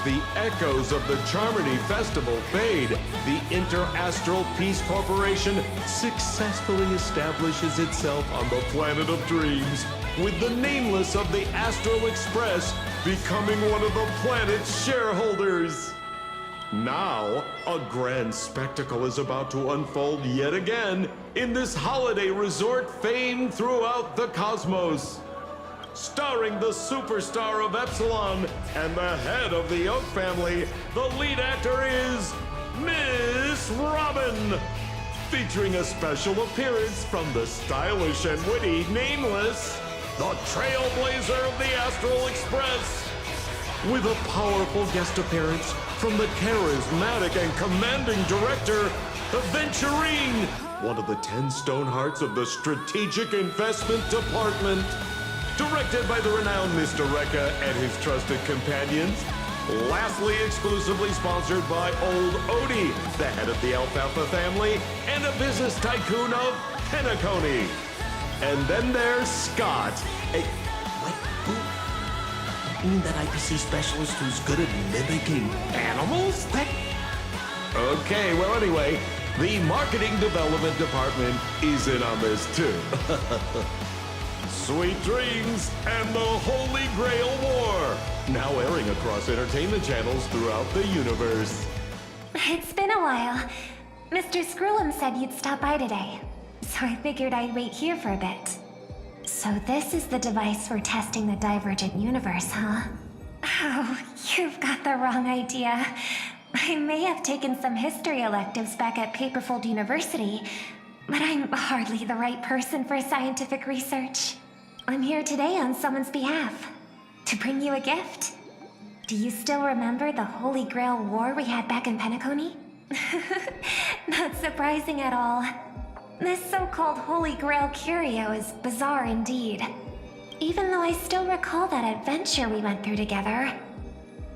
the echoes of the Charmony Festival fade, the Interastral Peace Corporation successfully establishes itself on the planet of dreams, with the nameless of the Astral Express becoming one of the planet's shareholders. Now, a grand spectacle is about to unfold yet again in this holiday resort famed throughout the cosmos. Starring the superstar of Epsilon and the head of the Oak family, the lead actor is Miss Robin. Featuring a special appearance from the stylish and witty Nameless, the trailblazer of the Astral Express. With a powerful guest appearance from the charismatic and commanding director, Aventurine, one of the 10 Stonehearts of the Strategic Investment Department. Directed by the renowned Mr. Rekka and his trusted companions. Lastly, exclusively sponsored by Old Odie, the head of the Alfalfa family and a business tycoon of Penacony. And then there's Scott. Hey, what? Who? You mean that IPC specialist who's good at mimicking animals? What? Okay, well anyway, the marketing development department is in on this too. Sweet Dreams and the Holy Grail War, now airing across entertainment channels throughout the universe. It's been a while. Mr. Screwlum said you'd stop by today, so I figured I'd wait here for a bit. So this is the device for testing the divergent universe, huh? Oh, you've got the wrong idea. I may have taken some history electives back at Paperfold University, but I'm hardly the right person for scientific research. I'm here today on someone's behalf, to bring you a gift. Do you still remember the Holy Grail War we had back in Penacony? Not surprising at all. This so-called Holy Grail curio is bizarre indeed. Even though I still recall that adventure we went through together,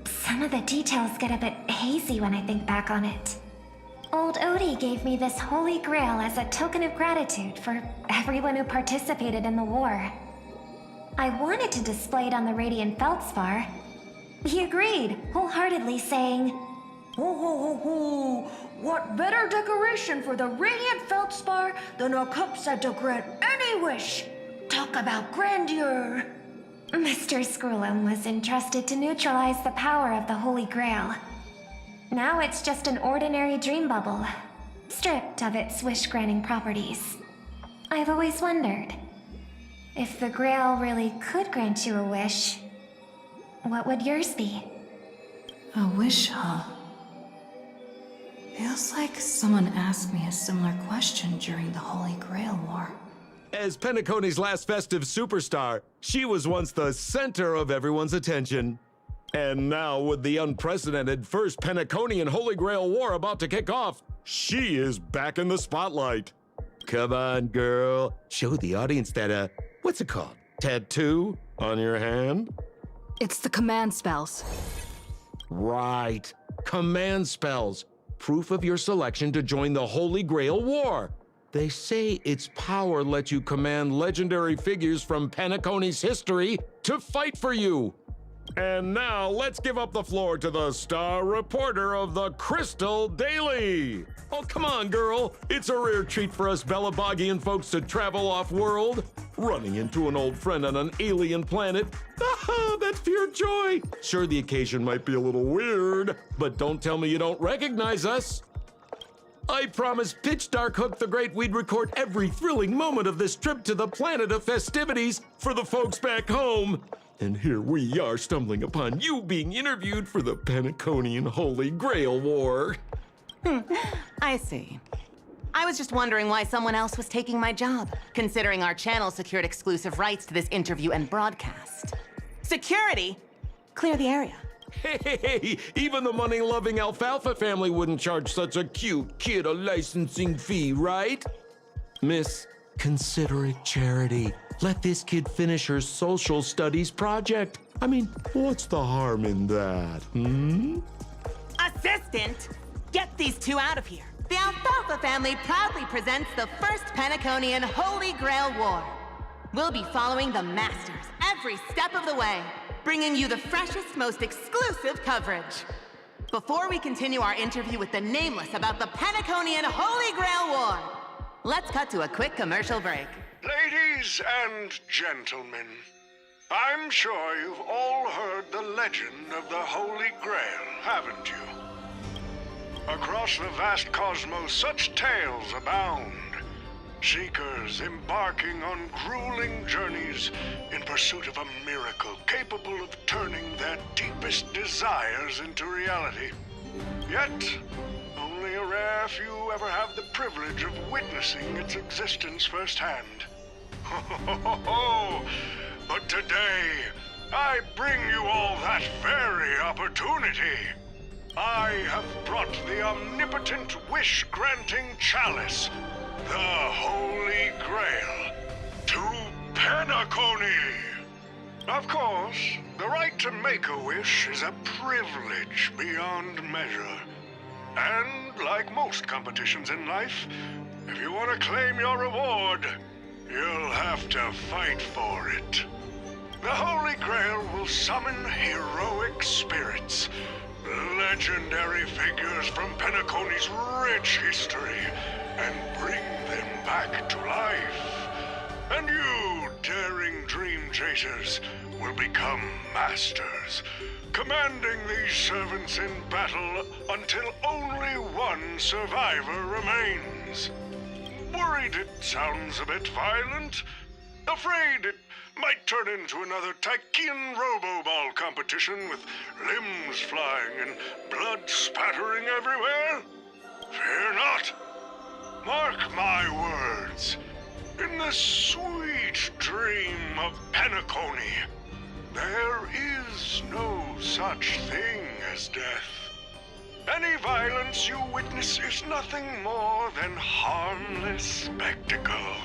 some of the details get a bit hazy when I think back on it. Old Odie gave me this Holy Grail as a token of gratitude for everyone who participated in the war. I wanted to display it on the Radiant Feldspar. He agreed, wholeheartedly saying, Ho ho ho ho! What better decoration for the Radiant Feldspar than a cup set to grant any wish? Talk about grandeur! Mr. Screwlum was entrusted to neutralize the power of the Holy Grail. Now it's just an ordinary dream bubble, stripped of its wish-granting properties. I've always wondered, if the Grail really could grant you a wish, what would yours be? A wish, huh? Feels like someone asked me a similar question during the Holy Grail War. As Penacony's last festive superstar, she was once the center of everyone's attention. And now, with the unprecedented first Penaconian Holy Grail War about to kick off, she is back in the spotlight. Come on, girl. Show the audience that, what's it called? Tattoo on your hand? It's the command spells. Right. Command spells. Proof of your selection to join the Holy Grail War. They say its power lets you command legendary figures from Penacony's history to fight for you. And now, let's give up the floor to the star reporter of the Crystal Daily. Oh, come on, girl. It's a rare treat for us Bellabogian folks to travel off-world. Running into an old friend on an alien planet. Ah, that's pure joy. Sure, the occasion might be a little weird, but don't tell me you don't recognize us. I promised Pitch Dark Hook the Great we'd record every thrilling moment of this trip to the planet of festivities for the folks back home. And here we are stumbling upon you being interviewed for the Penaconian Holy Grail War. I see. I was just wondering why someone else was taking my job, considering our channel secured exclusive rights to this interview and broadcast. Security? Clear the area. Hey, even the money-loving Alfalfa family wouldn't charge such a cute kid a licensing fee, right? Miss, consider it charity. Let this kid finish her social studies project. I mean, what's the harm in that, Assistant! Get these two out of here. The Alfalfa family proudly presents the first Penaconian Holy Grail War. We'll be following the Masters every step of the way. bringing you the freshest, most exclusive coverage. Before we continue our interview with the Nameless about the Penaconian Holy Grail War, let's cut to a quick commercial break. Ladies and gentlemen, I'm sure you've all heard the legend of the Holy Grail, haven't you? Across the vast cosmos, such tales abound. Seekers embarking on grueling journeys in pursuit of a miracle capable of turning their deepest desires into reality. Yet, only a rare few ever have the privilege of witnessing its existence firsthand. But today, I bring you all that very opportunity. I have brought the omnipotent wish-granting chalice, the Holy Grail, to Penacony. Of course, the right to make a wish is a privilege beyond measure. And like most competitions in life, if you want to claim your reward, you'll have to fight for it. The Holy Grail will summon heroic spirits, legendary figures from Penacony's rich history, and bring them back to life. And you, daring dream chasers, will become masters, commanding these servants in battle until only one survivor remains. Worried it sounds a bit violent? Afraid it might turn into another Tychean Robo-Ball competition with limbs flying and blood spattering everywhere? Fear not. Mark my words. In the sweet dream of Penacony, there is no such thing as death. Any violence you witness is nothing more than harmless spectacle.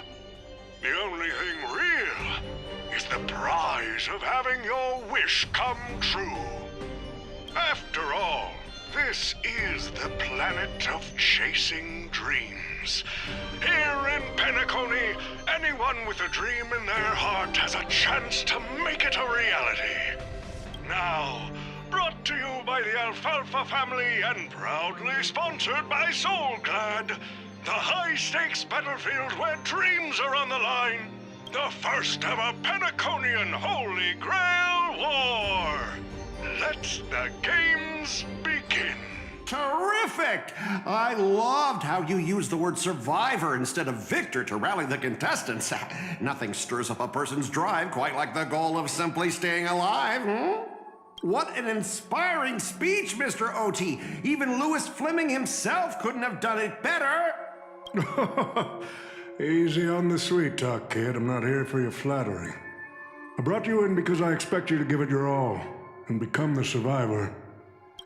The only thing real is the prize of having your wish come true. After all, this is the planet of chasing dreams. Here in Penacony, anyone with a dream in their heart has a chance to make it a reality. Now, brought to you by the Alfalfa family and proudly sponsored by Soulglad, the high-stakes battlefield where dreams are on the line, the first ever Penaconian Holy Grail War. Let the games begin. Terrific! I loved how you used the word survivor instead of victor to rally the contestants. Nothing stirs up a person's drive quite like the goal of simply staying alive, What an inspiring speech, Mr. OT. Even Louis Fleming himself couldn't have done it better. Easy on the sweet talk, kid. I'm not here for your flattery. I brought you in because I expect you to give it your all and become the survivor.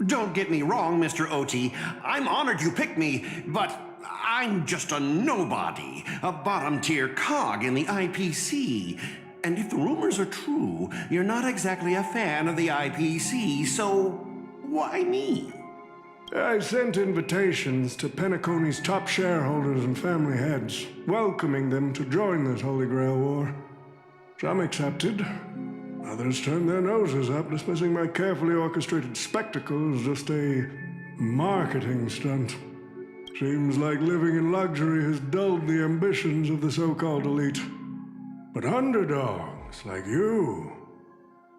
Don't get me wrong, Mr. OT. I'm honored you picked me, but I'm just a nobody, a bottom-tier cog in the IPC. And if the rumors are true, you're not exactly a fan of the IPC, so why me? I sent invitations to Penacony's top shareholders and family heads, welcoming them to join this Holy Grail War. Some accepted. Others turned their noses up, dismissing my carefully orchestrated spectacle as just a marketing stunt. Seems like living in luxury has dulled the ambitions of the so-called elite. But underdogs like you're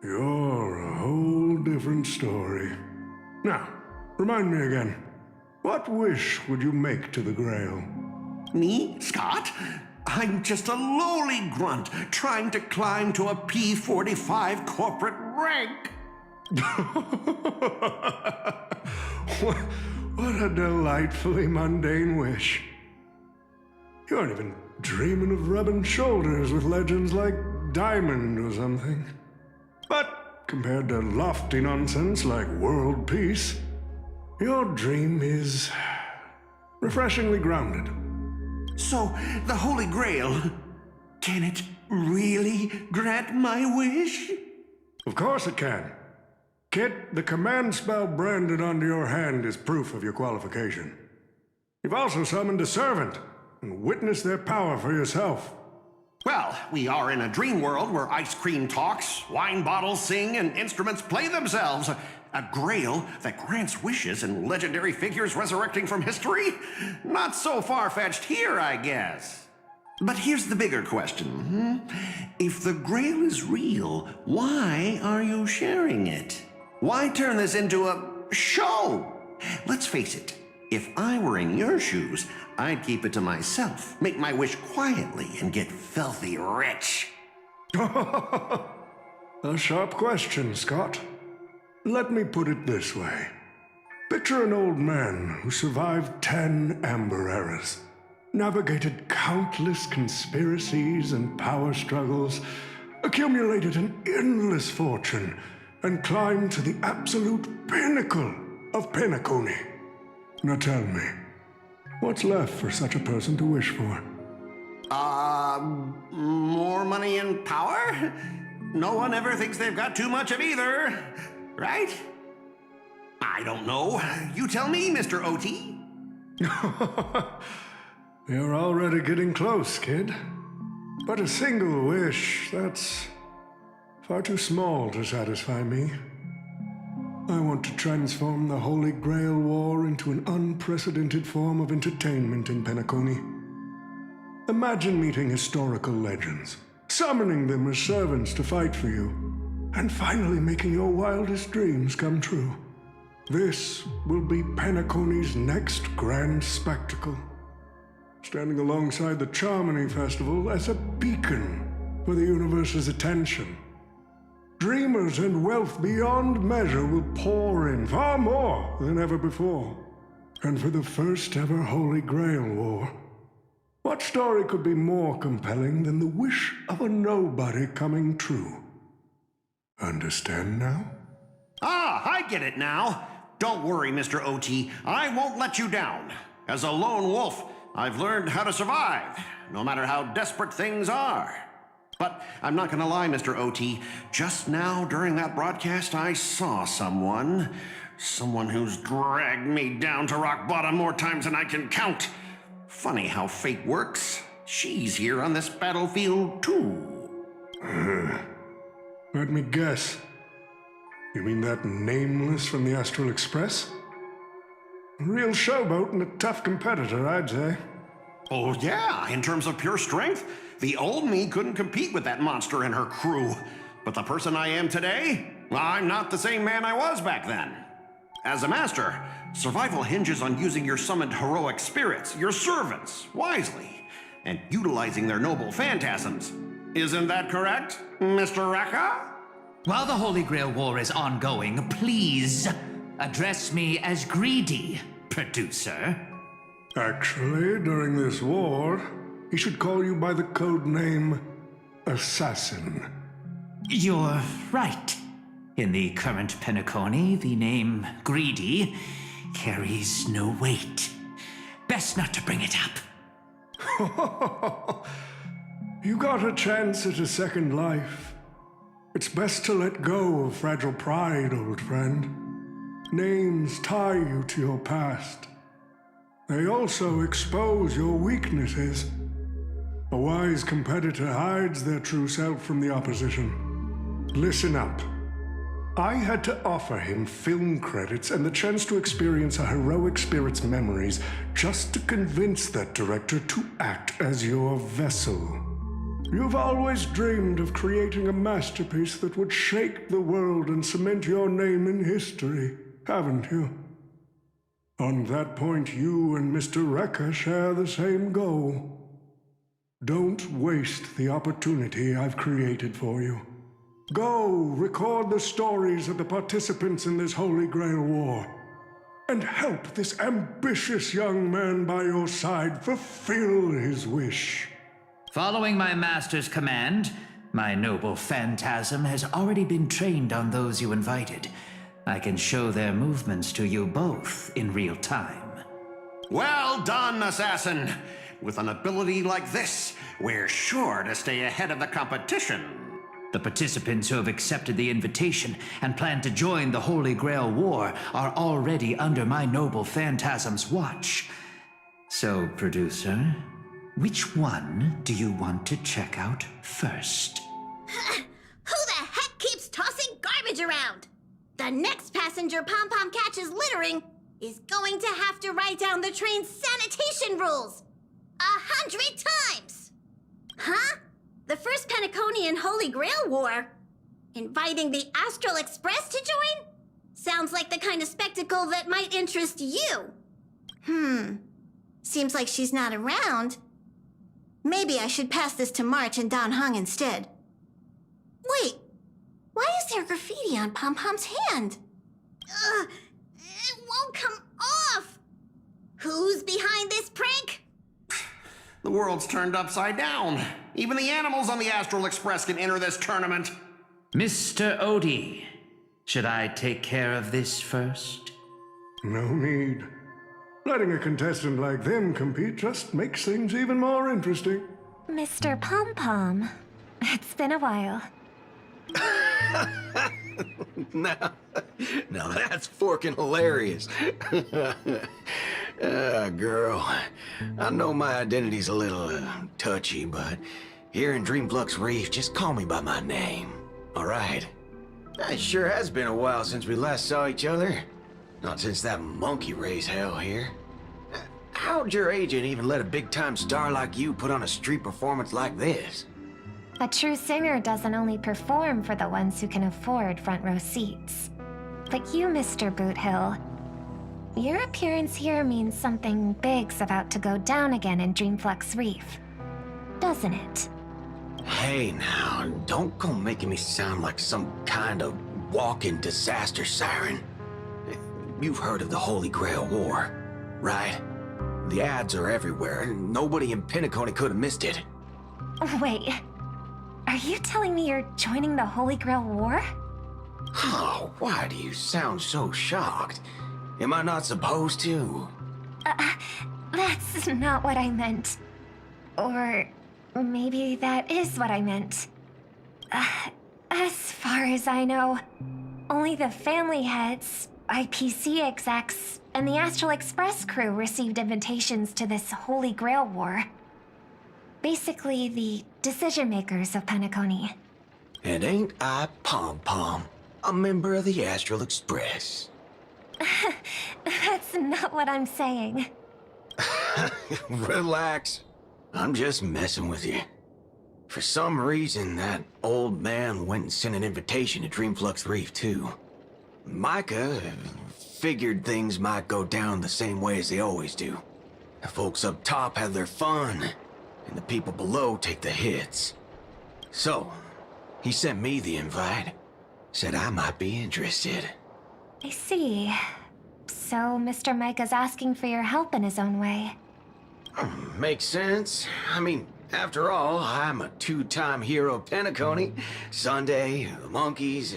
a whole different story. Now, remind me again, what wish would you make to the Grail? Me, Scott? I'm just a lowly grunt trying to climb to a P45 corporate rank. What a delightfully mundane wish. You aren't even dreaming of rubbing shoulders with legends like Diamond or something. But compared to lofty nonsense like world peace, your dream is refreshingly grounded. So, the Holy Grail, can it really grant my wish? Of course it can. Kit, the command spell branded onto your hand is proof of your qualification. You've also summoned a servant and witnessed their power for yourself. Well, we are in a dream world where ice cream talks, wine bottles sing, and instruments play themselves. A grail that grants wishes and legendary figures resurrecting from history? Not so far-fetched here, I guess. But here's the bigger question. If the grail is real, why are you sharing it? Why turn this into a show? Let's face it, if I were in your shoes, I'd keep it to myself, make my wish quietly, and get filthy rich. A sharp question, Scott. Let me put it this way. Picture an old man who survived 10 Amber Eras, navigated countless conspiracies and power struggles, accumulated an endless fortune, and climbed to the absolute pinnacle of Penacony. Now tell me, what's left for such a person to wish for? More money and power? No one ever thinks they've got too much of either, right? I don't know. You tell me, Mr. OT. You're already getting close, kid. But a single wish, that's far too small to satisfy me. I want to transform the Holy Grail War into an unprecedented form of entertainment in Penacony. Imagine meeting historical legends, summoning them as servants to fight for you, and finally making your wildest dreams come true. This will be Penacony's next grand spectacle, standing alongside the Charmony Festival as a beacon for the universe's attention. Dreamers and wealth beyond measure will pour in, far more than ever before. And for the first ever Holy Grail War, what story could be more compelling than the wish of a nobody coming true? Understand now? Ah, I get it now. Don't worry, Mr. OT. I won't let you down. As a lone wolf, I've learned how to survive, no matter how desperate things are. But I'm not gonna lie, Mr. OT. Just now, during that broadcast, I saw someone who's dragged me down to rock bottom more times than I can count. Funny how fate works. She's here on this battlefield, too. Let me guess. You mean that nameless from the Astral Express? A real showboat and a tough competitor, I'd say. Oh, yeah, in terms of pure strength, the old me couldn't compete with that monster and her crew. But the person I am today, I'm not the same man I was back then. As a master, survival hinges on using your summoned heroic spirits, your servants, wisely, and utilizing their noble phantasms. Isn't that correct, Mr. Rekka? While the Holy Grail War is ongoing, please address me as Greedy, producer. Actually, during this war, he should call you by the code name Assassin. You're right. In the current Penacony, the name Greedy carries no weight. Best not to bring it up. You got a chance at a second life. It's best to let go of fragile pride, old friend. Names tie you to your past. They also expose your weaknesses. A wise competitor hides their true self from the opposition. Listen up. I had to offer him film credits and the chance to experience a heroic spirit's memories just to convince that director to act as your vessel. You've always dreamed of creating a masterpiece that would shake the world and cement your name in history, haven't you? On that point, you and Mr. Rekka share the same goal. Don't waste the opportunity I've created for you. Go record the stories of the participants in this Holy Grail War, and help this ambitious young man by your side fulfill his wish. Following my master's command, my noble phantasm has already been trained on those you invited. I can show their movements to you both in real time. Well done, Assassin. With an ability like this, we're sure to stay ahead of the competition. The participants who have accepted the invitation and plan to join the Holy Grail War are already under my noble phantasm's watch. So, producer, Which one do you want to check out first? Who the heck keeps tossing garbage around? The next passenger Pom-Pom catches littering is going to have to write down the train's sanitation rules 100 times! Huh? The first Penaconian Holy Grail War? Inviting the Astral Express to join? Sounds like the kind of spectacle that might interest you. Seems like she's not around. Maybe I should pass this to March and Don Hung instead. Wait, why is there graffiti on Pom-Pom's hand? It won't come off! Who's behind this prank? The world's turned upside down. Even the animals on the Astral Express can enter this tournament. Mr. Odie, should I take care of this first? No need. Letting a contestant like them compete just makes things even more interesting. Mr. Pom-Pom, it's been a while. Now that's forking hilarious. Girl, I know my identity's a little touchy, but here in Dreamflux Reef, just call me by my name, all right? It sure has been a while since we last saw each other. Not since that monkey raised hell here. How'd your agent even let a big-time star like you put on a street performance like this? A true singer doesn't only perform for the ones who can afford front row seats. Like you, Mr. Boothill. Your appearance here means something big's about to go down again in Dreamflux Reef. Doesn't it? Hey now, don't go making me sound like some kind of walking disaster siren. You've heard of the Holy Grail War, right? The ads are everywhere, and nobody in Penacony could have missed it. Wait, are you telling me you're joining the Holy Grail War? Oh, why do you sound so shocked? Am I not supposed to? That's not what I meant. Or maybe that is what I meant. As far as I know, only the family heads, IPC execs, and the Astral Express crew received invitations to this Holy Grail War. Basically, the decision makers of Penacony. And ain't I Pom-Pom, a member of the Astral Express? That's not what I'm saying. Relax. I'm just messing with you. For some reason, that old man went and sent an invitation to Dreamflux Reef, too. Micah figured things might go down the same way as they always do. The folks up top have their fun, and the people below take the hits. So, he sent me the invite. Said I might be interested. I see. So Mr. Micah's asking for your help in his own way. Makes sense. I mean, after all, I'm a two-time hero of Penacony. Sunday, the monkeys.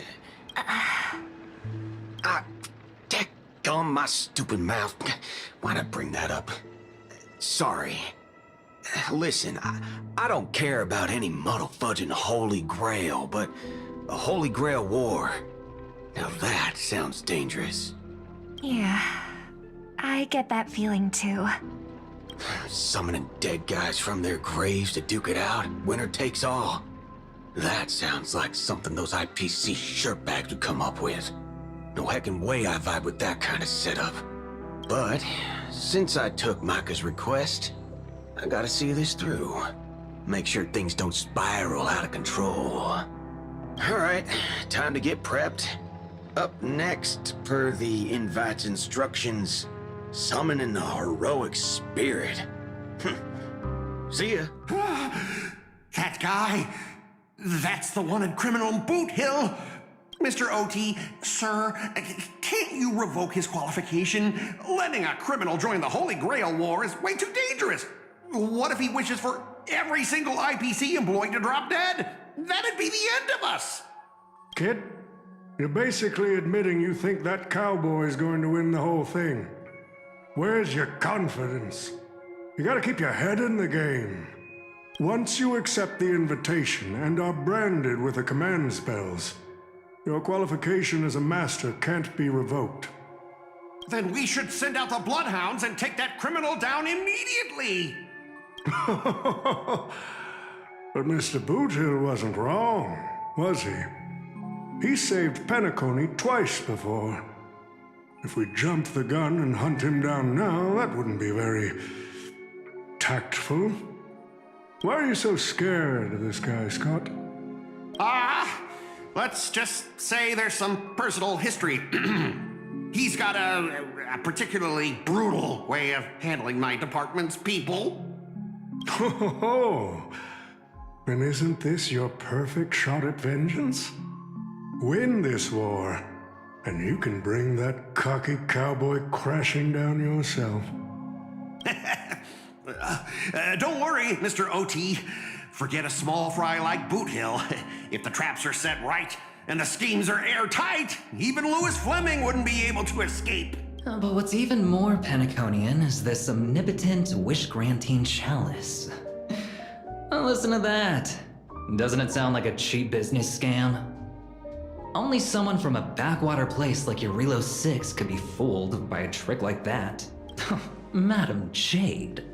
Daggone my stupid mouth. Why'd I bring that up? Sorry. Listen, I don't care about any muddle-fudging Holy Grail, but a Holy Grail War. Now that sounds dangerous. Yeah, I get that feeling too. Summoning dead guys from their graves to duke it out, winner takes all. That sounds like something those IPC shirtbags would come up with. No heckin' way I vibe with that kind of setup. But, since I took Micah's request, I gotta see this through. Make sure things don't spiral out of control. Alright, time to get prepped. Up next, per the invite's instructions, summoning the heroic spirit. See ya. That guy, that's the one in Criminal Boot Hill. Mr. OT, sir, can't you revoke his qualification? Letting a criminal join the Holy Grail War is way too dangerous. What if he wishes for every single IPC employee to drop dead? That'd be the end of us. Kid, you're basically admitting you think that cowboy's going to win the whole thing. Where's your confidence? You gotta keep your head in the game. Once you accept the invitation and are branded with the command spells, your qualification as a master can't be revoked. Then we should send out the bloodhounds and take that criminal down immediately. But Mr. Boothill wasn't wrong, was he? He saved Penacony twice before. If we jump the gun and hunt him down now, that wouldn't be very tactful. Why are you so scared of this guy, Scott? Let's just say there's some personal history. He's got a particularly brutal way of handling my department's people. Oh, and isn't this your perfect shot at vengeance? Win this war, and you can bring that cocky cowboy crashing down yourself. Don't worry, Mr. OT. Forget a small fry like Boothill. If the traps are set right and the schemes are airtight, even Lewis Fleming wouldn't be able to escape. But what's even more Penaconian is this omnipotent wish-granting chalice. Listen to that. Doesn't it sound like a cheap business scam? Only someone from a backwater place like Eurilo 6 could be fooled by a trick like that. Madam Jade.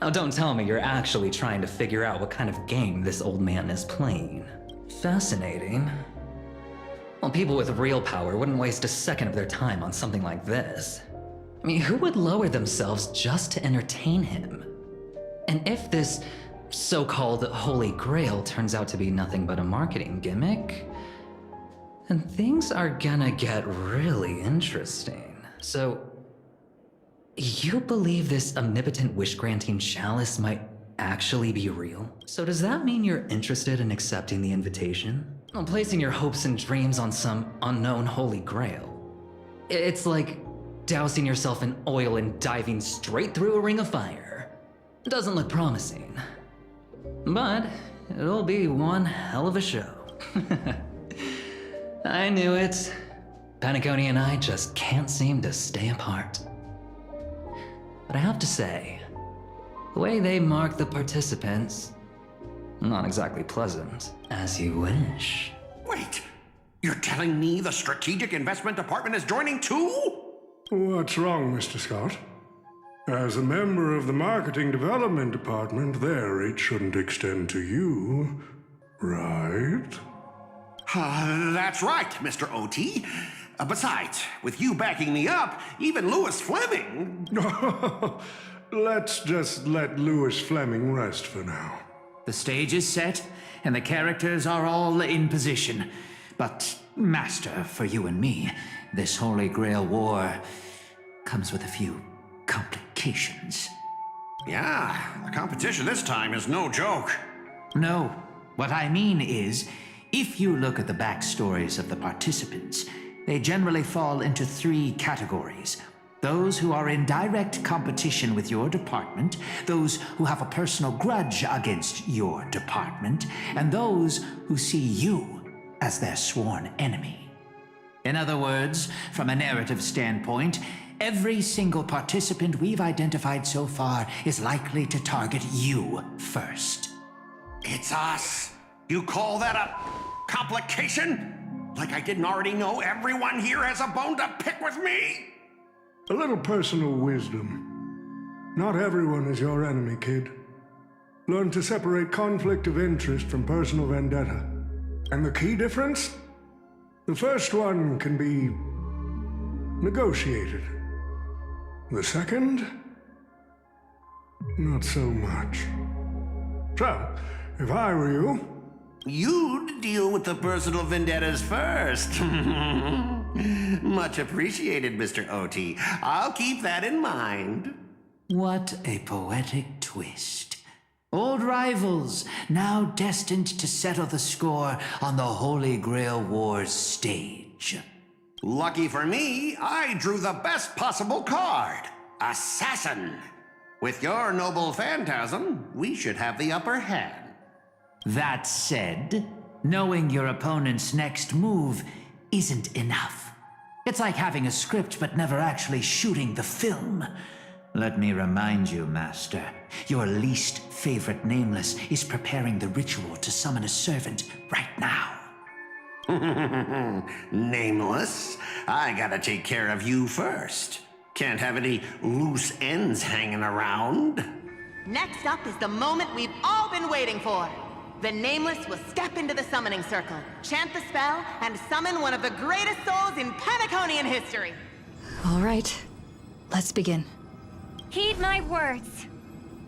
Oh, don't tell me you're actually trying to figure out what kind of game this old man is playing. Fascinating. Well, people with real power wouldn't waste a second of their time on something like this. I mean, who would lower themselves just to entertain him? And if this so-called Holy Grail turns out to be nothing but a marketing gimmick, then things are gonna get really interesting. So, you believe this omnipotent wish-granting chalice might actually be real? So does that mean you're interested in accepting the invitation? Well, placing your hopes and dreams on some unknown Holy Grail. It's like dousing yourself in oil and diving straight through a ring of fire. Doesn't look promising. But it'll be one hell of a show. I knew it. Penacony and I just can't seem to stay apart. But I have to say, the way they mark the participants, not exactly pleasant. As you wish. Wait, you're telling me the Strategic Investment Department is joining too? What's wrong, Mr. Scott? As a member of the Marketing Development Department, their reach shouldn't extend to you, right? That's right, Mr. OT. Besides, with you backing me up, even Lewis Fleming... Let's just let Lewis Fleming rest for now. The stage is set, and the characters are all in position. But, Master, for you and me, this Holy Grail War comes with a few complications. Yeah, the competition this time is no joke. No, what I mean is, if you look at the backstories of the participants, they generally fall into 3 categories. Those who are in direct competition with your department, those who have a personal grudge against your department, and those who see you as their sworn enemy. In other words, from a narrative standpoint, every single participant we've identified so far is likely to target you first. It's us. You call that a complication? Like I didn't already know everyone here has a bone to pick with me? A little personal wisdom. Not everyone is your enemy, kid. Learn to separate conflict of interest from personal vendetta. And the key difference? The first one can be negotiated. The second? Not so much. So, if I were you... You'd deal with the personal vendettas first. Much appreciated, Mr. OT. I'll keep that in mind. What a poetic twist. Old rivals, now destined to settle the score on the Holy Grail War's stage. Lucky for me, I drew the best possible card. Assassin. With your noble phantasm, we should have the upper hand. That said, knowing your opponent's next move isn't enough. It's like having a script but never actually shooting the film. Let me remind you, Master, your least favorite Nameless is preparing the ritual to summon a servant right now. Nameless? I gotta take care of you first. Can't have any loose ends hanging around. Next up is the moment we've all been waiting for. The Nameless will step into the summoning circle, chant the spell, and summon one of the greatest souls in Penaconian history. All right, let's begin. Heed my words.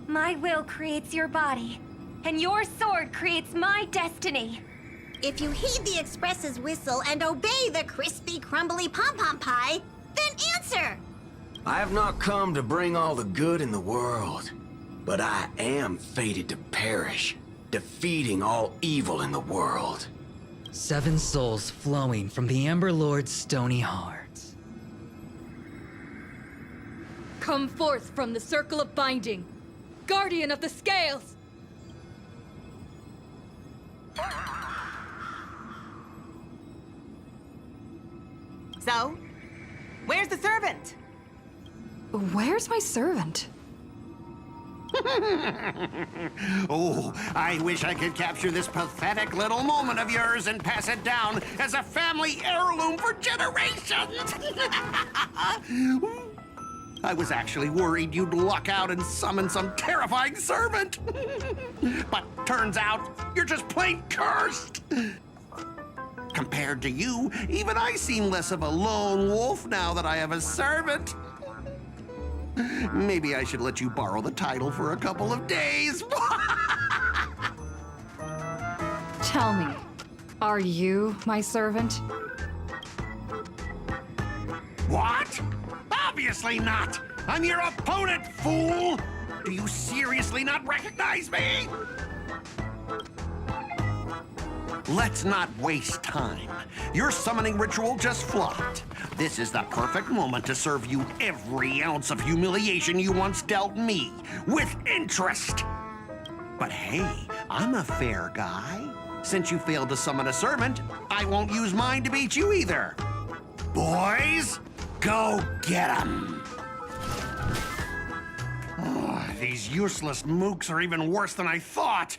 My will creates your body, and your sword creates my destiny. If you heed the Express's whistle and obey the crispy, crumbly pom-pom pie, then answer! I have not come to bring all the good in the world, but I am fated to perish, defeating all evil in the world. 7 souls flowing from the Amber Lord's stony heart. Come forth from the circle of binding, guardian of the scales! So, where's the servant? Where's my servant? Oh, I wish I could capture this pathetic little moment of yours and pass it down as a family heirloom for generations. I was actually worried you'd luck out and summon some terrifying servant. But turns out, you're just plain cursed. Compared to you, even I seem less of a lone wolf now that I have a servant. Maybe I should let you borrow the title for a couple of days. Tell me, are you my servant? What? Obviously not! I'm your opponent, fool! Do you seriously not recognize me? Let's not waste time. Your summoning ritual just flopped. This is the perfect moment to serve you every ounce of humiliation you once dealt me, with interest. But hey, I'm a fair guy. Since you failed to summon a servant, I won't use mine to beat you either. Boys, go get 'em! Oh, these useless mooks are even worse than I thought.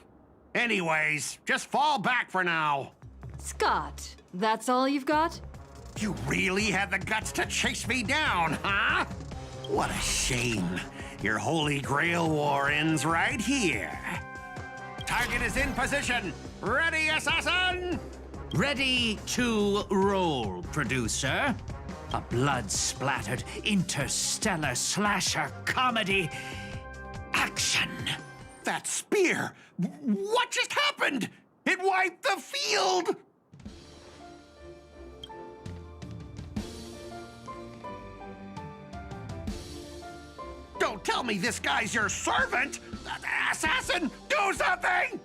Anyways, just fall back for now. Scott, that's all you've got? You really had the guts to chase me down, huh? What a shame. Your Holy Grail war ends right here. Target is in position. Ready, assassin? Ready to roll, producer. A blood-splattered interstellar slasher comedy. Action! That spear! What just happened? It wiped the field! Don't tell me this guy's your servant! Assassin, do something!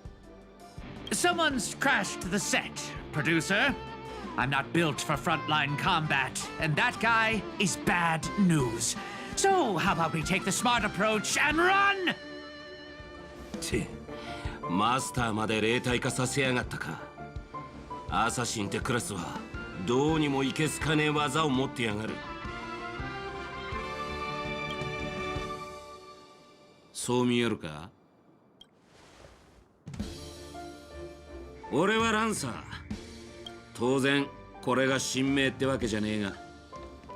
Someone's crashed the set, producer. I'm not built for frontline combat, and that guy is bad news. So, how about we take the smart approach and run? ってマスターまで霊体化させやがったか。アサシンってクラスはどうにもいけすかねえ技を持ってやがる。そう見えるか？俺はランサー。当然これが神明ってわけじゃねえが、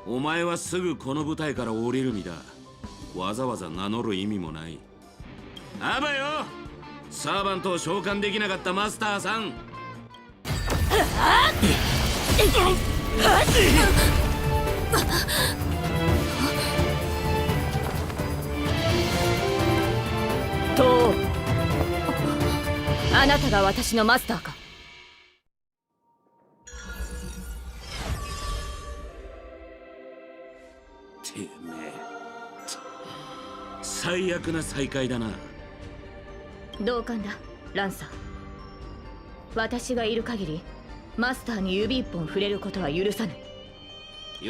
お前はすぐこの舞台から降りる身だ。わざわざ名乗る意味もない。あばよ、サーバントを召喚できなかったマスターさん。とあなたが私のマスターか。てめえ、最悪な再会だな。同感だ、ランサー。私がいる限りマスターに指一本触れることは許さぬ。喜べ、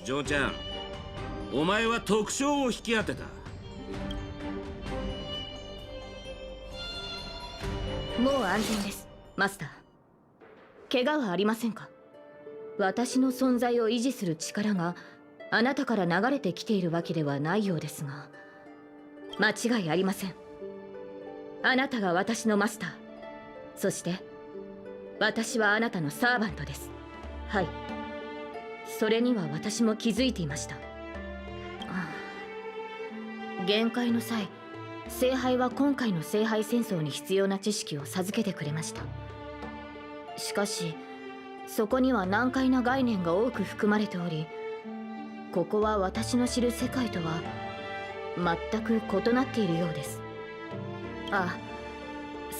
ジョーちゃん。お前は特賞を引き当てた。もう安全です、マスター。怪我はありませんか？私の存在を維持する力があなたから流れてきているわけではないようですが、間違いありません。あなたが私のマスター、そして私はあなたのサーバントです。はい、それには私も気づいていました。限界の際、聖杯は今回の聖杯戦争に必要な知識を授けてくれました。しかしそこには難解な概念が多く含まれており、ここは私の知る世界とは全く異なっているようです。あ、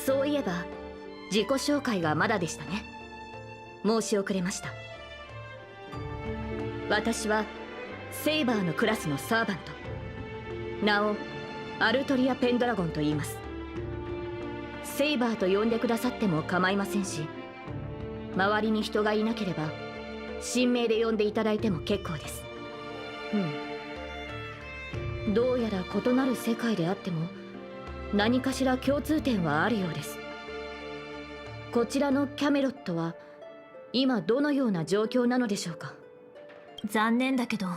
そういえば自己紹介がまだでしたね。申し遅れました。私はセイバーのクラスのサーバント、名をアルトリア・ペンドラゴンと言います。セイバーと呼んでくださっても構いませんし、周りに人がいなければ神名で呼んでいただいても結構です。どうやら異なる世界であっても何かしら共通点はあるようです。こちらのキャメロットは今どのような状況なのでしょうか。残念だけど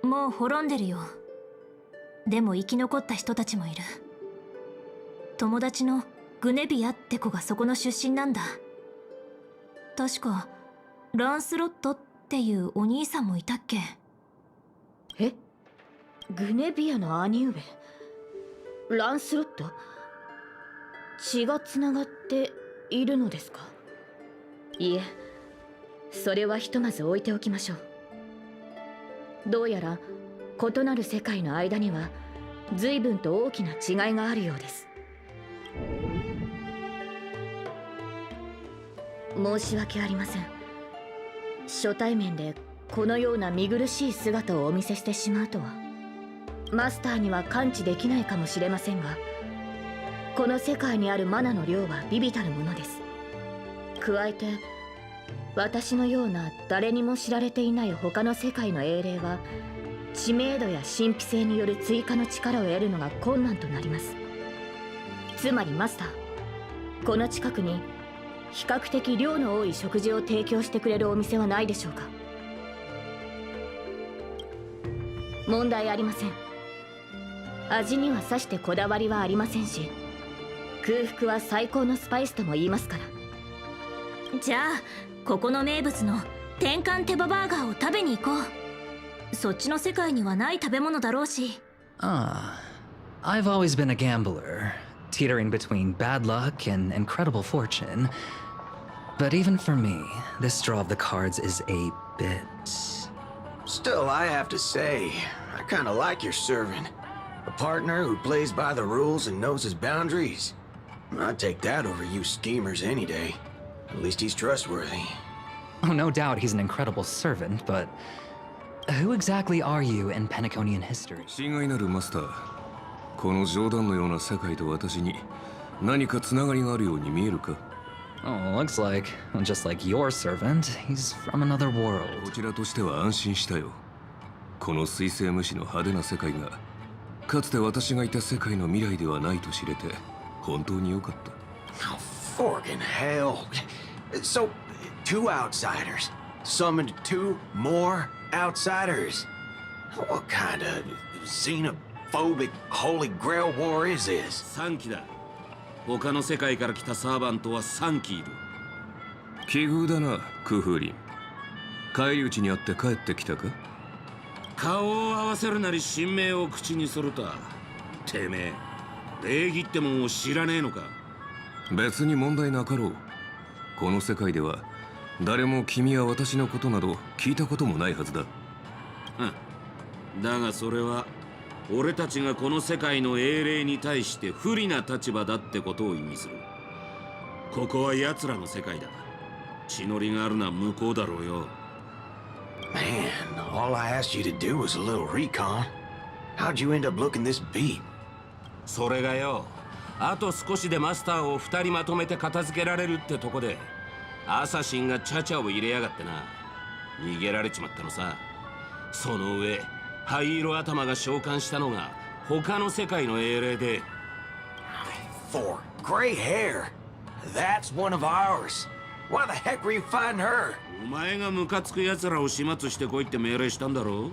もう滅んでるよ。でも生き残った人たちもいる。友達のグネビアって子がそこの出身なんだ。確かランスロットっていうお兄さんもいたっけ。え、グネビアの兄上ランスロット、血がつながっているのですか。いえ、それはひとまず置いておきましょう。どうやら異なる世界の間には随分と大きな違いがあるようです。申し訳ありません。初対面でこのような見苦しい姿をお見せしてしまうとは。マスターには感知できないかもしれませんが、この世界にあるマナの量は微々たるものです。加えて私のような誰にも知られていない他の世界の英霊は知名度や神秘性による追加の力を得るのが困難となります。つまりマスター、この近くに比較的量の多い食事を提供してくれるお店はないでしょうか。問題ありません。味にはさしてこだわりはありませんし、空腹は最高のスパイスとも言いますから。じゃあここの名物の天か手羽バーガーを食べに行こう。そっちの世界にはない食べ物だろうし。Ah, I've always been a gambler, teetering between bad luck and incredible fortune. But even for me, this draw of the cards is a bit... Still, I have to say, I kinda like your servant. A partner who plays by the rules and knows his boundaries. I'd take that over you schemers any day. At least he's trustworthy. Oh, no doubt he's an incredible servant, but... Who exactly are you in Penaconian history? 親愛なるマスター、この冗談のような世界と私に何かつながりがあるように見えるか? Oh, looks like, just like your servant, he's from another world. こちらとしては安心したよ。この水星無視の派手な世界が、かつて私がいた世界の未来ではないと知れて、本当に良かった。Oh, forking hell. So, 2 outsiders summoned 2 more outsiders. What kind of xenophobic holy grail war is this? 3機だ。他の世界から来たサーバントは3機いる。奇遇だな、クフーリン。返り討ちにあって帰ってきたか？顔を合わせるなり神名を口にすると。てめえ、礼儀ってもんを知らねえのか？別に問題なかろう。この世界では誰も君や私のことなど聞いたこともないはずだ。だがそれは俺たちがこの世界の英霊に対して不利な立場だってことを意味する。ここは奴らの世界だ。血のりがあるのは向こうだろうよ。Man, all I asked you to do was a little recon. How'd you end up looking this beat? それがよ、あと少しでマスターを2人まとめて片付けられるってとこでアサシンがチャチャを入れやがってな。逃げられちまったのさ。その上灰色頭が召喚したのが他の世界の英霊で。For gray hair? That's one of ours. Why the heck were you fighting her? お前がムカつく奴らを始末してこいって命令したんだろ？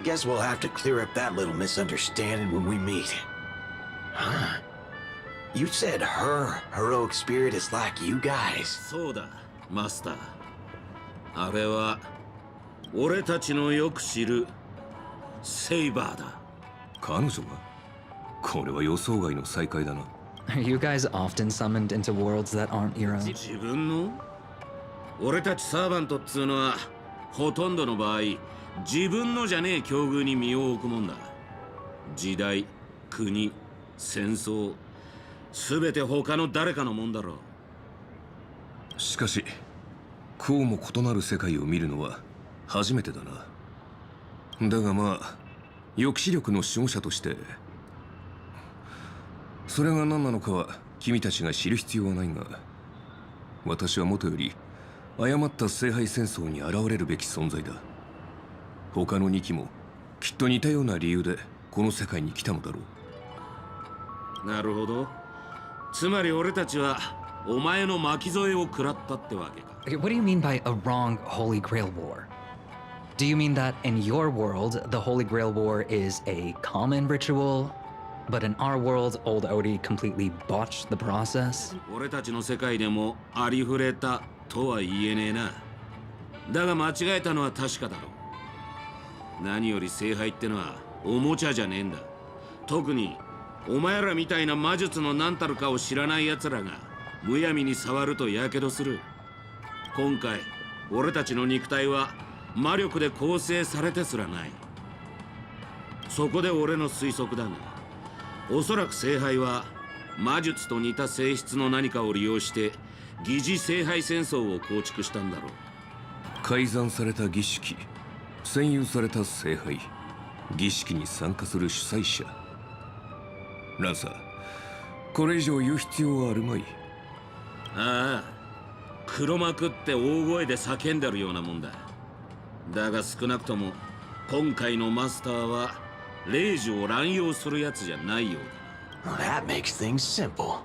Guess we'll have to clear up that little misunderstanding when we meet. Huh? You said her heroic spirit is like you guys. そうだ、マスター。あれは俺たちのよく知るセイバーだ。彼女が？これは予想外の再会だな。 Are you guys often summoned into worlds that aren't your own? 自分の俺たちサーバントっつうのはほとんどの場合自分のじゃねえ境遇に身を置くもんだ。時代、国、戦争、すべて他の誰かのもんだろう。しかしこうも異なる世界を見るのは初めてだな。だがまあ抑止力の守護者としてそれが何なのかは君たちが知る必要はないが、私はもとより誤った聖杯戦争に現れるべき存在だ。他の2機もきっと似たような理由でこの世界に来たのだろう。なるほど。つまり俺たちはお前の巻き添えを食らったってわけか。What do you mean by a wrong Holy Grail War? Do you mean that in your world, the Holy Grail War is a common ritual, but in our world, old Odie completely botched the process? 俺たちの世界でもありふれたとは言えねえな。だが間違えたのは確かだろう。何より聖杯ってのはおもちゃじゃねえんだ。特にお前らみたいな魔術の何たるかを知らない奴らがむやみに触るとやけどする。今回俺たちの肉体は魔力で構成されてすらない。そこで俺の推測だが、おそらく聖杯は魔術と似た性質の何かを利用して疑似聖杯戦争を構築したんだろう。改ざんされた儀式、占有された聖杯、儀式に参加する主催者。ランサー、これ以上言う必要はあるまい。ああ、黒幕って大声で叫んでるようなもんだ。だが少なくとも今回のマスターは霊樹を乱用するやつじゃないようだ。Well, that makes things simple.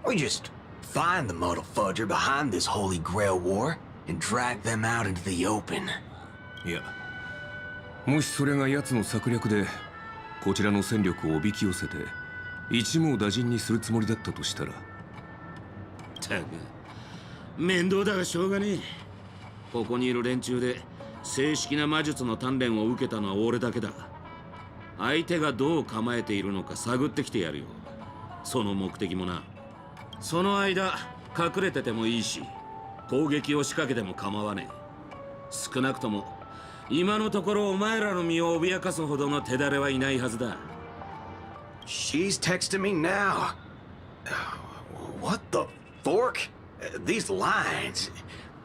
We just find the muddle fudger behind this Holy Grail War and drag them out into the open. いや、もしそれが奴の策略でこちらの戦力をおびき寄せて一網打尽にするつもりだったとしたら。たく面倒だがしょうがねえ。ここにいる連中で正式な魔術の鍛錬を受けたのは俺だけだ。相手がどう構えているのか探ってきてやるよ。その目的もな。その間隠れててもいいし攻撃を仕掛けても構わねえ。少なくとも今のところお前らの身を脅かすほどの手だれはいないはずだ。She's texting me now. What the fork? These lines.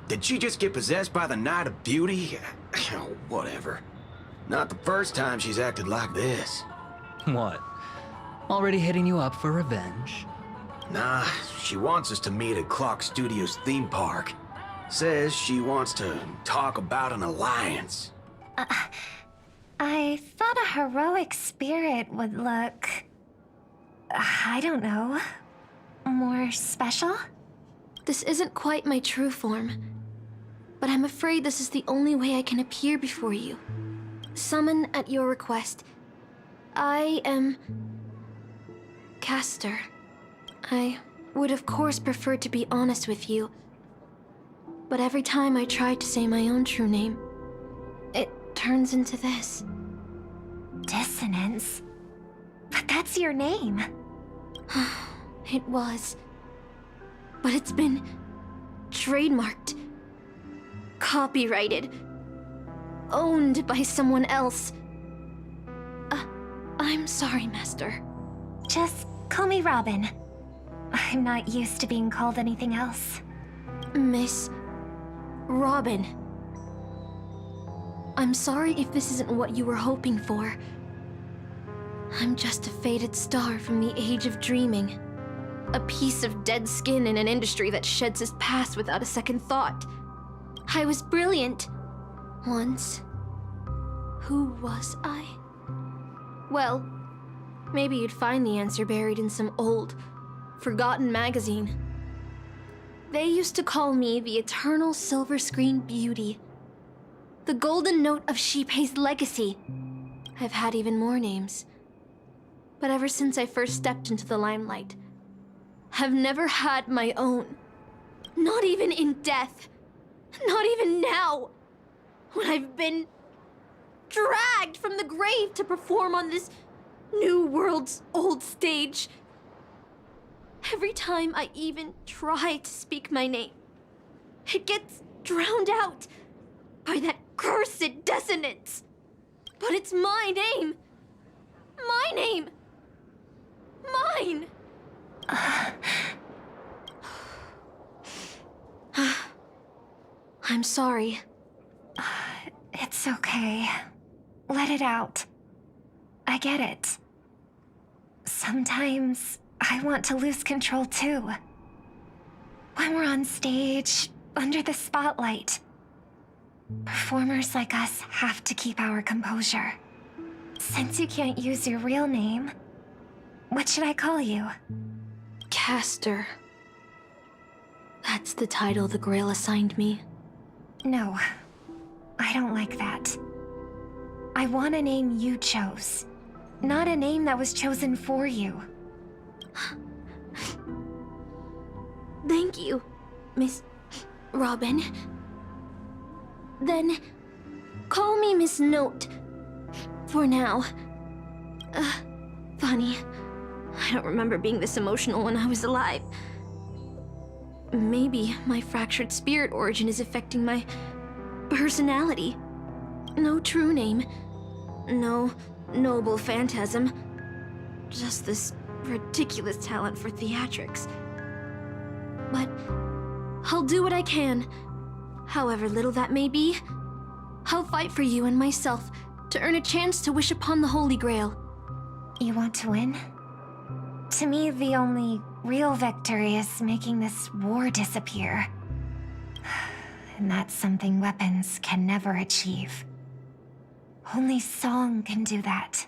Did she just get possessed by the Knight of Beauty? Whatever. Not the first time she's acted like this. What? Already hitting you up for revenge? Nah, she wants us to meet at Clock Studios theme park. Says she wants to talk about an alliance. I thought a heroic spirit would look... I don't know... more special? This isn't quite my true form, but I'm afraid this is the only way I can appear before you. Summon at your request. I am... Castor. I would of course prefer to be honest with you, but every time I try to say my own true name, it turns into this. Dissonance? But that's your name. It was. But it's been trademarked, copyrighted, owned by someone else. I'm sorry, Master. Just call me Robin. I'm not used to being called anything else. Miss Robin. I'm sorry if this isn't what you were hoping for. I'm just a faded star from the age of dreaming. A piece of dead skin in an industry that sheds its past without a second thought. I was brilliant. Once. Who was I? Well, maybe you'd find the answer buried in some old, forgotten magazine. They used to call me the Eternal Silver Screen Beauty. The Golden Note of Shipei's legacy. I've had even more names. But ever since I first stepped into the limelight, I've never had my own. Not even in death. Not even now. When I've been dragged from the grave to perform on this New World's old stage. Every time I even try to speak my name, it gets drowned out by that cursed dissonance. But it's my name. My name. Mine. I'm sorry. It's okay. Let it out. I get it. Sometimes I want to lose control too. When we're on stage, under the spotlight, performers like us have to keep our composure. Since you can't use your real name, what should I call you? Caster. That's the title the Grail assigned me. No, I don't like that. I want a name you chose, not a name that was chosen for you. Thank you, Miss Robin. Then, call me Miss Note. For now. Funny. I don't remember being this emotional when I was alive. Maybe my fractured spirit origin is affecting my personality. No true name. No noble phantasm. Just this ridiculous talent for theatrics. But I'll do what I can. However little that may be, I'll fight for you and myself to earn a chance to wish upon the Holy Grail. You want to win? To me, the only real victory is making this war disappear. And that's something weapons can never achieve. Only song can do that.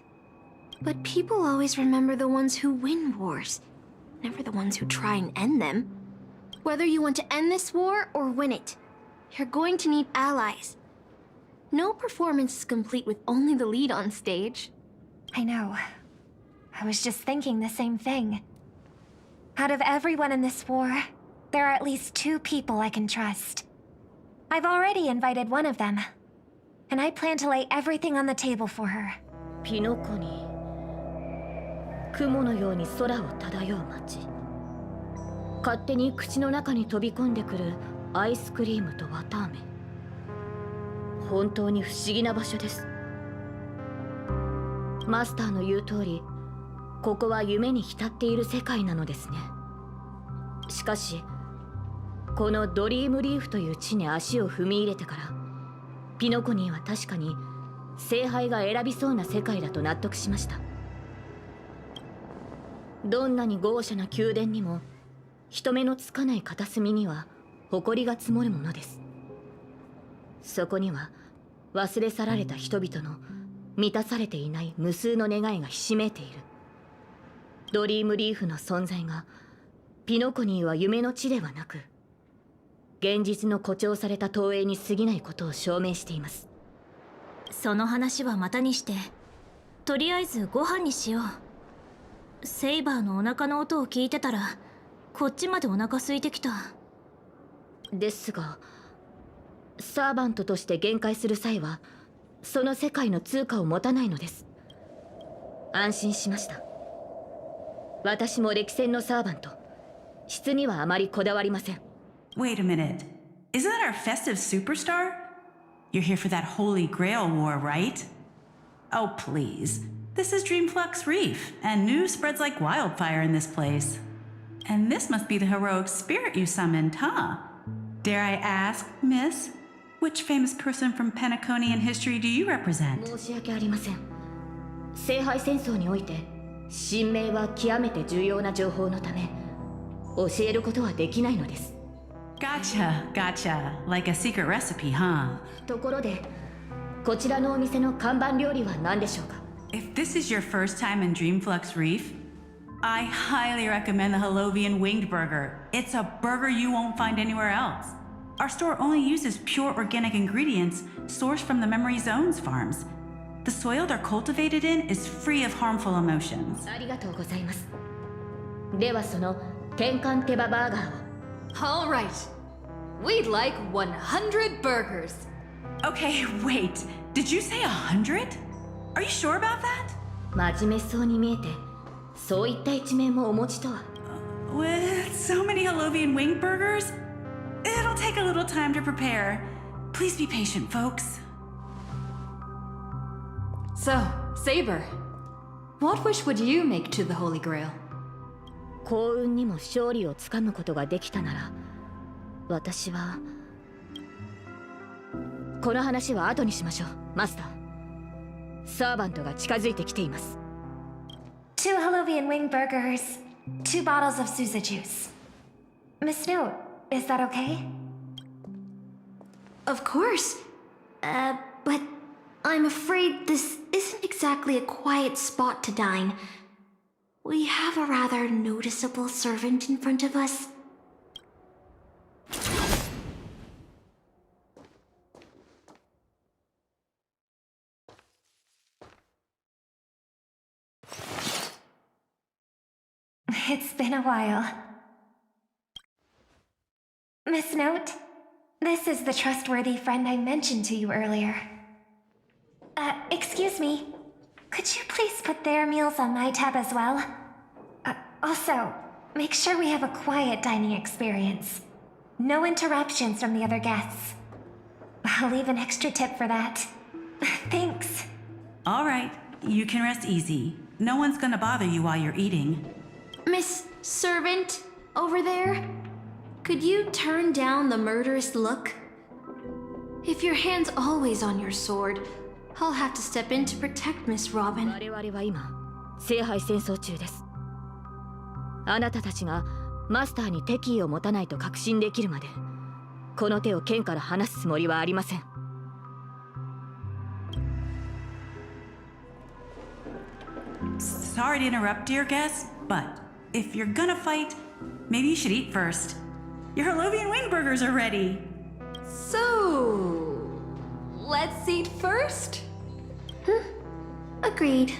But people always remember the ones who win wars, never the ones who try and end them. Whether you want to end this war or win it, you're going to need allies. No performance is complete with only the lead on stage. I know. I was just thinking the same thing. Out of everyone in this war, there are at least 2 people I can trust. I've already invited one of them, and I plan to lay everything on the table for her. ピノコに雲のように空を漂う街。勝手に口の中に飛び込んでくるアイスクリームと綿あめ。本当に不思議な場所です。マスターの言う通り、ここは夢に浸っている世界なのですね。しかし、このドリームリーフという地に足を踏み入れてから、ピノコニーは確かに聖杯が選びそうな世界だと納得しました。どんなに豪奢な宮殿にも、人目のつかない片隅には埃が積もるものです。そこには忘れ去られた人々の満たされていない無数の願いがひしめいている。ドリームリーフの存在がピノコニーは夢の地ではなく現実の誇張された投影に過ぎないことを証明しています。その話はまたにして、とりあえずご飯にしよう。セイバーのお腹の音を聞いてたらこっちまでお腹空いてきた。ですがサーバントとして限界する際はその世界の通貨を持たないのです。安心しました。私も歴戦のサーバント、質にはあまりこだわりません。Wait a minute. Isn't that our festive superstar? You're here for that Holy Grail war, right? Oh, please. This is Dreamflux Reef, and news spreads like wildfire in this place. And this must be the heroic spirit you summoned, huh? Dare I ask, miss, which famous person from Penaconian history do you represent? 申し訳ありません。聖杯戦争において、神明は極めて重要な情報のため、教えることはできないのです。Gotcha, gotcha. Like a secret recipe, huh? ところで、こちらのお店の看板料理は何でしょうか？ If this is your first time in Dreamflux Reef, I highly recommend the Halovian Winged Burger. It's a burger you won't find anywhere else. Our store only uses pure organic ingredients sourced from the Memory Zones farms. The soil they're cultivated in is free of harmful emotions. ありがとうございます。ではその転換手羽バーガーを。All right. We'd like 100 burgers. Okay, wait. Did you say 100? Are you sure about that? 真面目そうに見えて、そういった一面もお持ちとは。With so many Holovian wing burgers, it'll take a little time to prepare. Please be patient, folks. So, Saber, what wish would you make to the Holy Grail? 幸運にも勝利をつかむことができたなら、私はこの話は後にしましょう、マスター。サーバントが近づいてきています。 2 Holovian wing burgers, 2 bottles of Suza juice. Miss Note, is that okay? Of course. But I'm afraid this isn't exactly a quiet spot to dine. We have a rather noticeable servant in front of us. It's been a while. Miss Note, this is the trustworthy friend I mentioned to you earlier. Excuse me. Could you please put their meals on my tab as well? Also, make sure we have a quiet dining experience. No interruptions from the other guests. I'll leave an extra tip for that. Thanks. All right, you can rest easy. No one's gonna bother you while you're eating. Miss Servant, over there? Could you turn down the murderous look? If your hand's always on your sword, I'll have to step in to protect Miss Robin. 我々は今、聖杯戦争中です。あなたたちがマスターに敵意を持たないと確信できるまで、この手を剣から離すつもりはありません。Sorry to interrupt, dear guest, but if you're gonna fight, maybe you should eat first. Your Holovian wing burgers are ready. So, let's eat first? Agreed.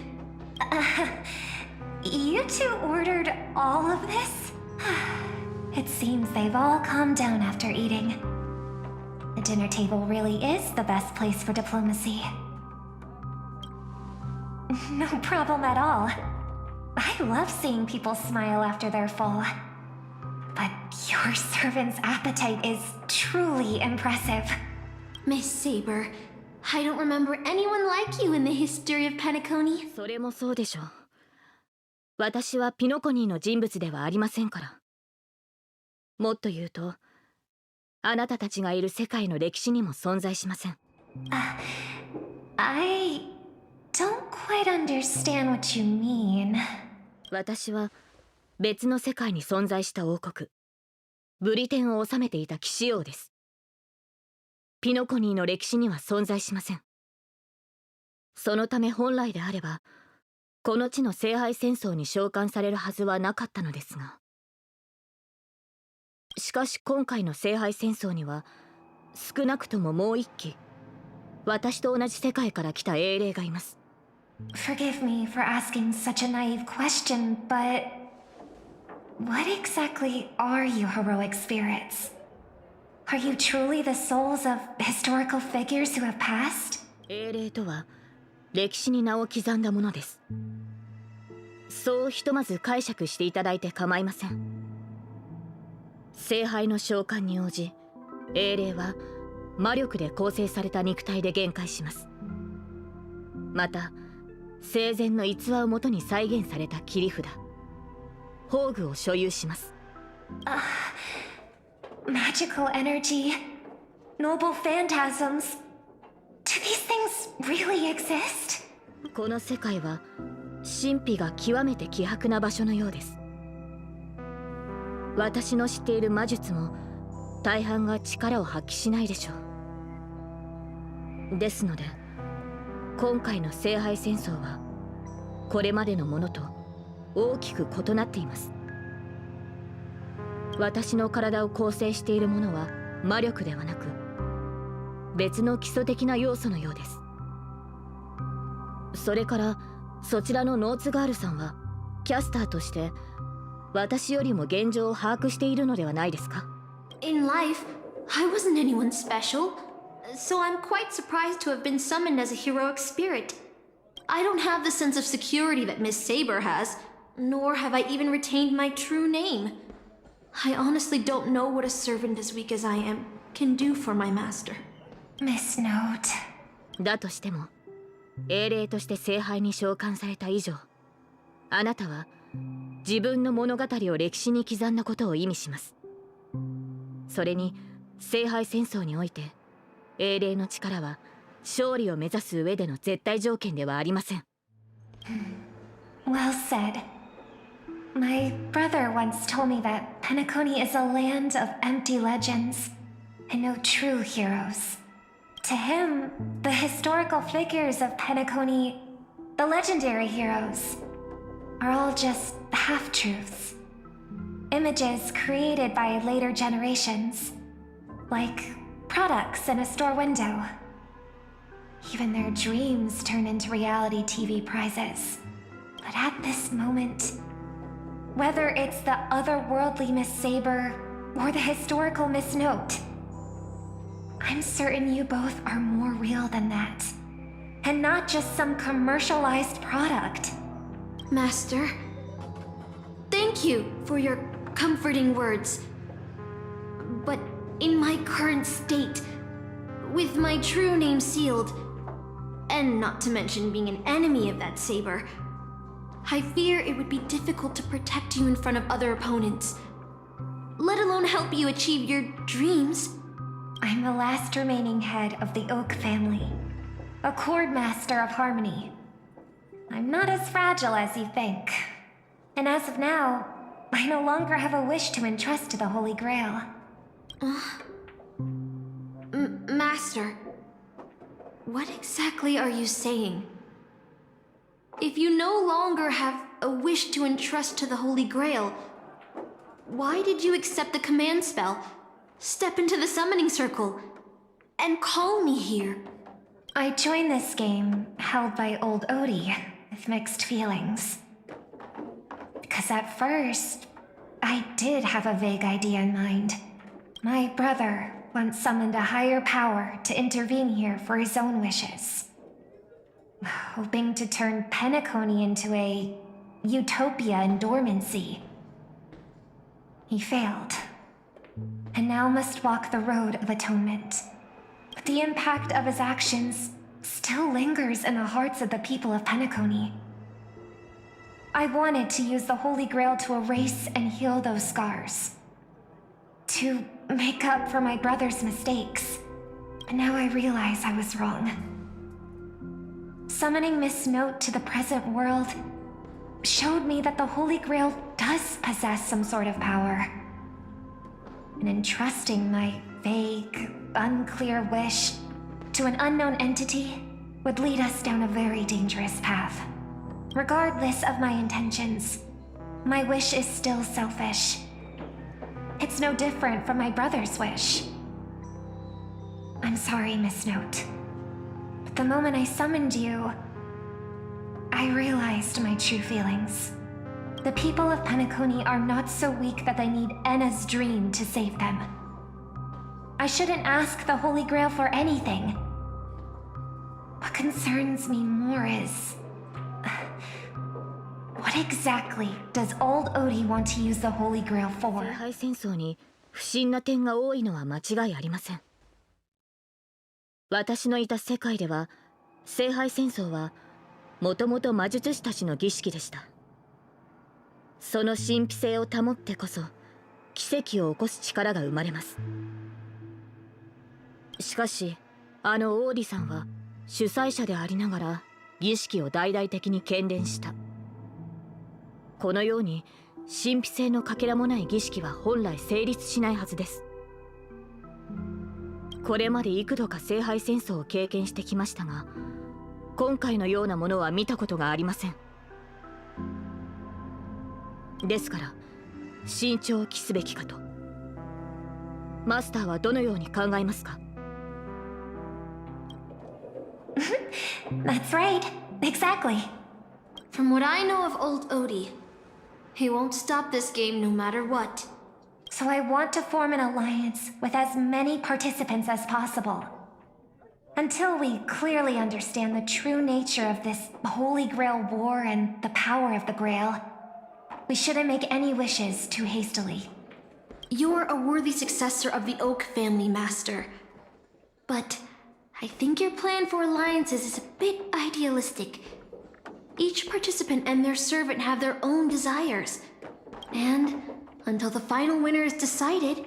You two ordered all of this? It seems they've all calmed down after eating. The dinner table really is the best place for diplomacy. No problem at all. I love seeing people smile after they're full. But your servant's appetite is truly impressive. Miss Saber, I don't remember anyone like you in the history of Penacony. それもそうでしょう。私はピノコニーの人物ではありませんから。もっと言うと、あなたたちがいる世界の歴史にも存在しません。I don't quite understand what you mean. 私は別の世界に存在した王国、ブリテンを治めていた騎士王です。ピノコニーの歴史には存在しません。そのため本来であれば、この地の聖杯戦争に召喚されるはずはなかったのですが。しかし今回の聖杯戦争には、少なくとももう一機、私と同じ世界から来た英霊がいます。Forgive me for asking such a naive question, but what exactly are you heroic spirits? Are you truly the souls of historical figures who have passed? 英霊とは歴史に名を刻んだものです。そうひとまず解釈していただいて構いません。聖杯の召喚に応じ、英霊は魔力で構成された肉体で限界します。また生前の逸話をもとに再現された切り札、宝具を所有します。Magical energy, noble phantasms. Do these things really exist? この世界は神秘が極めて希薄な場所のようです。私の知っている魔術も大半が力を発揮しないでしょう。ですので今回の聖杯戦争はこれまでのものと大きく異なっています。私の体を構成しているものは魔力ではなく別の基礎的な要素のようです。それからそちらのノーツガールさんはキャスターとして私よりも現状を把握しているのではないですか？ In life, I wasn't anyone special, so I'm quite surprised to have been summoned as a heroic spirit. I don't have the sense of security that Miss Saber has, nor have I even retained my true name. I honestly don't know what a servant as weak as I am can do for my master. Miss Note. だとしても、英霊として聖杯に召喚された以上、あなたは自分の物語を歴史に刻んだことを意味します。それに、聖杯戦争において、英霊の力は勝利を目指す上での絶対条件ではありません。Well said. My brother once told me that Penacony is a land of empty legends and no true heroes. To him, the historical figures of Penacony, the legendary heroes, are all just half-truths. Images created by later generations, like products in a store window. Even their dreams turn into reality TV prizes. But at this moment, whether it's the otherworldly Miss Saber or the historical Miss Note, I'm certain you both are more real than that. And not just some commercialized product. Master, thank you for your comforting words. But in my current state, with my true name sealed, and not to mention being an enemy of that saber, I fear it would be difficult to protect you in front of other opponents, let alone help you achieve your dreams. I'm the last remaining head of the Oak family, a chord master of harmony. I'm not as fragile as you think. And as of now, I no longer have a wish to entrust to the Holy Grail. Master, what exactly are you saying? If you no longer have a wish to entrust to the Holy Grail, why did you accept the command spell, step into the summoning circle, and call me here? I joined this game, held by old Odie, with mixed feelings. Because at first, I did have a vague idea in mind. My brother once summoned a higher power to intervene here for his own wishes. Hoping to turn Penacony into a utopia in dormancy. He failed, and now must walk the road of atonement. But the impact of his actions still lingers in the hearts of the people of Penacony. I wanted to use the Holy Grail to erase and heal those scars. To make up for my brother's mistakes. But now I realize I was wrong. Summoning Miss Note to the present world showed me that the Holy Grail does possess some sort of power. And entrusting my vague, unclear wish to an unknown entity would lead us down a very dangerous path. Regardless of my intentions, my wish is still selfish. It's no different from my brother's wish. I'm sorry, Miss Note. But the moment I summoned you, I realized my true feelings. The people of Penacony are not so weak that they need Enna's dream to save them. I shouldn't ask the Holy Grail for anything. What concerns me more is... what exactly does old Odie want to use the Holy Grail for? 聖杯戦争に不審な点が多いのは間違いありません。私のいた世界では、聖杯戦争はもともと魔術師たちの儀式でした。その神秘性を保ってこそ、奇跡を起こす力が生まれます。しかし、あのオーディさんは主催者でありながら儀式を大々的に喧伝した。このように神秘性のかけらもない儀式は本来成立しないはずです。これまで幾度か聖杯戦争を経験してきましたが、今回のようなものは見たことがありません。ですから慎重を期すべきかと。マスターはどのように考えますか？ That's right. Exactly. From what I know of old Odie, he won't stop this game no matter what. So I want to form an alliance with as many participants as possible. Until we clearly understand the true nature of this Holy Grail war and the power of the Grail, we shouldn't make any wishes too hastily. You're a worthy successor of the Oak family, Master. But I think your plan for alliances is a bit idealistic. Each participant and their servant have their own desires. And until the final winner is decided,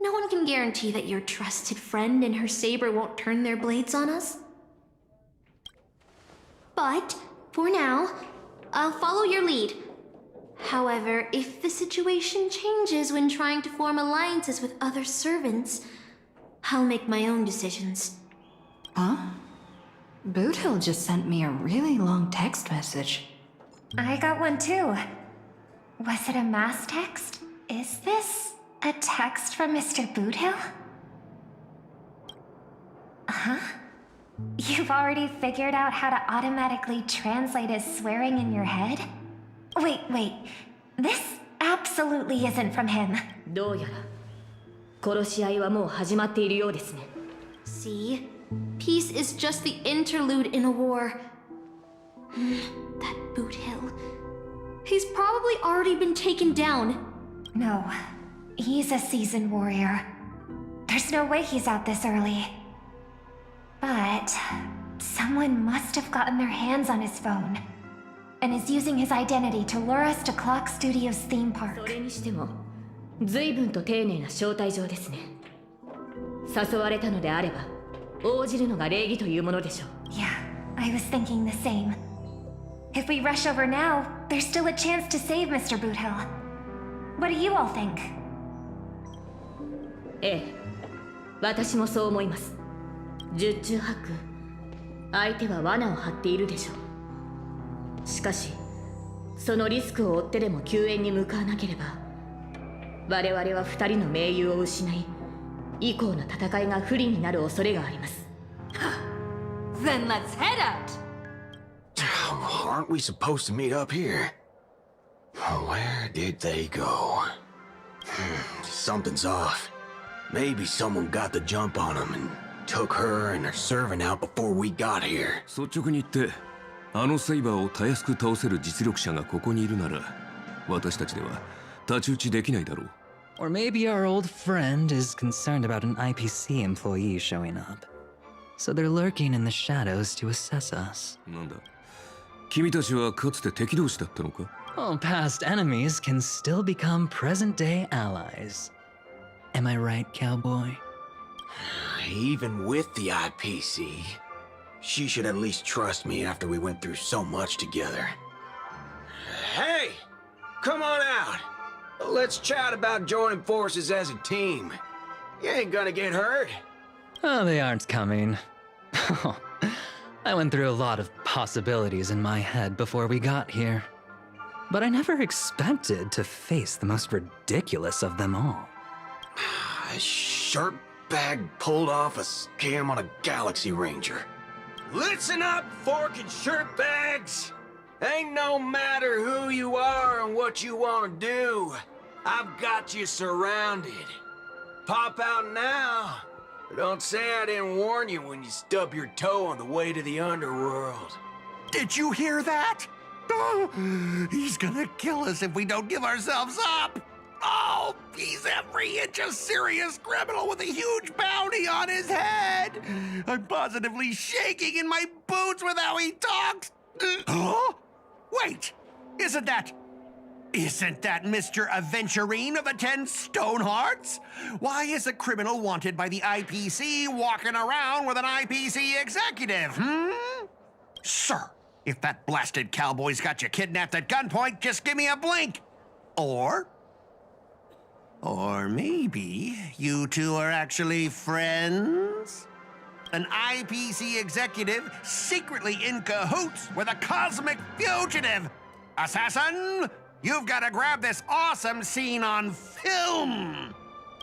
no one can guarantee that your trusted friend and her saber won't turn their blades on us. But, for now, I'll follow your lead. However, if the situation changes when trying to form alliances with other servants, I'll make my own decisions. Huh? Boothill just sent me a really long text message. I got one too. Was it a mass text? Is this a text from Mr. Boothill? Huh? You've already figured out how to automatically translate his swearing in your head? Wait. This absolutely isn't from him. どうやら殺し合いはもう始まっているようですね。See? Peace is just the interlude in a war. That Boothill. He's probably already been taken down. No, he's a seasoned warrior. There's no way he's out this early. But someone must have gotten their hands on his phone and is using his identity to lure us to Clock Studios theme park. それにしても随分と丁寧な招待状ですね。誘われたのであれば応じるのが礼儀というものでしょう。 Yeah, I was thinking the same. If we rush over now, there's still a chance to save Mr. Boothill. What do you all think? ええ、私もそう思います。十中八九、相手は罠を張っているでしょう。しかし、そのリスクを負ってでも救援に向かわなければ、我々は二人の盟友を失い、以降の戦いが不利になる恐れがあります。Then let's head out! Aren't we supposed to meet up here? Where did they go? Something's off. Maybe someone got the jump on them and took her and her servant out before we got here. 率直に言って、あのセイバーをたやすく倒せる実力者がここにいるなら、私たちでは太刀打ちできないだろう。Or maybe our old friend is concerned about an IPC employee showing up. So they're lurking in the shadows to assess us. なんだ？君たちはかつて敵同士だったのか？ Oh, past enemies can still become present-day allies. Am I right, cowboy? Even with the IPC, she should at least trust me after we went through so much together. Hey! Come on out! Let's chat about joining forces as a team. You ain't gonna get hurt. Oh, they aren't coming. I went through a lot of possibilities in my head before we got here. But I never expected to face the most ridiculous of them all. A shirt bag pulled off a scam on a Galaxy Ranger. Listen up, fork and shirt bags! Ain't no matter who you are and what you want to do. I've got you surrounded. Pop out now. Don't say I didn't warn you when you stub your toe on the way to the underworld. Did you hear that? Oh, he's gonna kill us if we don't give ourselves up. Oh, he's every inch a serious criminal with a huge bounty on his head. I'm positively shaking in my boots with how he talks. Huh? Wait, isn't that Mr. Aventurine of the 10 Stonehearts? Why is a criminal wanted by the IPC walking around with an IPC executive, Sir, if that blasted cowboy's got you kidnapped at gunpoint, just give me a blink. Or maybe you two are actually friends? An IPC executive secretly in cahoots with a cosmic fugitive. Assassin, you've got to grab this awesome scene on film.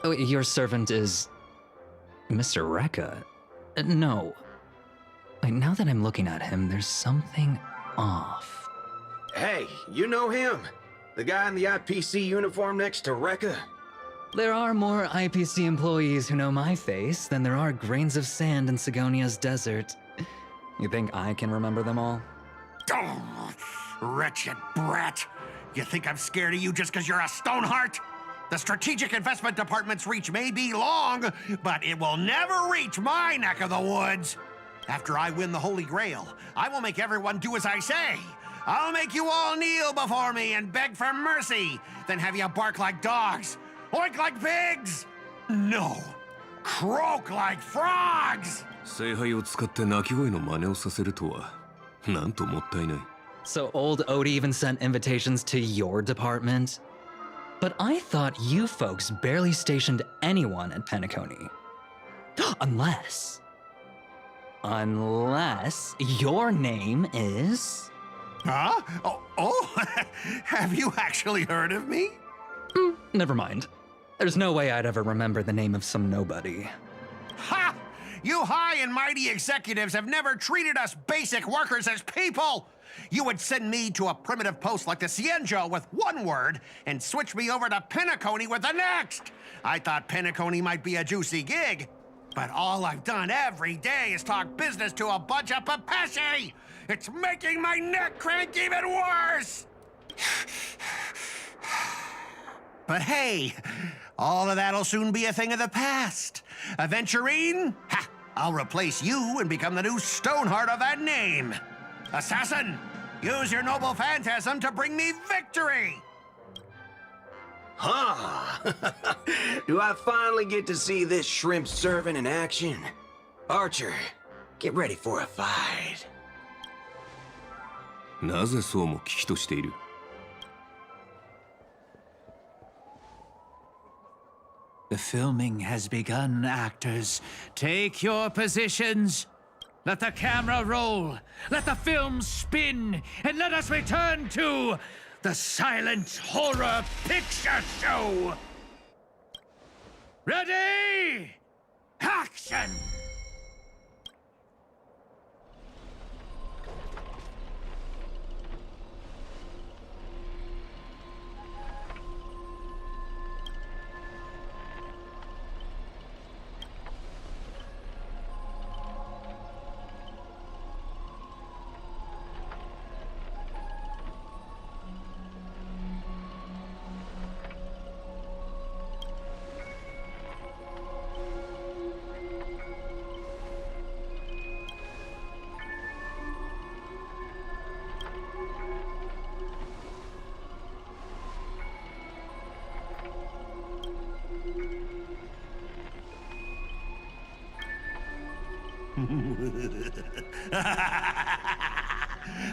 Oh, your servant is... Mr. Rekka? No. Wait, now that I'm looking at him, there's something off. Hey, you know him? The guy in the IPC uniform next to Rekka? There are more IPC employees who know my face than there are grains of sand in Sigonia's desert. You think I can remember them all? Oh, wretched brat. You think I'm scared of you just because you're a Stoneheart? The Strategic Investment Department's reach may be long, but it will never reach my neck of the woods. After I win the Holy Grail, I will make everyone do as I say. I'll make you all kneel before me and beg for mercy, then have you bark like dogs, oink like pigs. No, croak like frogs. 聖杯を使って鳴き声の真似をさせるとは、なんともったいない。 So old Odie even sent invitations to your department? But I thought you folks barely stationed anyone at Penacony. Unless your name is... Huh? Oh, have you actually heard of me? Never mind. There's no way I'd ever remember the name of some nobody. Ha! You high and mighty executives have never treated us basic workers as people! You would send me to a primitive post like the Cienjo with one word and switch me over to Penacony with the next! I thought Penacony might be a juicy gig, but all I've done every day is talk business to a bunch of papashi! It's making my neck crank even worse! But hey, all of that'll soon be a thing of the past. Aventurine? Ha! I'll replace you and become the new Stoneheart of that name. Assassin, use your noble phantasm to bring me victory! Huh? Do I finally get to see this shrimp servant in action? Archer, get ready for a fight. なぜそうも危機としている? The filming has begun, actors. Take your positions. Let the camera roll. Let the film spin. And let us return to the silent horror picture show. Ready? Action!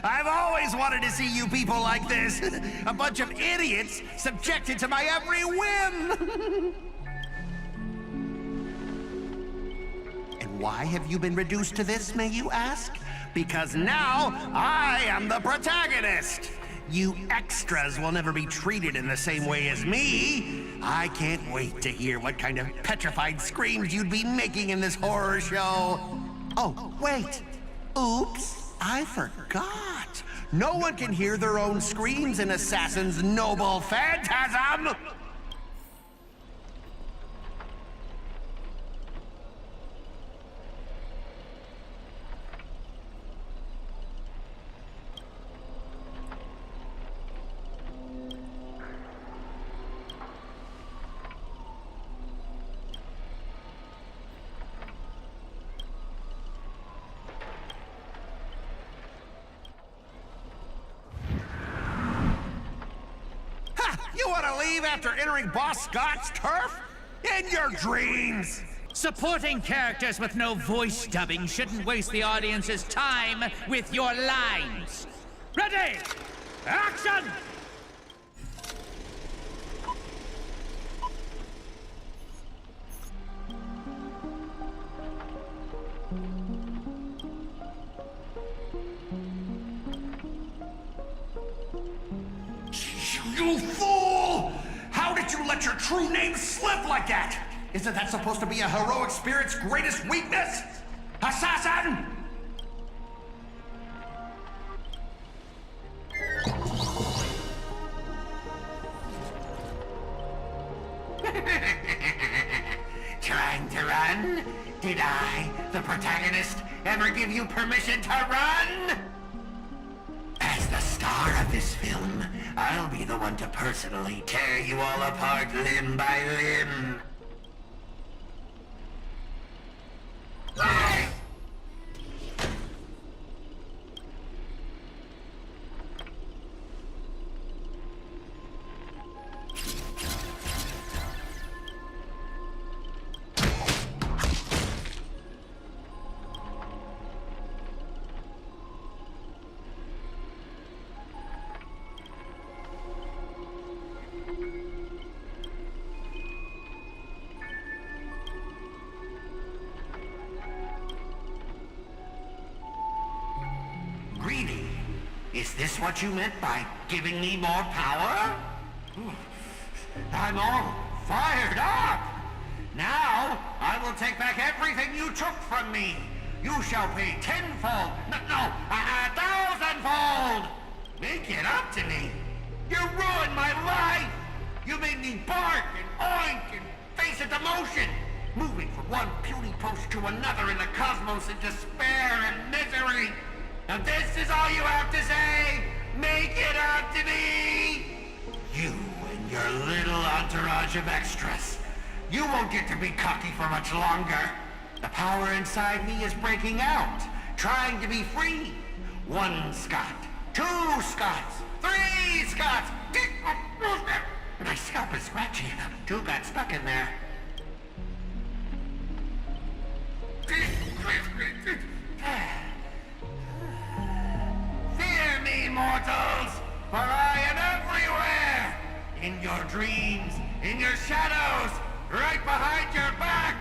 I've always wanted to see you people like this. A bunch of idiots subjected to my every whim. And why have you been reduced to this, may you ask? Because now I am the protagonist. You extras will never be treated in the same way as me. I can't wait to hear what kind of petrified screams you'd be making in this horror show. Oh, wait. Oops, I forgot. No one can hear their own screams in Assassin's noble phantasm. You want to leave after entering Boss Scott's turf? In your dreams! Supporting characters with no voice dubbing shouldn't waste the audience's time with your lines. Ready? Action! You fool! How did you let your true name slip like that? Isn't that supposed to be a heroic spirit's greatest weakness? Assassin! Did I, the protagonist, ever give you permission to run? As the star of this film, I'll be the one to personally tear you all apart limb by limb. Greedy? Is this what you meant by giving me more power? I'm all fired up! Now, I will take back everything you took from me! You shall pay tenfold, no, 1,000-fold! Make it up to me! You ruined my life! You made me bark and oink and face a demotion! Moving from one puny post to another in the cosmos in despair and misery! And this is all you have to say? Make it up to me! You and your little entourage of extras. You won't get to be cocky for much longer. The power inside me is breaking out, trying to be free. 1 Scot, 2 Scots, 3 Scots. My scalp is scratchy. 2 got stuck in there. Fear me, mortals, for I am everywhere! In your dreams, in your shadows, right behind your back!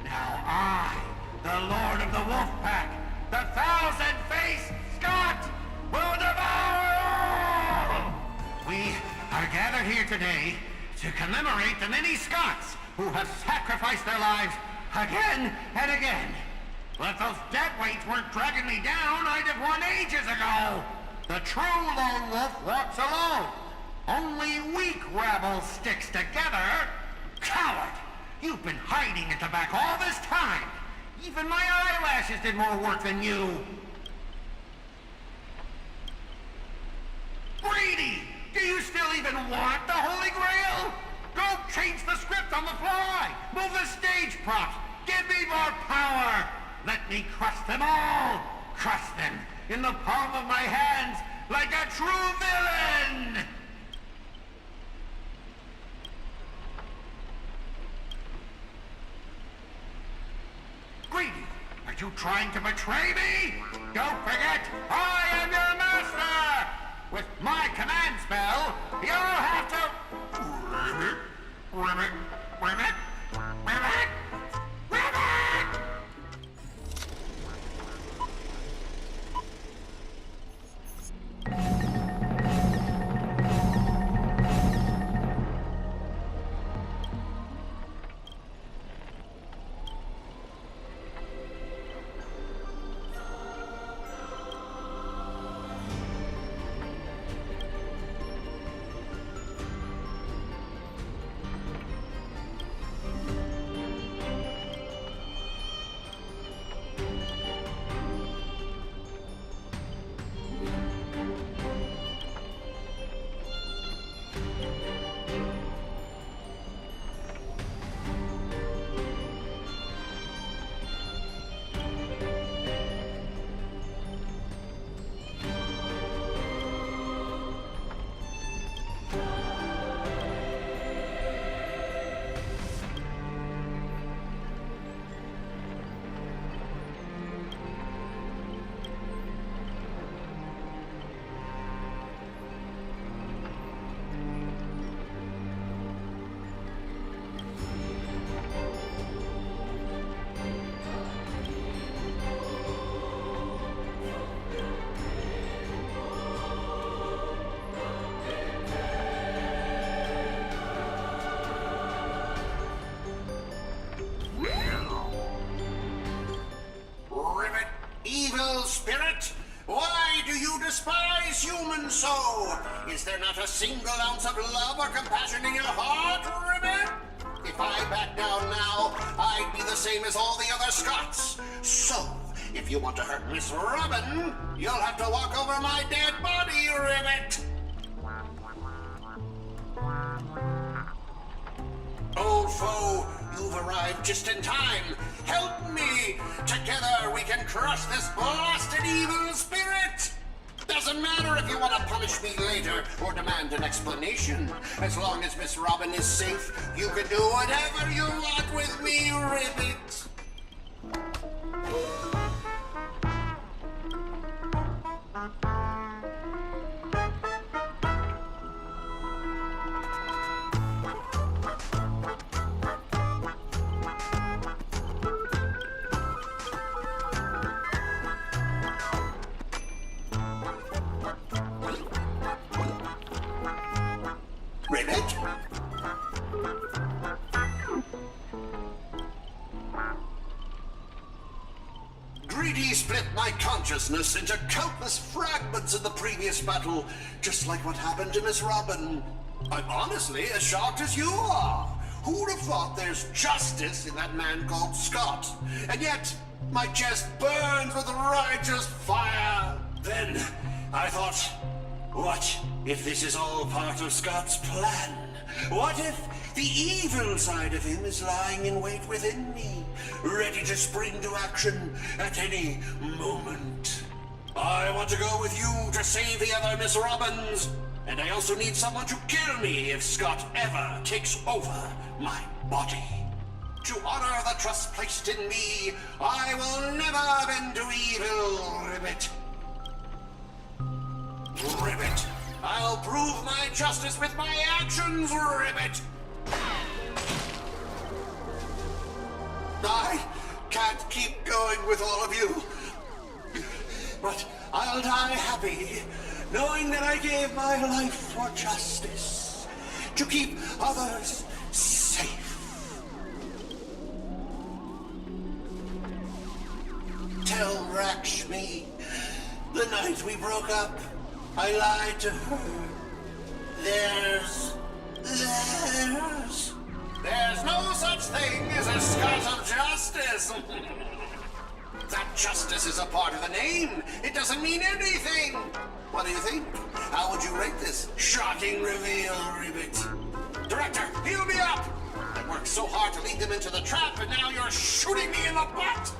Now I, the Lord of the Wolf Pack, the 1,000-faced Scot, will devour all! We are gathered here today to commemorate the many Scots who have sacrificed their lives again and again. But if those deadweights weren't dragging me down, I'd have won ages ago. The true lone wolf walks alone. Only weak rabble sticks together. Coward! You've been hiding at the back all this time. Even my eyelashes did more work than you. Greedy! Do you still even want the Holy Grail? Go change the script on the fly. Move the stage props. Give me more power. Let me crush them all! Crush them in the palm of my hands like a true villain! Greedy, are you trying to betray me? Don't forget, I am your master! With my command spell, you'll have to... Ribbit, ribbit, ribbit, ribbit! Spirit, why do you despise humans so? Is there not a single ounce of love or compassion in your heart, Ribbit? If I back down now, I'd be the same as all the other Scots. So, if you want to hurt Miss Robin, you'll have to walk over my dead body, Ribbit. Old foe, you've arrived just in time. Help me! Together we can crush this blasted evil spirit! Doesn't matter if you want to punish me later or demand an explanation. As long as Miss Robin is safe, you can do whatever you want with me, Ribbit. Ribbit? Greedy split my consciousness into countless fragments in the previous battle, just like what happened to Miss Robin. I'm honestly as shocked as you are. Who'd have thought there's justice in that man called Scott? And yet, my chest burns with righteous fire. Then, I thought, what if this is all part of Scott's plan? What if the evil side of him is lying in wait within me, ready to spring to action at any moment? I want to go with you to save the other Miss Robins, and I also need someone to kill me if Scott ever takes over my body. To honor the trust placed in me, I will never bend to evil, Ribbit. Ribbit, I'll prove my justice with my actions, Ribbit. I can't keep going with all of you, but I'll die happy, knowing that I gave my life for justice, to keep others safe. Tell Rakshmi, the night we broke up, I lied to her. There's no such thing as a Scot of justice. That justice is a part of the name. It doesn't mean anything. What do you think? How would you rate this shocking reveal, Ribbit? Director, heal me up! I worked so hard to lead them into the trap, and now you're shooting me in the butt!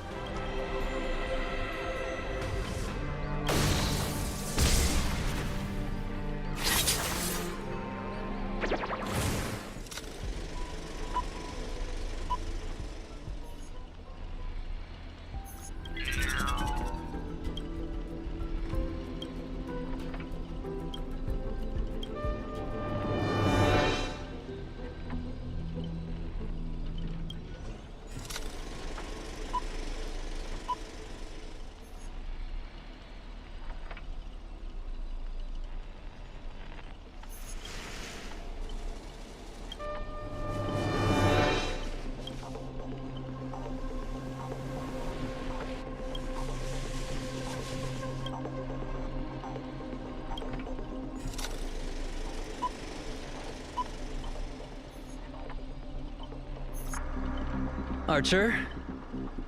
Archer,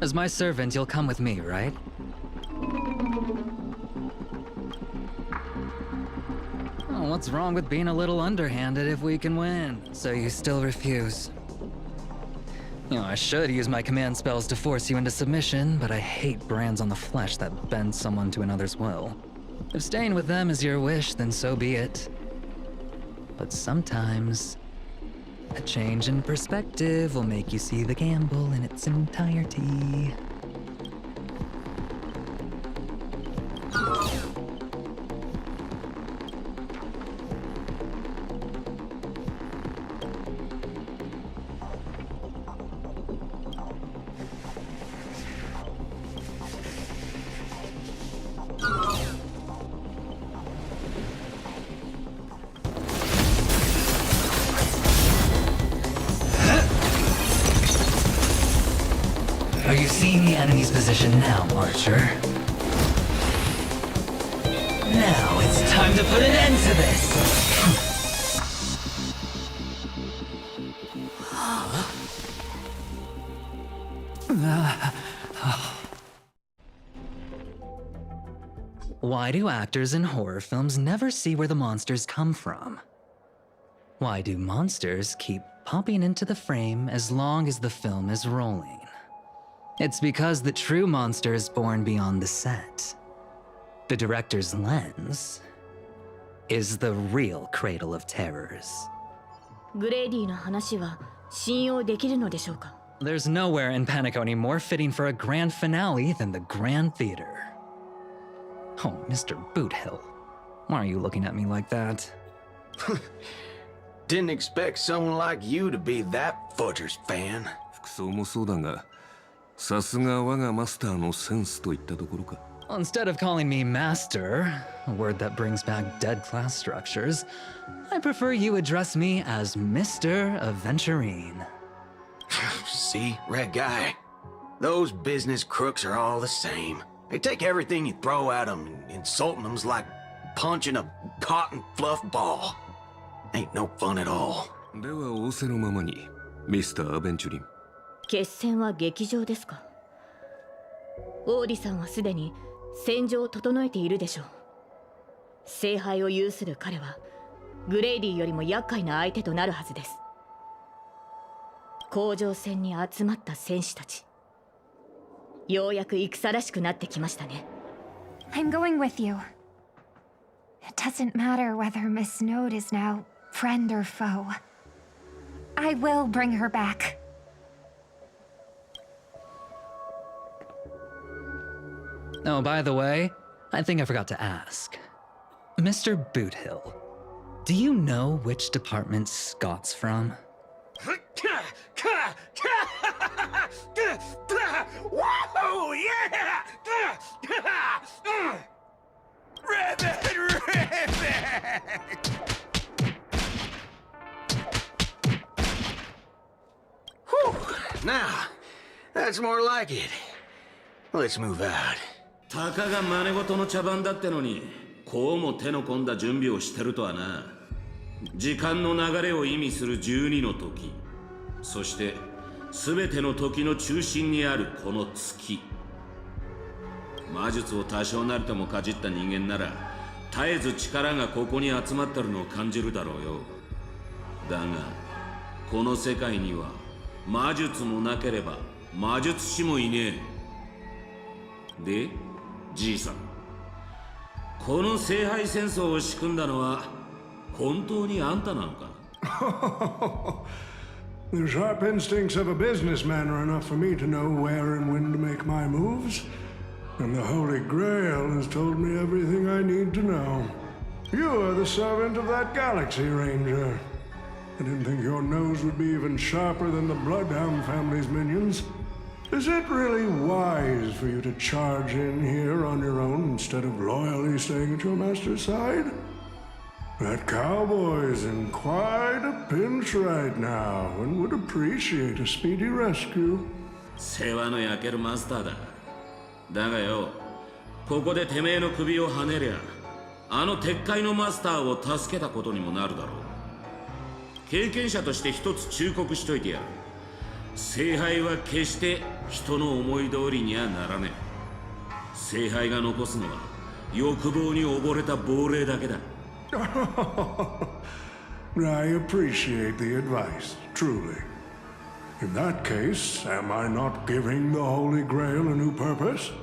as my servant, you'll come with me, right? Oh, what's wrong with being a little underhanded if we can win? So you still refuse. You know, I should use my command spells to force you into submission, but I hate brands on the flesh that bend someone to another's will. If staying with them is your wish, then so be it. But sometimes a change in perspective will make you see the gamble in its entirety. Are you seeing the enemy's position now, Archer? Now it's time to put an end to this! Why do actors in horror films never see where the monsters come from? Why do monsters keep popping into the frame as long as the film is rolling? It's because the true monster is born beyond the set. The director's lens is the real cradle of terrors. グレイディの話は信用できるのでしょうか? There's nowhere in Penacony more fitting for a grand finale than the Grand Theater. Oh, Mr. Boothill, why are you looking at me like that? Didn't expect someone like you to be that Fudger's fan. 服装もそうだが、さすが我がマスターのセンスといったところか。Instead of calling me master, a word that brings back dead class structures, I prefer you address me as Mr. Aventurine. See, Red Guy? Those business crooks are all the same. They take everything you throw at them, and insulting them's like punching a cotton fluff ball. Ain't no fun at all. では仰せのままに、ミスター・アベンチュリン。決戦は劇場ですか? オーディさんはすでに戦場を整えているでしょう。聖杯を有する彼はグレイディよりも厄介な相手となるはずです。甲状戦に集まった戦士たち、ようやく戦らしくなってきましたね。 I'm going with you. It doesn't matter whether Miss Node is now friend or foe. I will bring her back. Oh, by the way, I think I forgot to ask. Mr. Boothill, do you know which department Scott's from? Whoa, yeah! Ribbit! Whew! Now, that's more like it. Let's move out. たかが真似事の茶番だってのに、こうも手の込んだ準備をしてるとはな。時間の流れを意味する12の時、そして全ての時の中心にあるこの月。魔術を多少なりともかじった人間なら、絶えず力がここに集まってるのを感じるだろうよ。だが、この世界には魔術もなければ魔術師もいねえ。で、じいさん、この聖杯戦争を仕組んだのは本当にあんたなのか? The sharp instincts of a businessman are enough for me to know where and when to make my moves. And the Holy Grail has told me everything I need to know. You are the servant of that Galaxy Ranger. I didn't think your nose would be even sharper than the Bloodhound family's minions. Is it really wise for you to charge in here on your own instead of loyally staying at your master's side? That cowboy's in quite a pinch right now and would appreciate a speedy rescue. 世話の焼けるマスターだ。だがよ、ここでてめえの首をはねりゃ、あの鉄塊のマスターを助けたことにもなるだろう。経験者として一つ忠告しといてやる。聖杯は決して人の思い通りにはならねえ。聖杯が残すのは欲望に溺れた亡霊だけだ。I appreciate the advice, truly. In that case, am I not giving the Holy Grail a new purpose?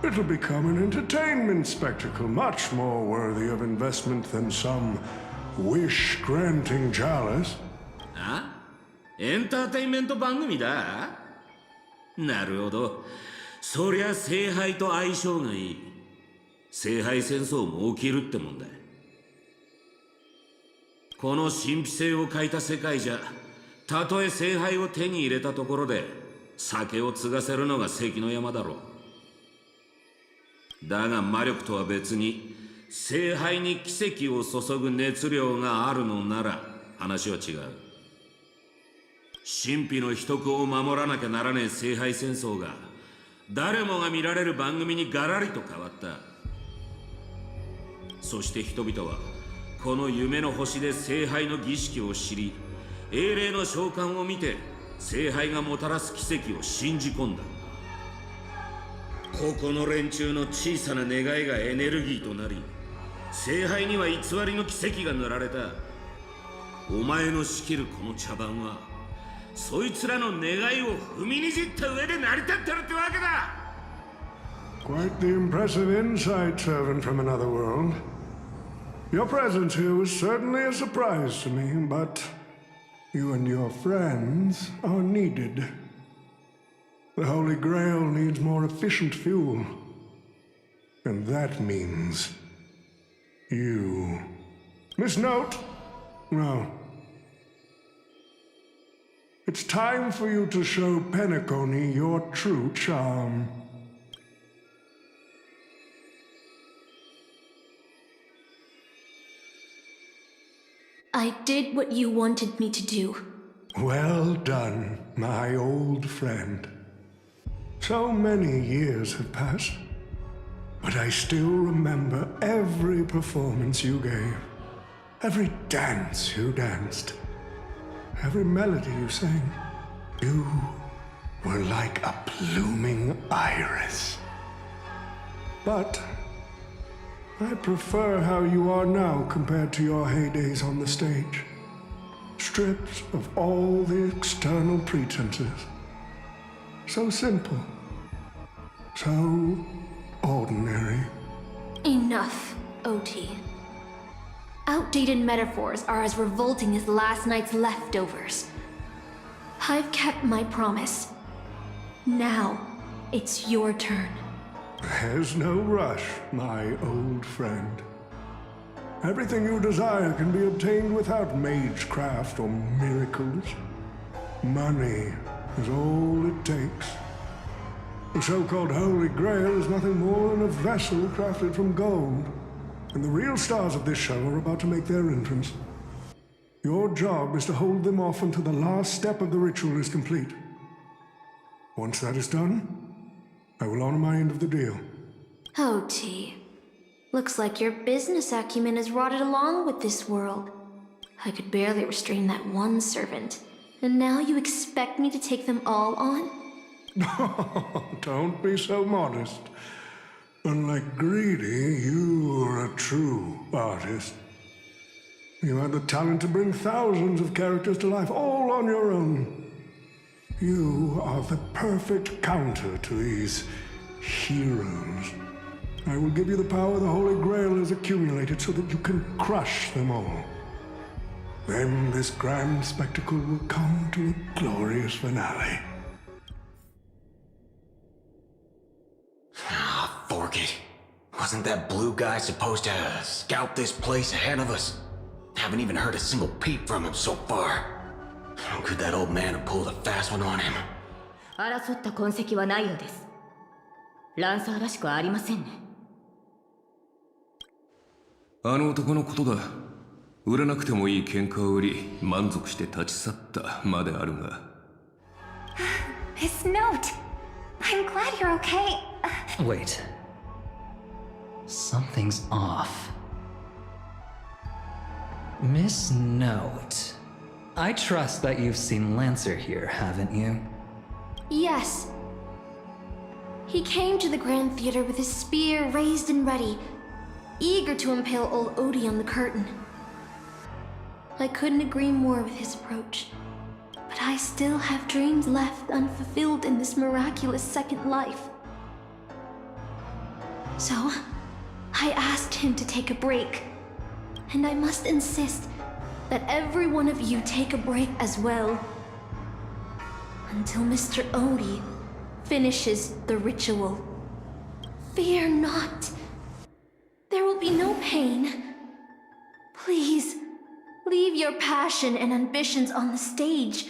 It'll become an entertainment spectacle much more worthy of investment than some wish-granting chalice. あ？エンターテインメント番組だ？なるほど。そりゃ聖杯と相性がいい。聖杯戦争も起きるってもんだ。この神秘性を欠いた世界じゃ、たとえ聖杯を手に入れたところで酒を継がせるのが関の山だろう。だが魔力とは別に聖杯に奇跡を注ぐ熱量があるのなら話は違う。神秘の秘匿を守らなきゃならねえ聖杯戦争が誰もが見られる番組にガラリと変わった。そして人々はこの夢の星で聖杯の儀式を知り、英霊の召喚を見て聖杯がもたらす奇跡を信じ込んだ。ここの連中の小さな願いがエネルギーとなり、聖杯には偽りの奇跡が塗られた。お前の仕切るこの茶番は、そいつらの願いを踏みにじった上で成り立ってるってわけだ。 Quite the impressive insight, servant from another world. Your presence here was certainly a surprise to me, but you and your friends are needed. The Holy Grail needs more efficient fuel. And that means you. Miss Note? No. It's time for you to show Penacony your true charm. I did what you wanted me to do. Well done, my old friend. So many years have passed, but I still remember every performance you gave, every dance you danced, every melody you sang. You were like a blooming iris. But I prefer how you are now compared to your heydays on the stage. Stripped of all the external pretenses. So simple. So ordinary. Enough, OT. Outdated metaphors are as revolting as last night's leftovers. I've kept my promise. Now, it's your turn. There's no rush, my old friend. Everything you desire can be obtained without magecraft or miracles. Money is all it takes. The so-called Holy Grail is nothing more than a vessel crafted from gold. And the real stars of this show are about to make their entrance. Your job is to hold them off until the last step of the ritual is complete. Once that is done, I will honor my end of the deal. OT. Looks like your business acumen has rotted along with this world. I could barely restrain that one servant. And now you expect me to take them all on? Don't be so modest. Unlike Greedy, you are a true artist. You have the talent to bring thousands of characters to life all on your own. You are the perfect counter to these heroes. I will give you the power the Holy Grail has accumulated so that you can crush them all. Then this grand spectacle will come to a glorious finale. Ah, fork it. Wasn't that blue guy supposed to scout this place ahead of us? Haven't even heard a single peep from him so far. Could that old man have pulled a fast one on him? 争った痕跡はないようです。ランサーらしくありませんね。あの男のことだ。売らなくてもいい喧嘩を売り、満足して立ち去ったまであるが。Miss Note! I'm glad you're okay. Wait. Something's off. Miss Note. I trust that you've seen Lancer here, haven't you? Yes. He came to the Grand Theater with his spear raised and ready, eager to impale old Odie on the curtain. I couldn't agree more with his approach, but I still have dreams left unfulfilled in this miraculous second life. So, I asked him to take a break, and I must insist that every one of you take a break as well, until Mr. Odie finishes the ritual. Fear not. There will be no pain. Please, leave your passion and ambitions on the stage.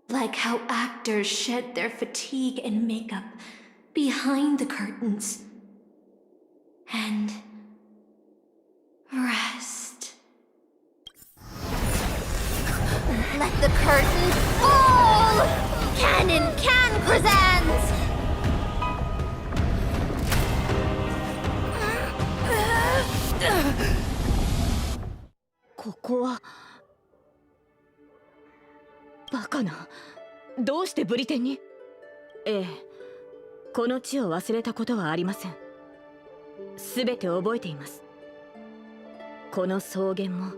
Like how actors shed their fatigue and makeup behind the curtains. And rest. Let the curtain fall! Canon Can presents! This バカな。どうしてブリテンに？ええ。この地を忘れたことはありません。すべて覚えています。この草原も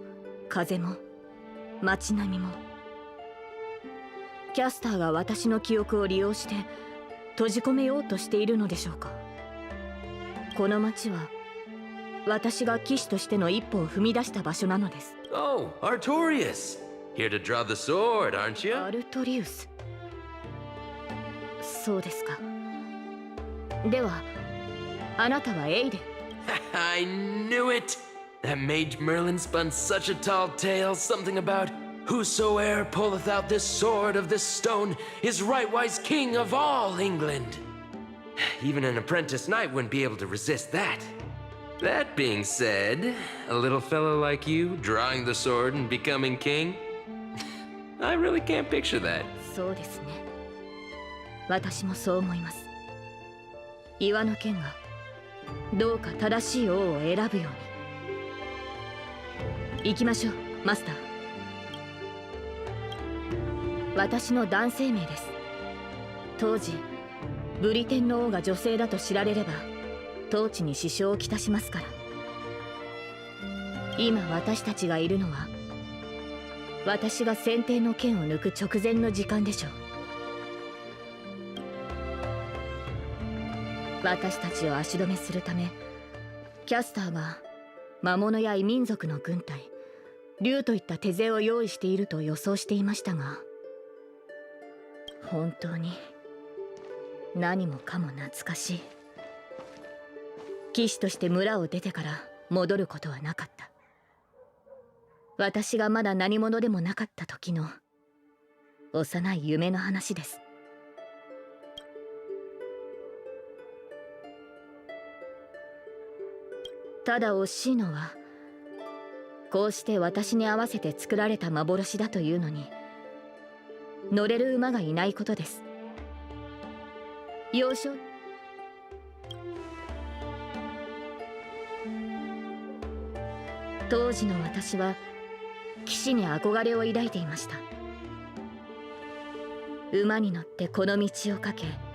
風も街並みも。キャスターが私の記憶を利用して閉じ込めようとしているのでしょうか。この町は私が騎士としての一歩を踏み出した場所なのです。Oh, Artorias! Here to draw the sword, aren't you? アルトリウス。そうですか。では、あなたはエイデン。I knew it! That mage Merlin spun such a tall tale, something about whosoe'er pulleth out this sword of this stone is rightwise king of all England. Even an apprentice knight wouldn't be able to resist that. That being said, a little fellow like you drawing the sword and becoming king? I really can't picture that. そうですね。私もそう思います。岩の剣がどうか正しい王を選ぶように。行きましょう、マスター。私の男性名です。当時ブリテンの王が女性だと知られれば統治に支障をきたしますから。今私たちがいるのは私が先手の剣を抜く直前の時間でしょう。私たちを足止めするためキャスターが魔物や異民族の軍隊、竜といった手勢を用意していると予想していましたが、本当に何もかも懐かしい。騎士として村を出てから戻ることはなかった。私がまだ何者でもなかった時の幼い夢の話です。ただ惜しいのは、こうして私に合わせて作られた幻だというのに乗れる馬がいないことです。幼少当時の私は騎士に憧れを抱いていました。馬に乗ってこの道を駆け、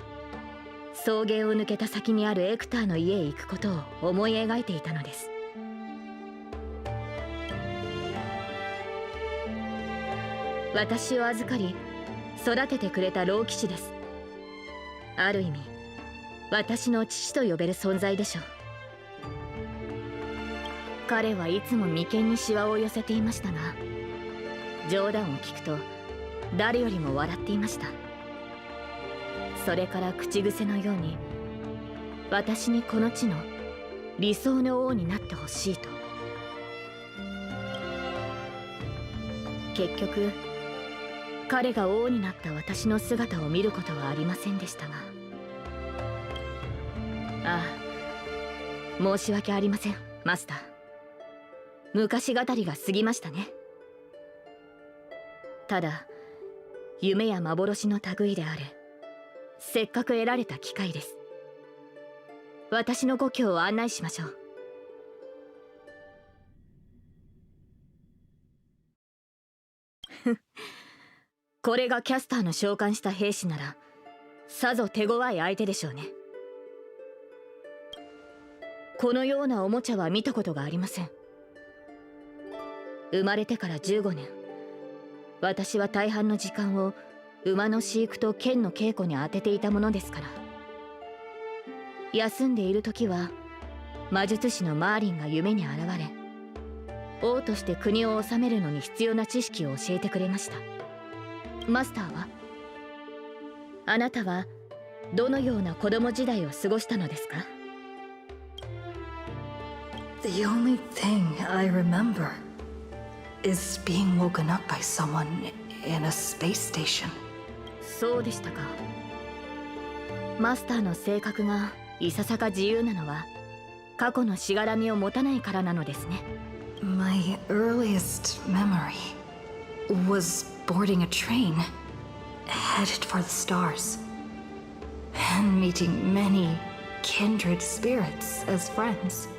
草原を抜けた先にあるエクターの家へ行くことを思い描いていたのです。私を預かり育ててくれた老騎士です。ある意味私の父と呼べる存在でしょう。彼はいつも眉間にシワを寄せていましたが、冗談を聞くと誰よりも笑っていました。それから口癖のように私にこの地の理想の王になってほしいと。結局彼が王になった私の姿を見ることはありませんでしたが、ああ、申し訳ありません、マスター。昔語りが過ぎましたね。ただ夢や幻の類である。せっかく得られた機会です。私の故郷を案内しましょう。これがキャスターの召喚した兵士ならさぞ手強い相手でしょうね。このようなおもちゃは見たことがありません。生まれてから15年、私は大半の時間を馬の飼育と剣の稽古に当てていたものですから。休んでいる時は魔術師のマーリンが夢に現れ、王として国を治めるのに必要な知識を教えてくれました。マスターは？あなたはどのような子供時代を過ごしたのですか？ The only thing I remember is being woken up by someone in a space station. そうでしたか。マスターの性格がいささか自由なのは過去のしがらみを持たないからなのですね。My earliest memory was boarding a train headed for the stars and meeting many kindred spirits as friends.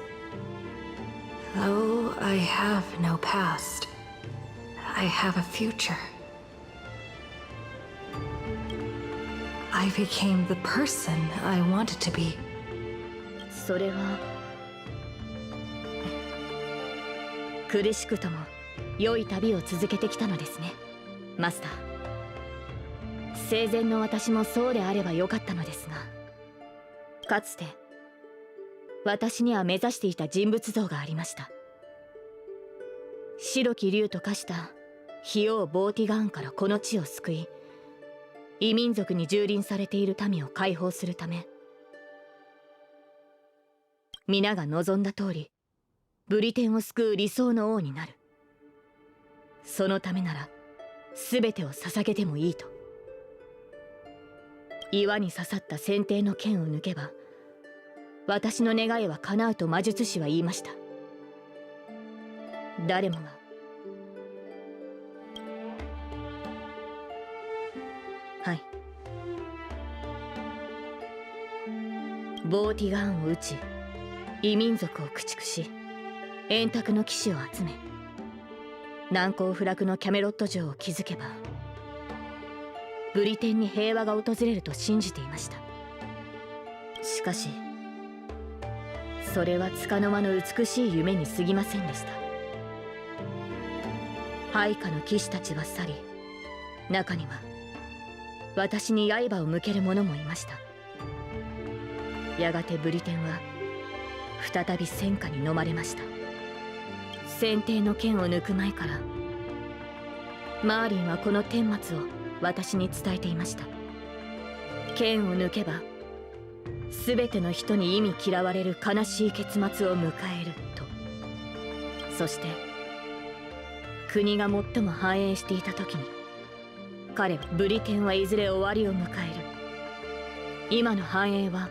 Though I have no past, I have a future. I became the person I wanted to be. それは苦しくとも良い旅を続けてきたのですね、マスター。生前の私もそうであればよかったのですが、かつて私には目指していた人物像がありました。白き竜と化した費王ボーティガーンからこの地を救い、異民族に蹂躙されている民を解放するため、皆が望んだ通りブリテンを救う理想の王になる。そのためなら全てを捧げてもいいと。岩に刺さった剪定の剣を抜けば私の願いは叶うと魔術師は言いました。誰もがはい、ボーティガーンを撃ち異民族を駆逐し円卓の騎士を集め難攻不落のキャメロット城を築けばブリテンに平和が訪れると信じていました。しかしそれは束の間の美しい夢に過ぎませんでした。配下の騎士たちは去り、中には私に刃を向ける者もいました。やがてブリテンは再び戦火に飲まれました。剪定の剣を抜く前からマーリンはこの顛末を私に伝えていました。剣を抜けば全ての人に忌み嫌われる悲しい結末を迎えると。そして国が最も繁栄していた時に彼はブリテンはいずれ終わりを迎える。今の繁栄は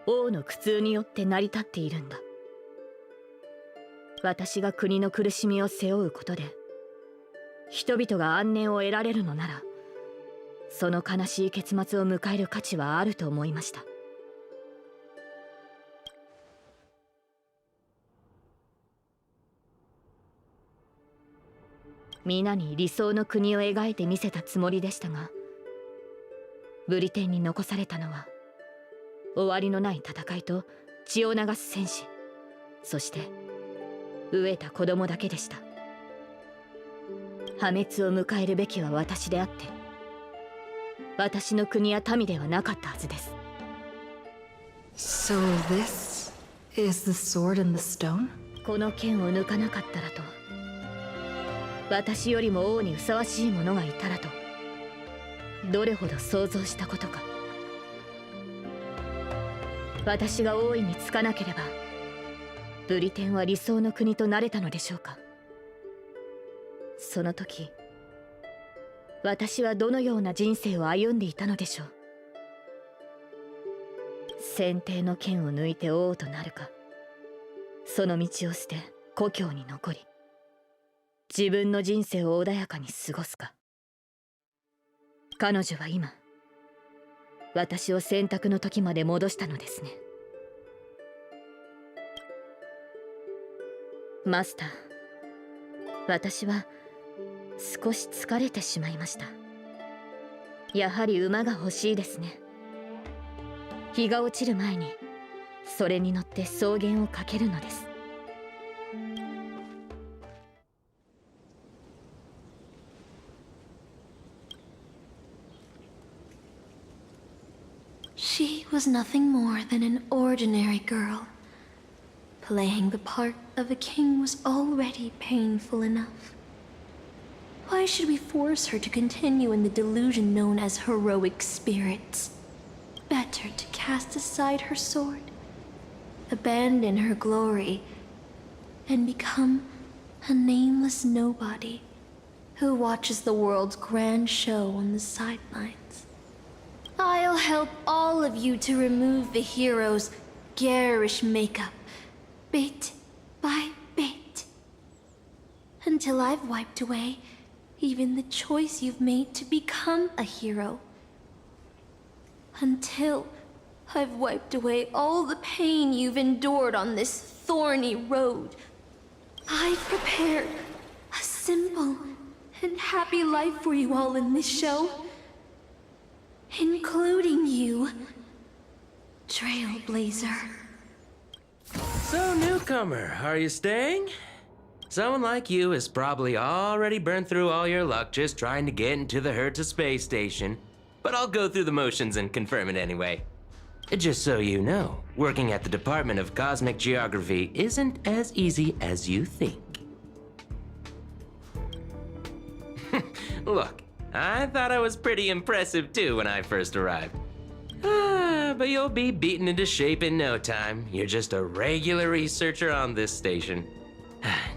王の苦痛によって成り立っているんだ。私が国の苦しみを背負うことで人々が安寧を得られるのなら、その悲しい結末を迎える価値はあると思いました。皆に理想の国を描いてみせたつもりでしたが、ブリテンに残されたのは終わりのない戦いと血を流す戦士、そして飢えた子供だけでした。破滅を迎えるべきは私であって、私の国や民ではなかったはずです。 So this is the sword in the stone? この剣を抜かなかったらと、私よりも王にふさわしい者がいたらと、どれほど想像したことか。私が王位につかなければブリテンは理想の国となれたのでしょうか。その時私はどのような人生を歩んでいたのでしょう。剪定の剣を抜いて王となるか、その道を捨て故郷に残り自分の人生を穏やかに過ごすか。彼女は今私を選択の時まで戻したのですね。マスター、私は少し疲れてしまいました。やはり馬が欲しいですね。日が落ちる前にそれに乗って草原を駆けるのです。She was nothing more than an ordinary girl. Playing the part of a king was already painful enough. Why should we force her to continue in the delusion known as heroic spirits? Better to cast aside her sword, abandon her glory, and become a nameless nobody who watches the world's grand show on the sidelines. I'll help all of you to remove the hero's garish makeup, bit by bit, until I've wiped away even the choice you've made to become a hero. Until I've wiped away all the pain you've endured on this thorny road. I've prepared a simple and happy life for you all in this show. Including you, Trailblazer. So, newcomer, are you staying? Someone like you has probably already burned through all your luck just trying to get into the Herta space station. But I'll go through the motions and confirm it anyway. Just so you know, working at the Department of Cosmic Geography isn't as easy as you think. Look, I thought I was pretty impressive too when I first arrived. But you'll be beaten into shape in no time. You're just a regular researcher on this station.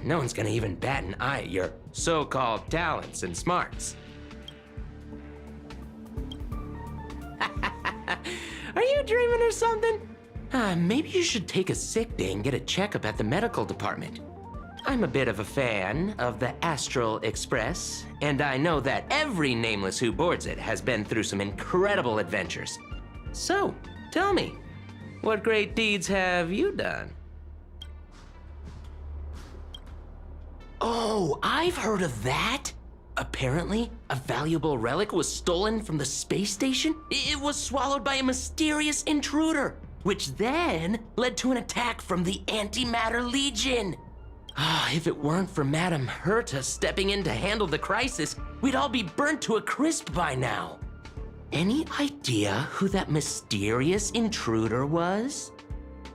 No one's gonna even bat an eye at your so-called talents and smarts. Are you dreaming or something? Maybe you should take a sick day and get a checkup at the medical department. I'm a bit of a fan of the Astral Express, and I know that every nameless who boards it has been through some incredible adventures. So, tell me, what great deeds have you done? Oh, I've heard of that! Apparently, a valuable relic was stolen from the space station. It was swallowed by a mysterious intruder, which then led to an attack from the Antimatter Legion. If it weren't for Madame Herta stepping in to handle the crisis, we'd all be burnt to a crisp by now. Any idea who that mysterious intruder was?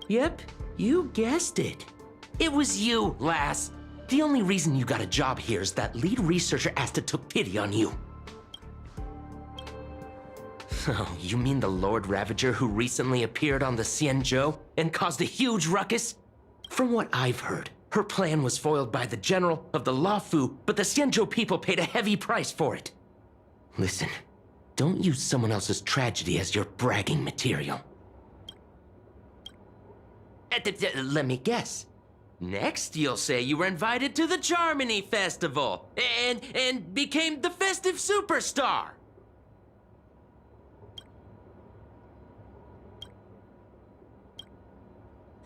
Yep, you guessed it. It was you, lass. The only reason you got a job here is that lead researcher Asta took pity on you. Oh, you mean the Lord Ravager who recently appeared on the Xianzhou and caused a huge ruckus? From what I've heard, her plan was foiled by the general of the Luofu, but the Xianzhou people paid a heavy price for it. Listen, don't use someone else's tragedy as your bragging material. Let me guess. Next, you'll say you were invited to the Charmony Festival and became the festive superstar.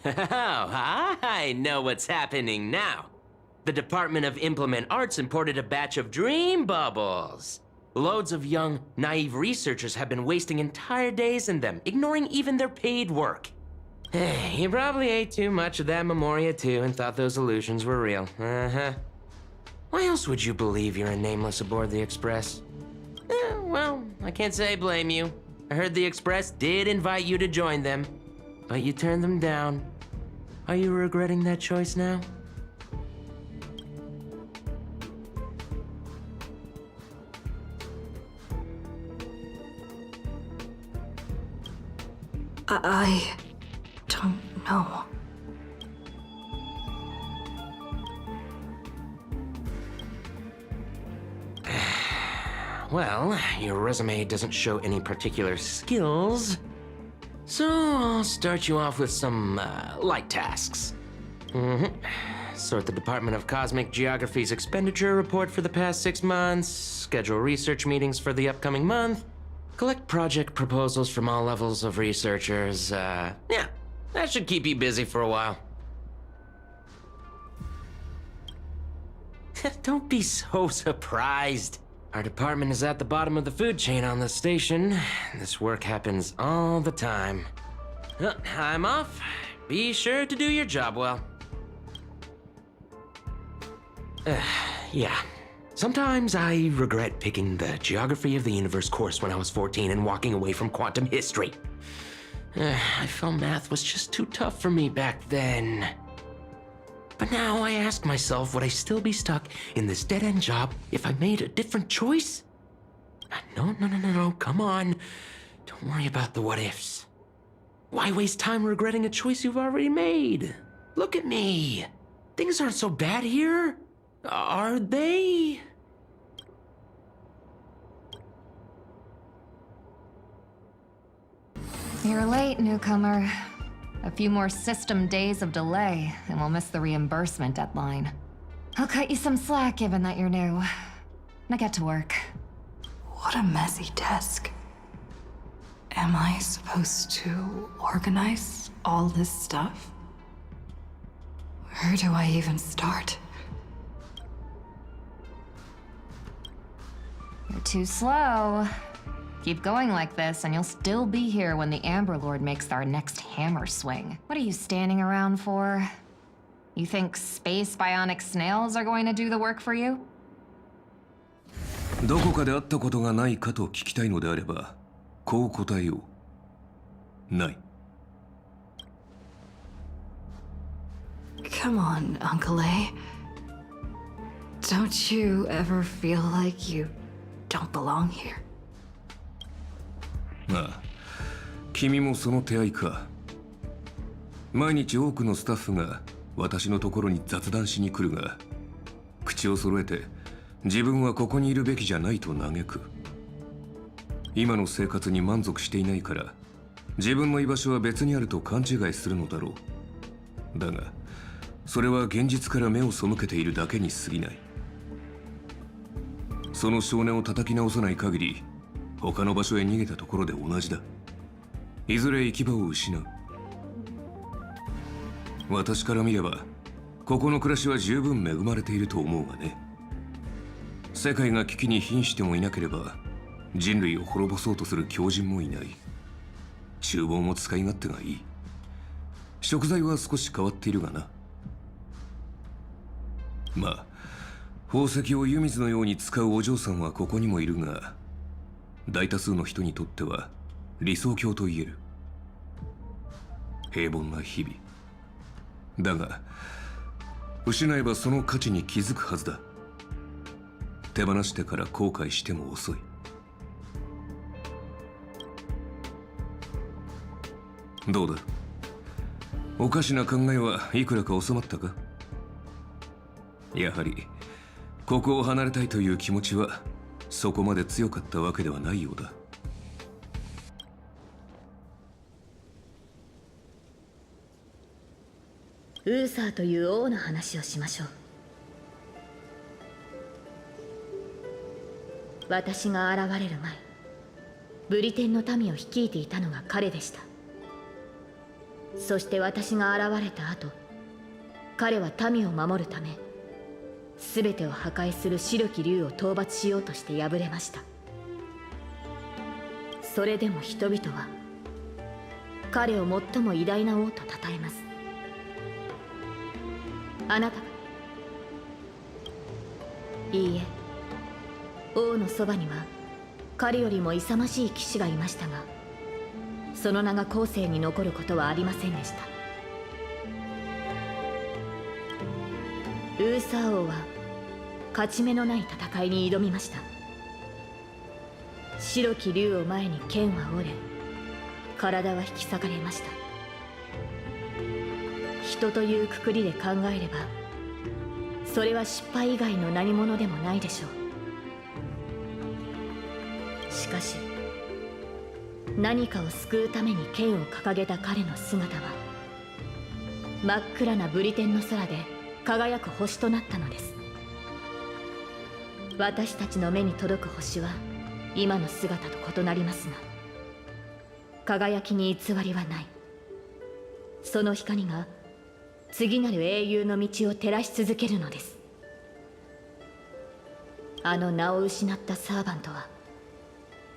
Oh, I know what's happening now. The Department of Implement Arts imported a batch of dream bubbles. Loads of young, naive researchers have been wasting entire days in them, ignoring even their paid work. You probably ate too much of that Memoria too and thought those illusions were real. Why else would you believe you're a nameless aboard the Express? Well, I can't say I blame you. I heard the Express did invite you to join them, but you turned them down. Are you regretting that choice now? I don't know. Well, your resume doesn't show any particular skills, so I'll start you off with some light tasks. Sort the Department of Cosmic Geography's expenditure report for the past 6 months, schedule research meetings for the upcoming month, collect project proposals from all levels of researchers. Yeah, that should keep you busy for a while. Don't be so surprised. Our department is at the bottom of the food chain on the station. This work happens all the time. I'm off. Be sure to do your job well. Yeah. Sometimes I regret picking the Geography of the Universe course when I was 14 and walking away from quantum history. I felt math was just too tough for me back then. But now I ask myself, would I still be stuck in this dead-end job if I made a different choice? No, come on. Don't worry about the what-ifs. Why waste time regretting a choice you've already made? Look at me. Things aren't so bad here, are they? You're late, newcomer. A few more system days of delay, and we'll miss the reimbursement deadline. I'll cut you some slack given that you're new. Now get to work. What a messy desk. Am I supposed to organize all this stuff? Where do I even start? You're too slow. Keep going like this, and you'll still be here when the Amber Lord makes our next hammer swing. What are you standing around for? You think space bionic snails are going to do the work for you? どこかで会ったことがないかと聞きたいのであれば、こう答えよう。ない。Come on, Uncle A. Don't you ever feel like you don't belong here? ああ、君もその手合いか。毎日多くのスタッフが私のところに雑談しに来るが、口を揃えて自分はここにいるべきじゃないと嘆く。今の生活に満足していないから、自分の居場所は別にあると勘違いするのだろう。だが、それは現実から目を背けているだけに過ぎない。その少年を叩き直さない限り、他の場所へ逃げたところで同じだ。いずれ行き場を失う。私から見れば、ここの暮らしは十分恵まれていると思うがね。世界が危機に瀕してもいなければ、人類を滅ぼそうとする狂人もいない。厨房も使い勝手がいい。食材は少し変わっているがな。まあ、宝石を湯水のように使うお嬢さんはここにもいるが、大多数の人にとっては理想郷と言える。平凡な日々。だが、失えばその価値に気づくはずだ。手放してから後悔しても遅い。どうだ？おかしな考えはいくらか収まったか？やはり、ここを離れたいという気持ちはそこまで強かったわけではないようだ。ウーサーという王の話をしましょう。私が現れる前、ブリテンの民を率いていたのが彼でした。そして私が現れた後、彼は民を守るため全てを破壊する白き竜を討伐しようとして敗れました。それでも人々は彼を最も偉大な王と称えます。あなたが？いいえ、王のそばには彼よりも勇ましい騎士がいましたが、その名が後世に残ることはありませんでした。ウーサー王は勝ち目のない戦いに挑みました。白き竜を前に剣は折れ、体は引き裂かれました。人というくくりで考えれば、それは失敗以外の何者でもないでしょう。しかし、何かを救うために剣を掲げた彼の姿は、真っ暗なブリテンの空で輝く星となったのです。私たちの目に届く星は今の姿と異なりますが、輝きに偽りはない。その光が次なる英雄の道を照らし続けるのです。あの名を失ったサーバントは、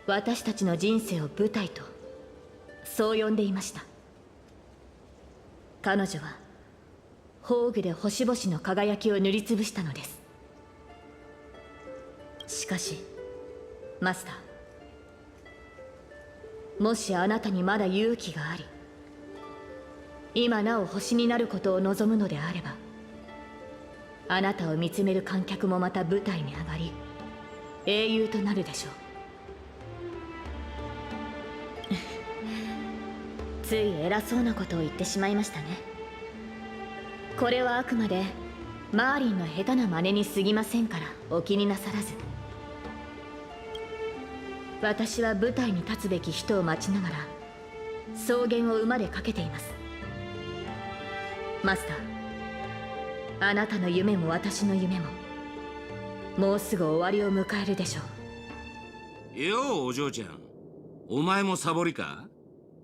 私たちの人生を舞台とそう呼んでいました。彼女は宝具で星々の輝きを塗りつぶしたのです。しかしマスター、もしあなたにまだ勇気があり、今なお星になることを望むのであれば、あなたを見つめる観客もまた舞台に上がり、英雄となるでしょう。つい偉そうなことを言ってしまいましたね。これはあくまでマーリンの下手な真似に過ぎませんから、お気になさらず。私は舞台に立つべき人を待ちながら草原を馬で駆けています。マスター、あなたの夢も私の夢ももうすぐ終わりを迎えるでしょう。よう、お嬢ちゃん、お前もサボりか？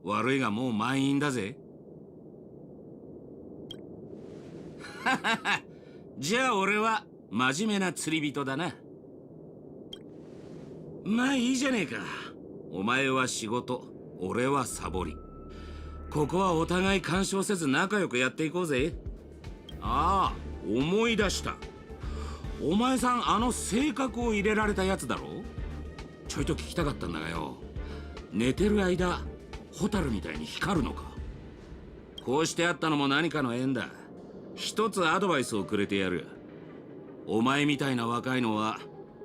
悪いがもう満員だぜ。じゃあ俺は真面目な釣り人だな。まあいいじゃねえか。お前は仕事、俺はサボり。ここはお互い干渉せず仲良くやっていこうぜ。ああ、思い出した。お前さん、あの性格を入れられたやつだろ。ちょいと聞きたかったんだがよ。寝てる間、ホタルみたいに光るのか。こうしてあったのも何かの縁だ。一つアドバイスをくれてやる。お前みたいな若いのは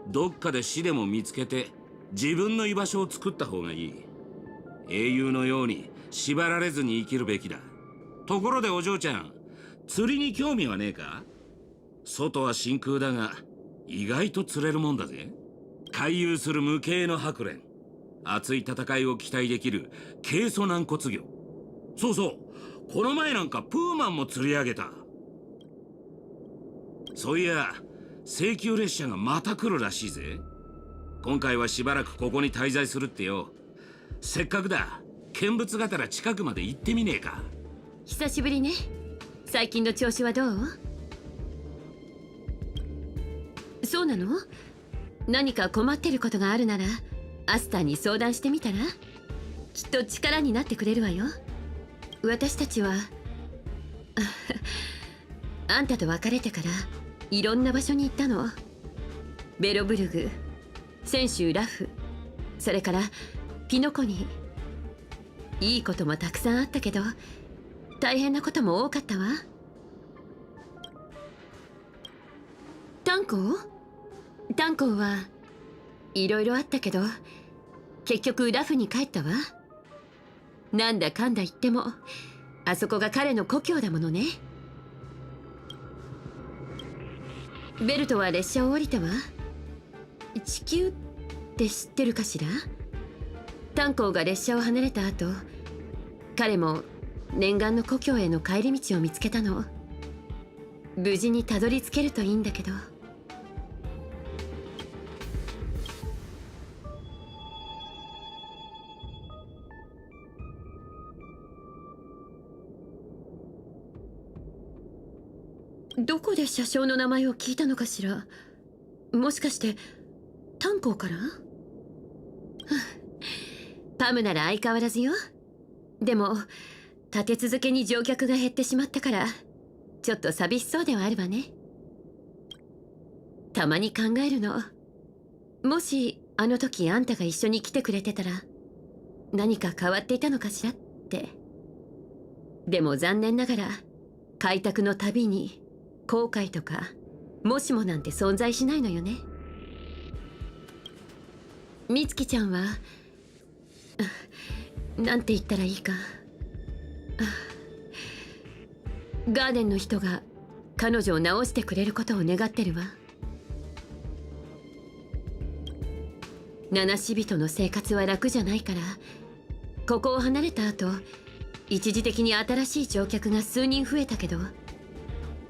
どっかで死でも見つけて自分の居場所を作った方がいい。英雄のように縛られずに生きるべきだ。ところでお嬢ちゃん、釣りに興味はねえか？外は真空だが意外と釣れるもんだぜ。回遊する無形の白蓮、熱い戦いを期待できる軽素軟骨魚。そうそう、この前なんかプーマンも釣り上げた。そういや、請求列車がまた来るらしいぜ。今回はしばらくここに滞在するってよ。せっかくだ、見物がてら近くまで行ってみねえか。久しぶりね。最近の調子はどう？そうなの？何か困ってることがあるならアスターに相談してみたら？きっと力になってくれるわよ。私たちはあんたと別れてからいろんな場所に行ったの。ベロブルグ、泉州ラフ、それからピノコニー。いいこともたくさんあったけど大変なことも多かったわ。炭鉱はいろいろあったけど結局ラフに帰ったわ。なんだかんだ言ってもあそこが彼の故郷だものね。ベルトは列車を降りたわ。地球って知ってるかしら？炭鉱が列車を離れた後、彼も念願の故郷への帰り道を見つけたの。無事にたどり着けるといいんだけど。どこで車掌の名前を聞いたのかしら？もしかして炭鉱から？パムなら相変わらずよ。でも立て続けに乗客が減ってしまったからちょっと寂しそうではあるわね。たまに考えるの。もしあの時あんたが一緒に来てくれてたら何か変わっていたのかしらって。でも残念ながら開拓のたびに後悔とかもしもなんて存在しないのよね。美月ちゃんはなんて言ったらいいか。ガーデンの人が彼女を治してくれることを願ってるわ。七死人の生活は楽じゃないから、ここを離れた後一時的に新しい乗客が数人増えたけど、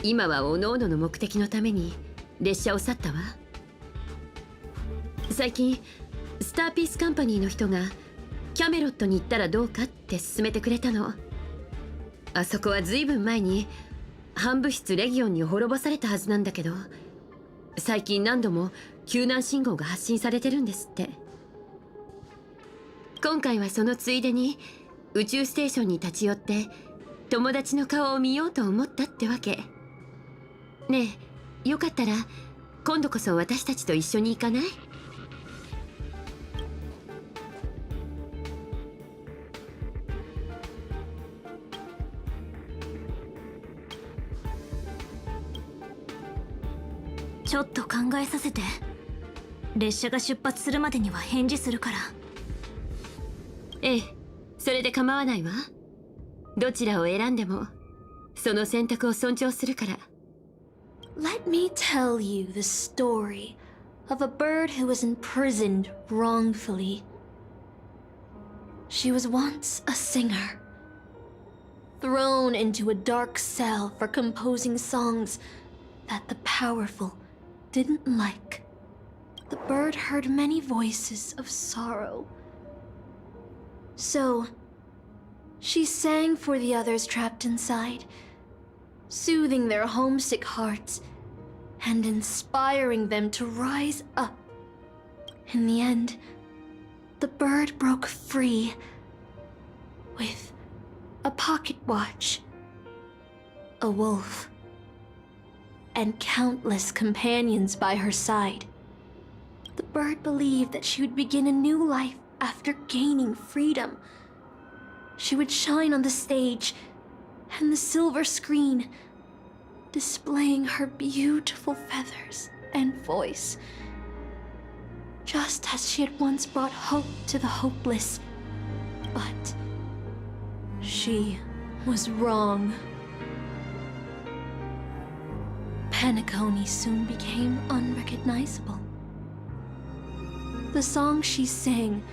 今はおのおのの目的のために列車を去ったわ。最近スターピースカンパニーの人がキャメロットに行ったらどうかって勧めてくれたの。あそこはずいぶん前に反物質レギオンに滅ぼされたはずなんだけど、最近何度も救難信号が発信されてるんですって。今回はそのついでに宇宙ステーションに立ち寄って友達の顔を見ようと思ったってわけ。ねえ、よかったら今度こそ私たちと一緒に行かない？ちょっと考えさせて。列車が出発するまでには返事するから。ええ、それで構わないわ。どちらを選んでもその選択を尊重するから。Let me tell you the story of a bird who was imprisoned wrongfully. She was once a singer, thrown into a dark cell for composing songs that the powerful didn't like. The bird heard many voices of sorrow. So, she sang for the others trapped inside, soothing their homesick hearts and inspiring them to rise up. In the end, the bird broke free with a pocket watch, a wolf, and countless companions by her side. The bird believed that she would begin a new life after gaining freedom. She would shine on the stage and the silver screen, displaying her beautiful feathers and voice, just as she had once brought hope to the hopeless. But she was wrong. Penacony soon became unrecognizable. The songs she sang,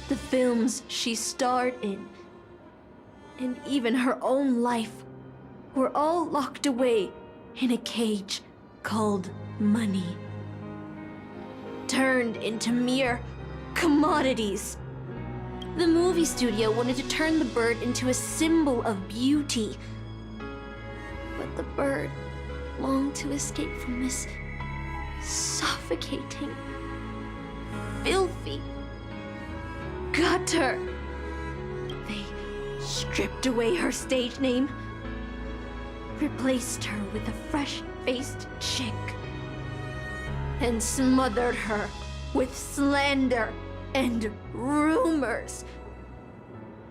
the films she starred in, and even her own life were all locked away in a cage called money, turned into mere commodities. The movie studio wanted to turn the bird into a symbol of beauty, but the bird longed to escape from this suffocating, filthy gutter. They stripped away her stage name, replaced her with a fresh-faced chick, and smothered her with slander and rumors,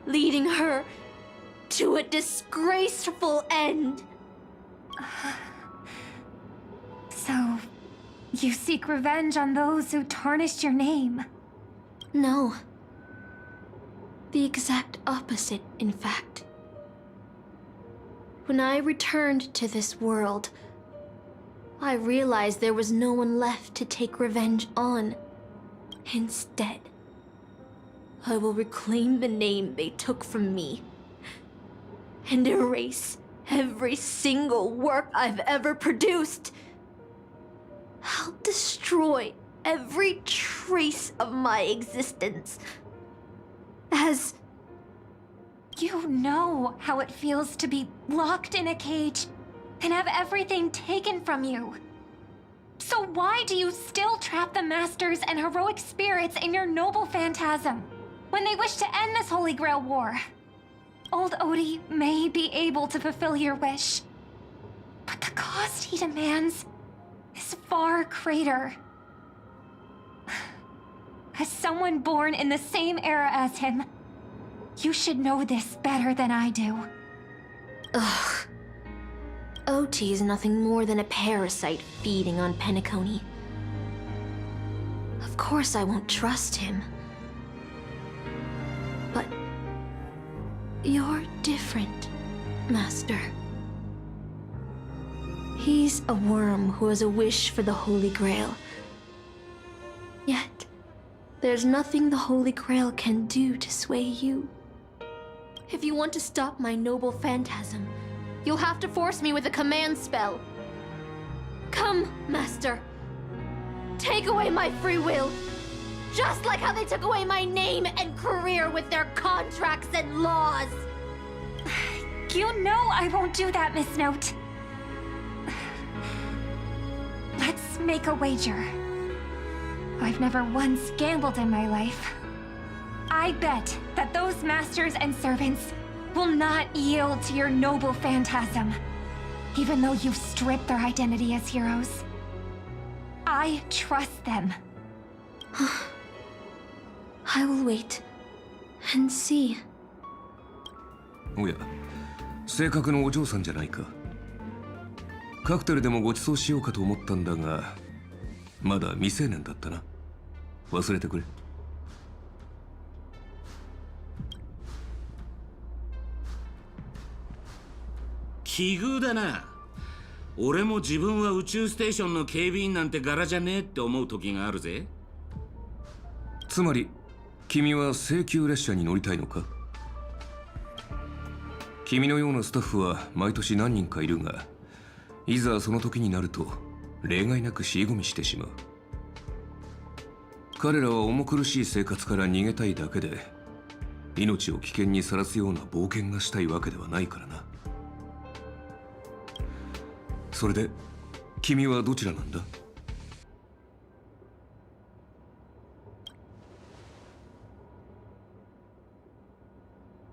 leading her to a disgraceful end. So, you seek revenge on those who tarnished your name? No. The exact opposite, in fact. When I returned to this world, I realized there was no one left to take revenge on. Instead, I will reclaim the name they took from me and erase every single work I've ever produced. I'll destroy every trace of my existence. As you know how it feels to be locked in a cage and have everything taken from you. So why do you still trap the Masters and heroic spirits in your noble phantasm when they wish to end this Holy Grail war? Old Odie may be able to fulfill your wish, but the cost he demands is far greater. As someone born in the same era as him, you should know this better than I do. Ugh. OT is nothing more than a parasite feeding on Penacony. Of course I won't trust him. But you're different, Master. He's a worm who has a wish for the Holy Grail. Yet, there's nothing the Holy Grail can do to sway you. If you want to stop my noble phantasm, you'll have to force me with a command spell. Come, Master. Take away my free will. Just like how they took away my name and career with their contracts and laws. You know I won't do that, Miss Note. Let's make a wager. I've never once gambled in my life. I bet that those masters and servants will not yield to your noble phantasm, even though you've stripped their identity as heroes. I trust them. I will wait and see. おや、正確のお嬢さんじゃないか。カクテルでもご馳走しようかと思ったんだが、まだ未成年だったな。忘れてくれ。奇遇だな。俺も自分は宇宙ステーションの警備員なんて柄じゃねえって思う時があるぜ。つまり、君は請求列車に乗りたいのか？君のようなスタッフは毎年何人かいるが、いざその時になると例外なく尻込みしてしまう。彼らは重苦しい生活から逃げたいだけで、命を危険にさらすような冒険がしたいわけではないからな。それで君はどちらなんだ？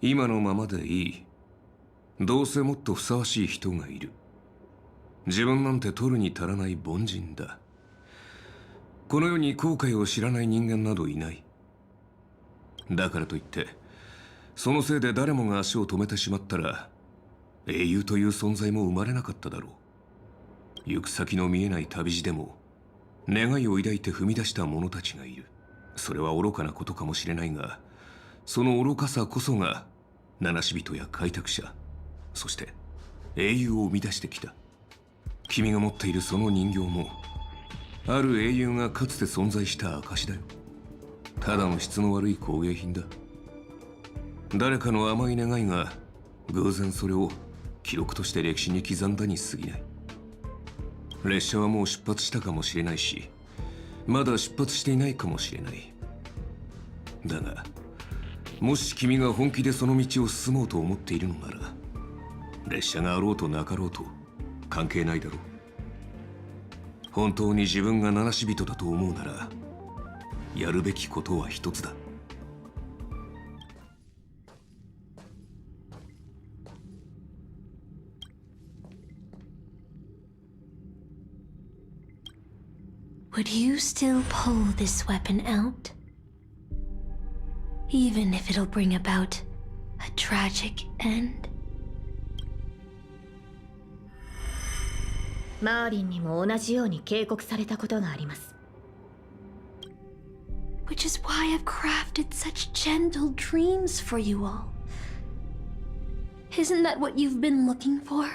今のままでいい。どうせもっとふさわしい人がいる。自分なんて取るに足らない凡人だ。この世に後悔を知らない人間などいない。だからといってそのせいで誰もが足を止めてしまったら英雄という存在も生まれなかっただろう。行く先の見えない旅路でも願いを抱いて踏み出した者たちがいる。それは愚かなことかもしれないが、その愚かさこそが七死人や開拓者、そして英雄を生み出してきた。君が持っているその人形もある英雄がかつて存在した証だよ。ただの質の悪い工芸品だ。誰かの甘い願いが偶然それを記録として歴史に刻んだに過ぎない。列車はもう出発したかもしれないし、まだ出発していないかもしれない。だがもし君が本気でその道を進もうと思っているのなら、列車があろうとなかろうと関係ないだろう。本当に自分が七死人だと思うなら、やるべきことは一つだ。Would you still pull this weapon out? Even if it'll bring about a tragic end? マーリンにも同じように警告されたことがあります。Which is why I've crafted such gentle dreams for you all. Isn't that what you've been looking for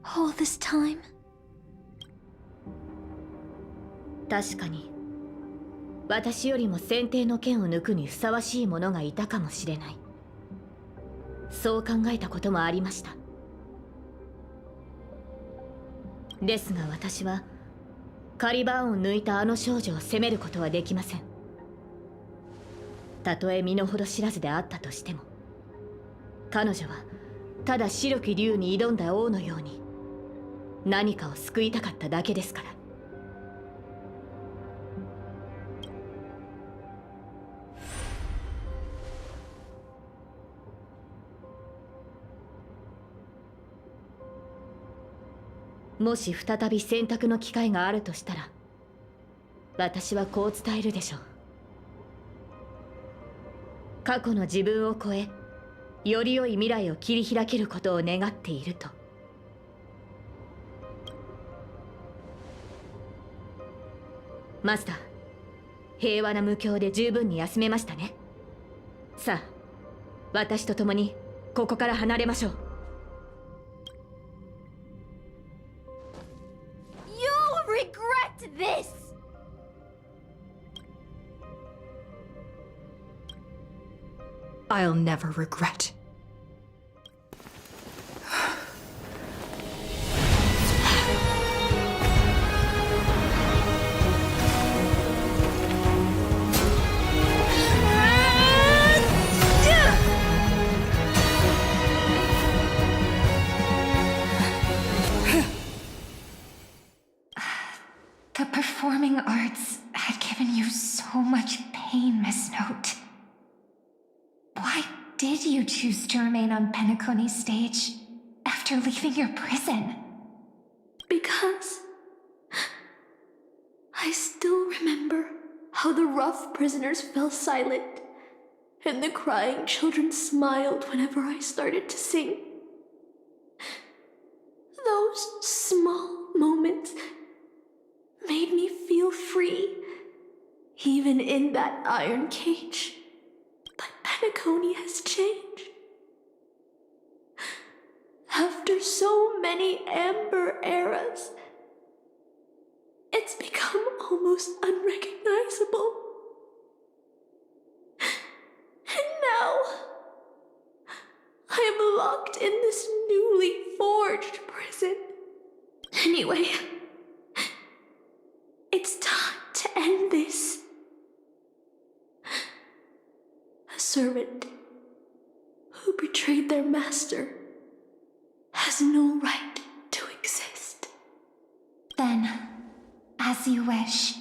all this time? 確かに私よりも先手の剣を抜くにふさわしい者がいたかもしれない。そう考えたこともありました。ですが私はカリバーンを抜いたあの少女を責めることはできません。たとえ身の程知らずであったとしても、彼女はただ白き竜に挑んだ王のように何かを救いたかっただけですから。もし再び選択の機会があるとしたら、私はこう伝えるでしょう。過去の自分を超え、より良い未来を切り開けることを願っていると。マスター、平和な無境で十分に休めましたね。さあ、私と共にここから離れましょう。Regret this! I'll never regret. The performing arts had given you so much pain, Miss Note. Why did you choose to remain on Penacony's stage after leaving your prison? Because I still remember how the rough prisoners fell silent and the crying children smiled whenever I started to sing. Those small moments made me feel free, even in that iron cage. But Penacony has changed. After so many amber eras, it's become almost unrecognizable. And now, I am locked in this newly forged prison. Anyway, it's time to end this. A servant who betrayed their master has no right to exist. Then, as you wish.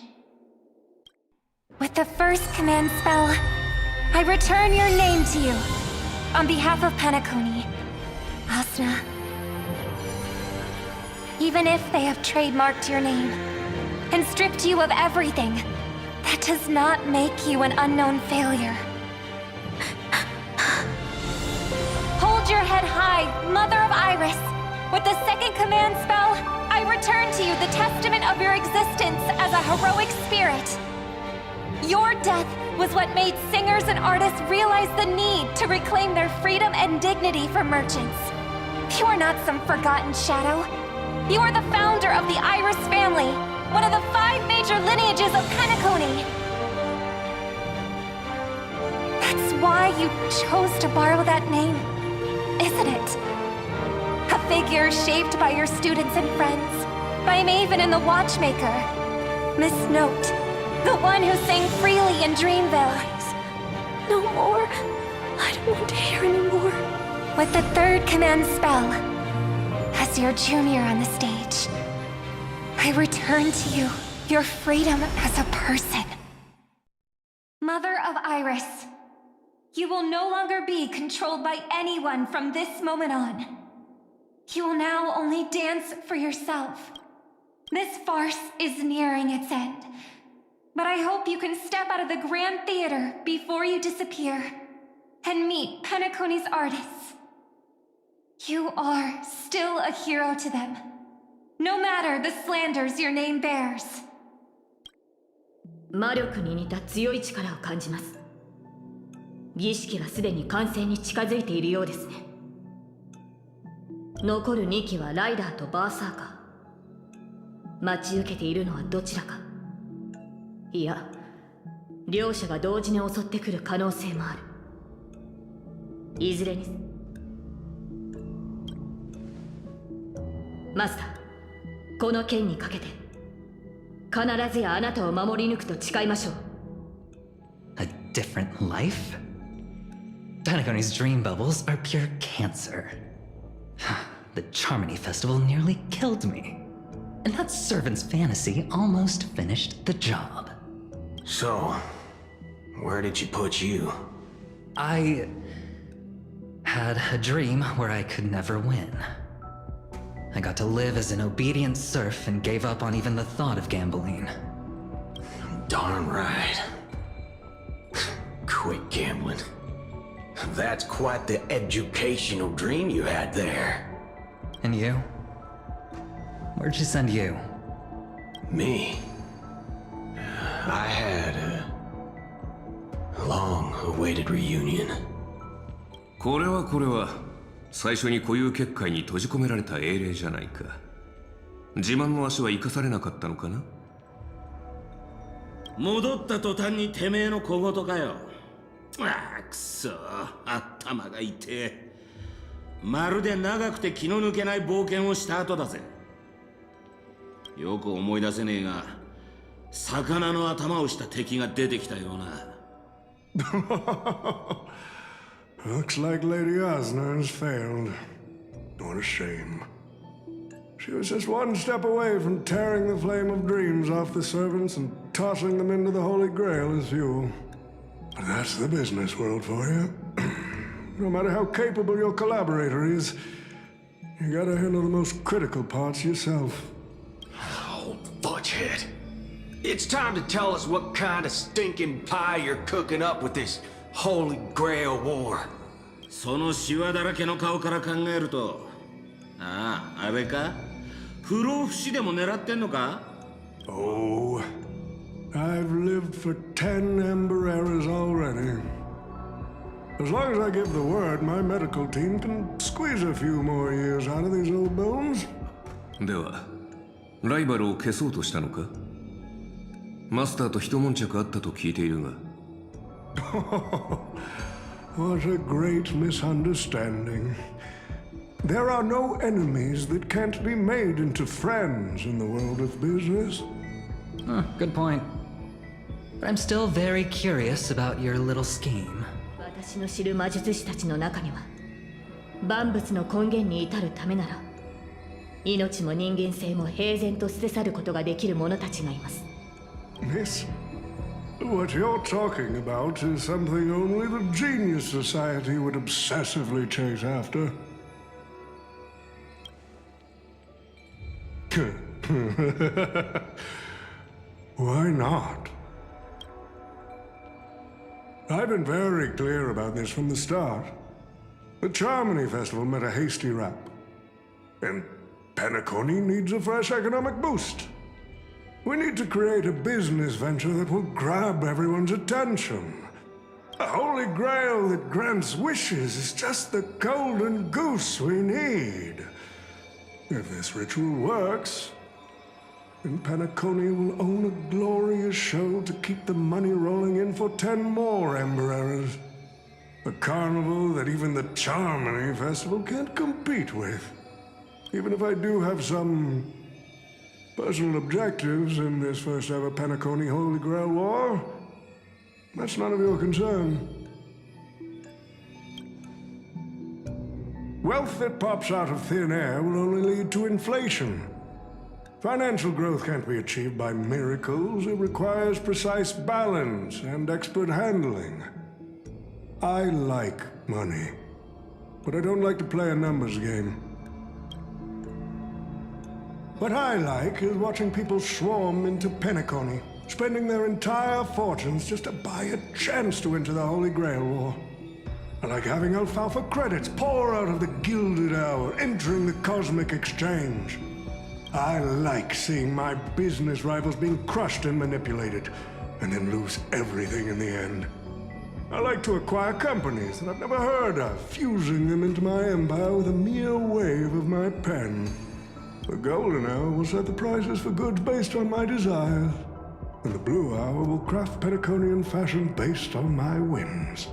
With the first command spell, I return your name to you. On behalf of Penacony, Asuna, even if they have trademarked your name and stripped you of everything, that does not make you an unknown failure. Hold your head high, Mother of Iris. With the second command spell, I return to you the testament of your existence as a heroic spirit. Your death was what made singers and artists realize the need to reclaim their freedom and dignity for merchants. You are not some forgotten shadow. You are the founder of the Iris family, one of the 5 major lineages of Penacony. That's why you chose to borrow that name, isn't it? A figure shaped by your students and friends, by Maven and the Watchmaker, Miss Note, the one who sang freely in Dreamville. No more. I don't want to hear anymore. With the third command spell, as your junior on the stage, I return to you your freedom as a person. Mother of Iris, you will no longer be controlled by anyone from this moment on. You will now only dance for yourself. This farce is nearing its end, but I hope you can step out of the Grand Theater before you disappear and meet Penacony's artists. You are still a hero to them, no matter the slanders your name bears. 魔力に似た強い力を感じます。儀式はすでに完成に近づいているようですね。残る2機はライダーとバーサーカー。待ち受けているのはどちらか。いや、両者が同時に襲ってくる可能性もある。いずれにせマスター、この剣にかけて必ずやあなたを守り抜くと誓いましょう。 A different life? Penacony's dream bubbles are pure cancer. The Charmony Festival nearly killed me. And that servant's fantasy almost finished the job. So, where did she put you? I had a dream where I could never win. I got to live as an obedient serf and gave up on even the thought of gambling. Darn right. Quit gambling. That's quite the educational dream you had there. And you? Where'd she send you? Me? I had a long-awaited reunion. これは最初に固有結界に閉じ込められた英霊じゃないか。自慢の足は生かされなかったのかな。戻った途端にてめえの小言かよ。ああ、くそ、頭が痛え。まるで長くて気の抜けない冒険をした後だぜ。よく思い出せねえが、魚の頭をした敵が出てきたような。Looks like Lady Asuna has failed. What a shame. She was just one step away from tearing the flame of dreams off the servants and tossing them into the Holy Grail as fuel. But that's the business world for you. No matter how capable your collaborator is, you gotta handle the most critical parts yourself. Oh, fudgehead. It's time to tell us what kind of stinking pie you're cooking up with this Holy Grail War. そのシワだらけの顔から考えると、ああ、あれか？不老不死でも狙ってんのか？ Oh, I've lived for 10 Ember Eras already. As long as I give the word, my medical team can squeeze a few more years out of these old bones. では、ライバルを消そうとしたのか？マスターと一悶着あったと聞いているが。What a great misunderstanding. There are no enemies that can't be made into friends in the world of business. Good point. But I'm still very curious about your little scheme. 私の知る魔術師たちの中には、万物の根源に至るためなら、命も人間性も平然と捨て去ることができる者たちがいます。Miss, What you're talking about is something only the Genius Society would obsessively chase after. Why not? I've been very clear about this from the start. The Charmony Festival met a hasty rap. And Penacony needs a fresh economic boost. We need to create a business venture that will grab everyone's attention. A holy grail that grants wishes is just the golden goose we need. If this ritual works, then Penacony will own a glorious show to keep the money rolling in for 10 more Ember Eras. A carnival that even the Charmony Festival can't compete with. Even if I do have some personal objectives in this first ever Penacony Holy Grail War, that's none of your concern. Wealth that pops out of thin air will only lead to inflation. Financial growth can't be achieved by miracles. It requires precise balance and expert handling. I like money, but I don't like to play a numbers game. What I like is watching people swarm into Penacony, spending their entire fortunes just to buy a chance to enter the Holy Grail War. I like having alfalfa credits pour out of the Gilded Hour, entering the Cosmic Exchange. I like seeing my business rivals being crushed and manipulated, and then lose everything in the end. I like to acquire companies that I've never heard of, fusing them into my empire with a mere wave of my pen. The Golden Hour will set the prices for goods based on my desires, and the Blue Hour will craft Penaconian fashion based on my whims.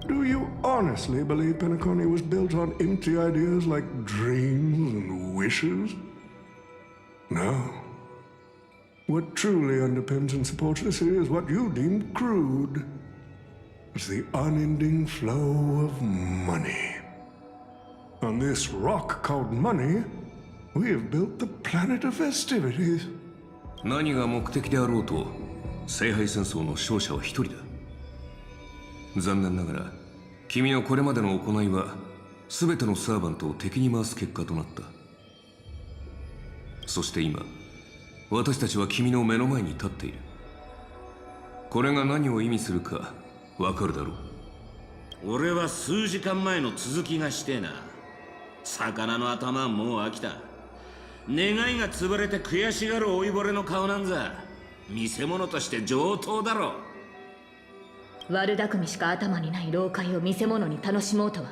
Do you honestly believe Penacony was built on empty ideas like dreams and wishes? No. What truly underpins and supports this is what you deem crude. It's the unending flow of money. On this rock called money, we have built the planet of festivities. 何が目的であろうと、聖杯戦争の勝者は一人だ。残念ながら、君のこれまでの行いは、全てのサーバントを敵に回す結果となった。そして今、私たちは君の目の前に立っている。これが何を意味するか、わかるだろう。俺は数時間前の続きがしてえな。魚の頭はもう飽きた。願いが潰れて悔しがる老いぼれの顔なんざ見せ物として上等だろ。悪巧みしか頭にない老快を見せ物に楽しもうとは、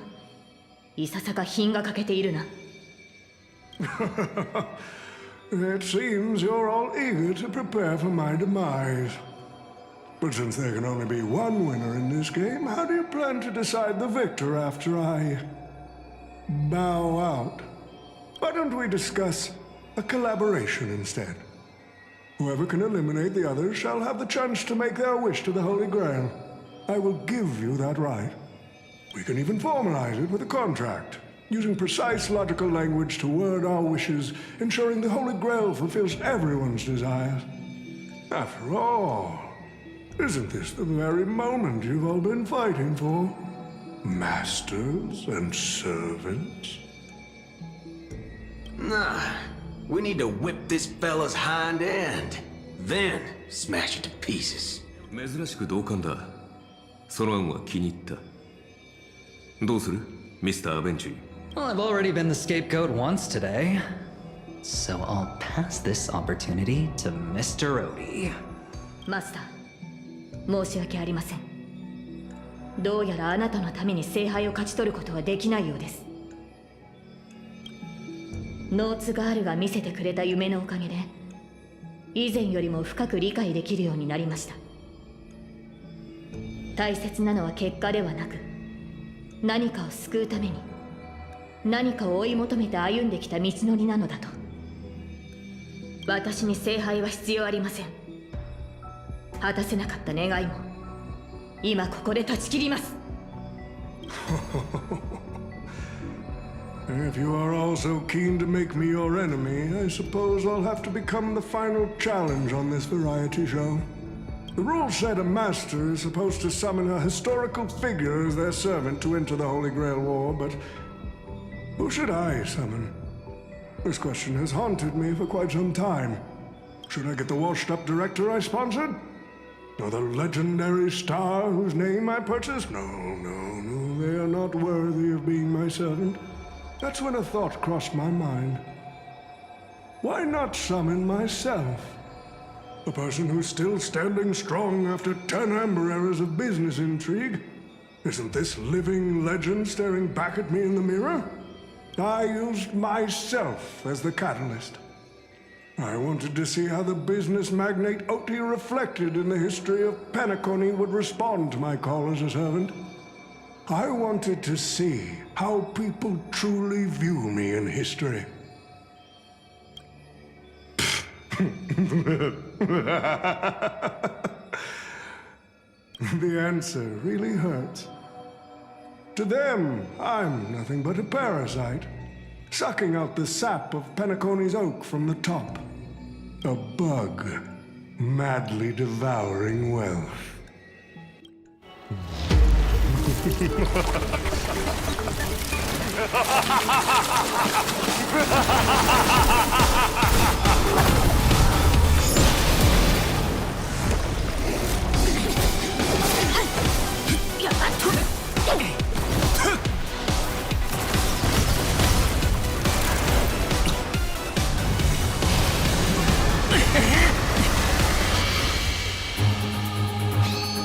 いささか品が欠けているな。It seems you're all eager to prepare for my demise. But since there can only be one winner in this game, how do you plan to decide the victor after I bow out? Why don't we discuss a collaboration instead? Whoever can eliminate the others shall have the chance to make their wish to the Holy Grail. I will give you that right. We can even formalize it with a contract, using precise logical language to word our wishes, ensuring the Holy Grail fulfills everyone's desires. After all, isn't this the very moment you've all been fighting for? Masters and servants? Nah, we need to whip this fella's hind end, then smash it to pieces. 珍しく同感だ。その案は気に入った。どうする？ミスター・アベンジー。Well, I've already been the scapegoat once today, so I'll pass this opportunity to Mr. Odie. マスター、申し訳ありません。どうやらあなたのために聖杯を勝ち取ることはできないようです。ノーツガールが見せてくれた夢のおかげで、以前よりも深く理解できるようになりました。大切なのは結果ではなく、何かを救うために、何かを追い求めて歩んできた道のりなのだと。私に聖杯は必要ありません。果たせなかった願いも、今ここで断ち切ります。If you are all so keen to make me your enemy, I suppose I'll have to become the final challenge on this variety show. The rules said a master is supposed to summon a historical figure as their servant to enter the Holy Grail War, but who should I summon? This question has haunted me for quite some time. Should I get the washed-up director I sponsored? Or the legendary star whose name I purchased? No, they are not worthy of being my servant. That's when a thought crossed my mind. Why not summon myself? A person who's still standing strong after 10 amber eras of business intrigue. Isn't this living legend staring back at me in the mirror? I used myself as the catalyst. I wanted to see how the business magnate Oti reflected in the history of Penacony would respond to my call as a servant. I wanted to see how people truly view me in history. The answer really hurts. To them, I'm nothing but a parasite, sucking out the sap of Penacony's oak from the top. A bug, madly devouring wealth.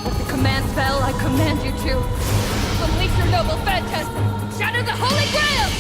With the command spell, I command you to unleash your noble phantasm, shatter the Holy Grail!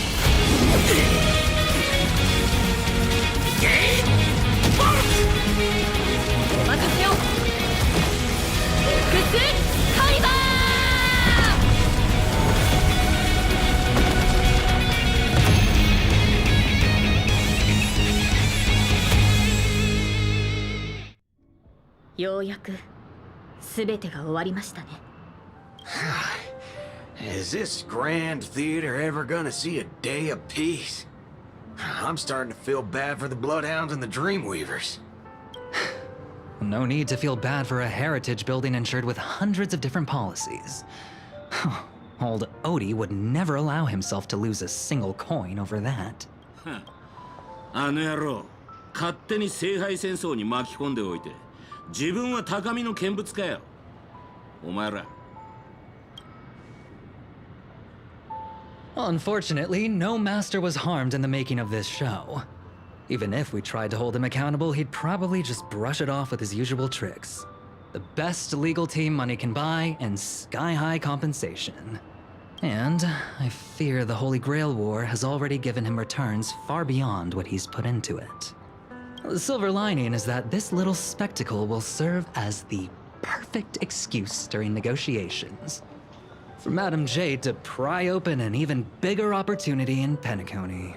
Is this grand theater ever gonna see a day of peace? I'm starting to feel bad for the Bloodhounds and the Dreamweavers. No need to feel bad for a heritage building insured with hundreds of different policies. Old Oti would never allow himself to lose a single coin over that. あの野郎、勝手に聖杯戦争に巻き込んでおいて、自分は高みの見物かよ。お前ら。Unfortunately, no master was harmed in the making of this show. Even if we tried to hold him accountable, he'd probably just brush it off with his usual tricks. The best legal team money can buy, and sky-high compensation. And I fear the Holy Grail War has already given him returns far beyond what he's put into it. The silver lining is that this little spectacle will serve as the perfect excuse during negotiations for Madame Jade to pry open an even bigger opportunity in Penacony.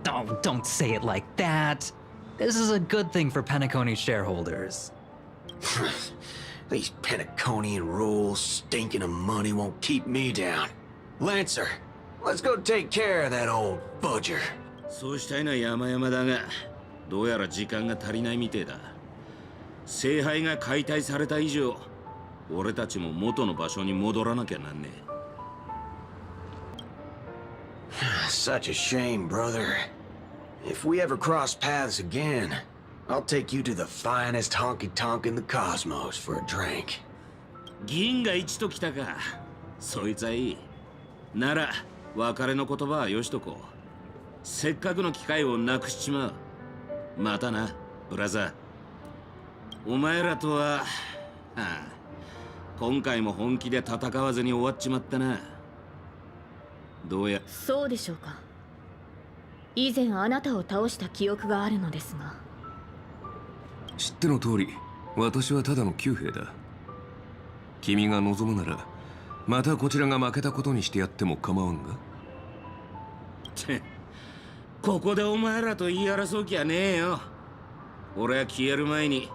Oh, don't say it like that. This is a good thing for Penacony shareholders. These Penaconian rules, stinking of money, won't keep me down. Lancer, let's go take care of that old fudger. そうしたいのは山々だが、どうやら時間が足りないみてえだ。聖杯が解体された以上、俺たちも元の場所に戻らなきゃなんねえ。Such a shame, brother. If we ever cross paths again, I'll take you to the finest honky-tonk in the cosmos for a drink. 銀が一と来たか。そいつはいい。なら、別れの言葉はよしとこう。せっかくの機会をなくしちまう。またな、ブラザー。お前らとは、今回も本気で戦わずに終わっちまったな。どうや。そうでしょうか。以前あなたを倒した記憶があるのですが。知っての通り、私はただの旧兵だ。君が望むなら、またこちらが負けたことにしてやっても構わんが。ここでお前らと言い争う気はねえよ。俺は消える前に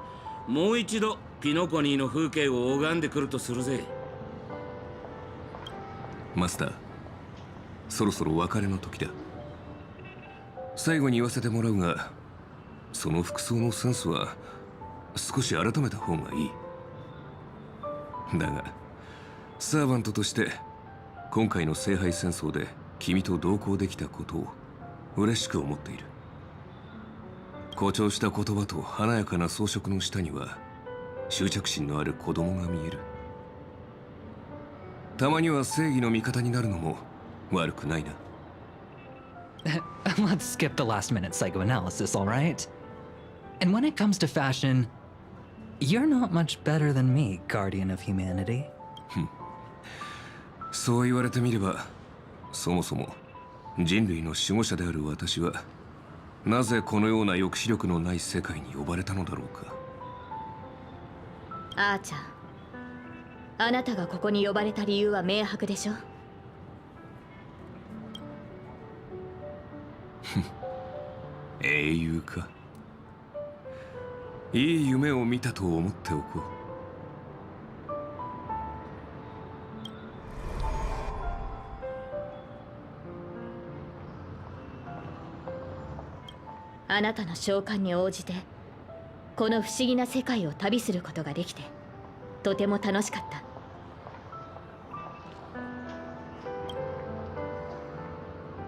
もう一度ピノコニーの風景を拝んでくるとするぜ。マスター、そろそろ別れの時だ。最後に言わせてもらうが、その服装のセンスは少し改めた方がいい。だがサーバントとして今回の聖杯戦争で君と同行できたことを嬉しく思っている。誇張した言葉と華やかな装飾の下には執着心のある子供が見える。たまには正義の味方になるのも悪くないな。Let's skip the last minute psychoanalysis, alright? And when it comes to fashion, you're not much better than me, Guardian of Humanity. そう言われてみれば、そもそも人類の守護者である私はなぜこのような抑止力のない世界に呼ばれたのだろうか。アーチャー、あなたがここに呼ばれた理由は明白でしょ。英雄か。いい夢を見たと思っておこう。あなたの召喚に応じてこの不思議な世界を旅することができてとても楽しかった。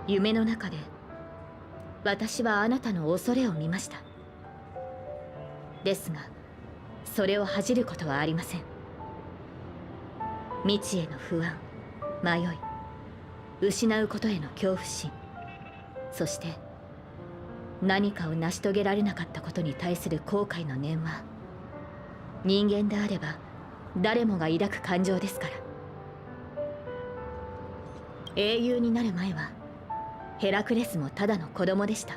夢の中で私はあなたの恐れを見ました。ですがそれを恥じることはありません。未知への不安、迷い、失うことへの恐怖心、そして何かを成し遂げられなかったことに対する後悔の念は人間であれば誰もが抱く感情ですから。英雄になる前はヘラクレスもただの子供でした。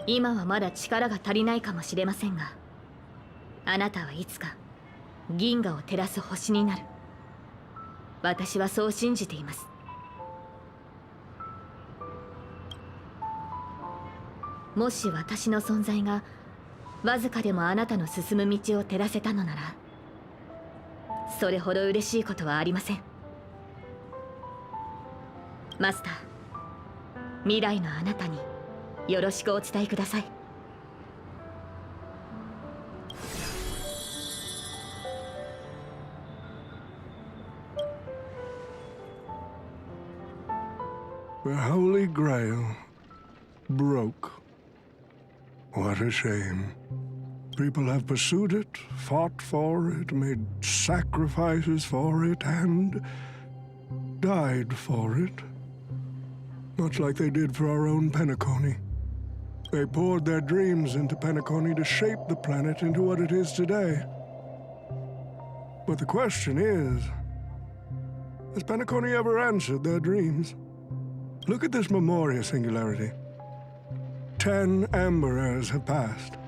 今はまだ力が足りないかもしれませんが、あなたはいつか銀河を照らす星になる。私はそう信じています。もし私の存在がわずかでもあなたの進む道を照らせたのなら、それほど嬉しいことはありません。マスター、未来のあなたによろしくお伝えください。The Holy Grail broke. What a shame. People have pursued it, fought for it, made sacrifices for it, and died for it. Much like they did for our own Penacony. They poured their dreams into Penacony to shape the planet into what it is today. But the question is, has Penacony ever answered their dreams? Look at this Memoria singularity. 10 Amber Heirs have passed.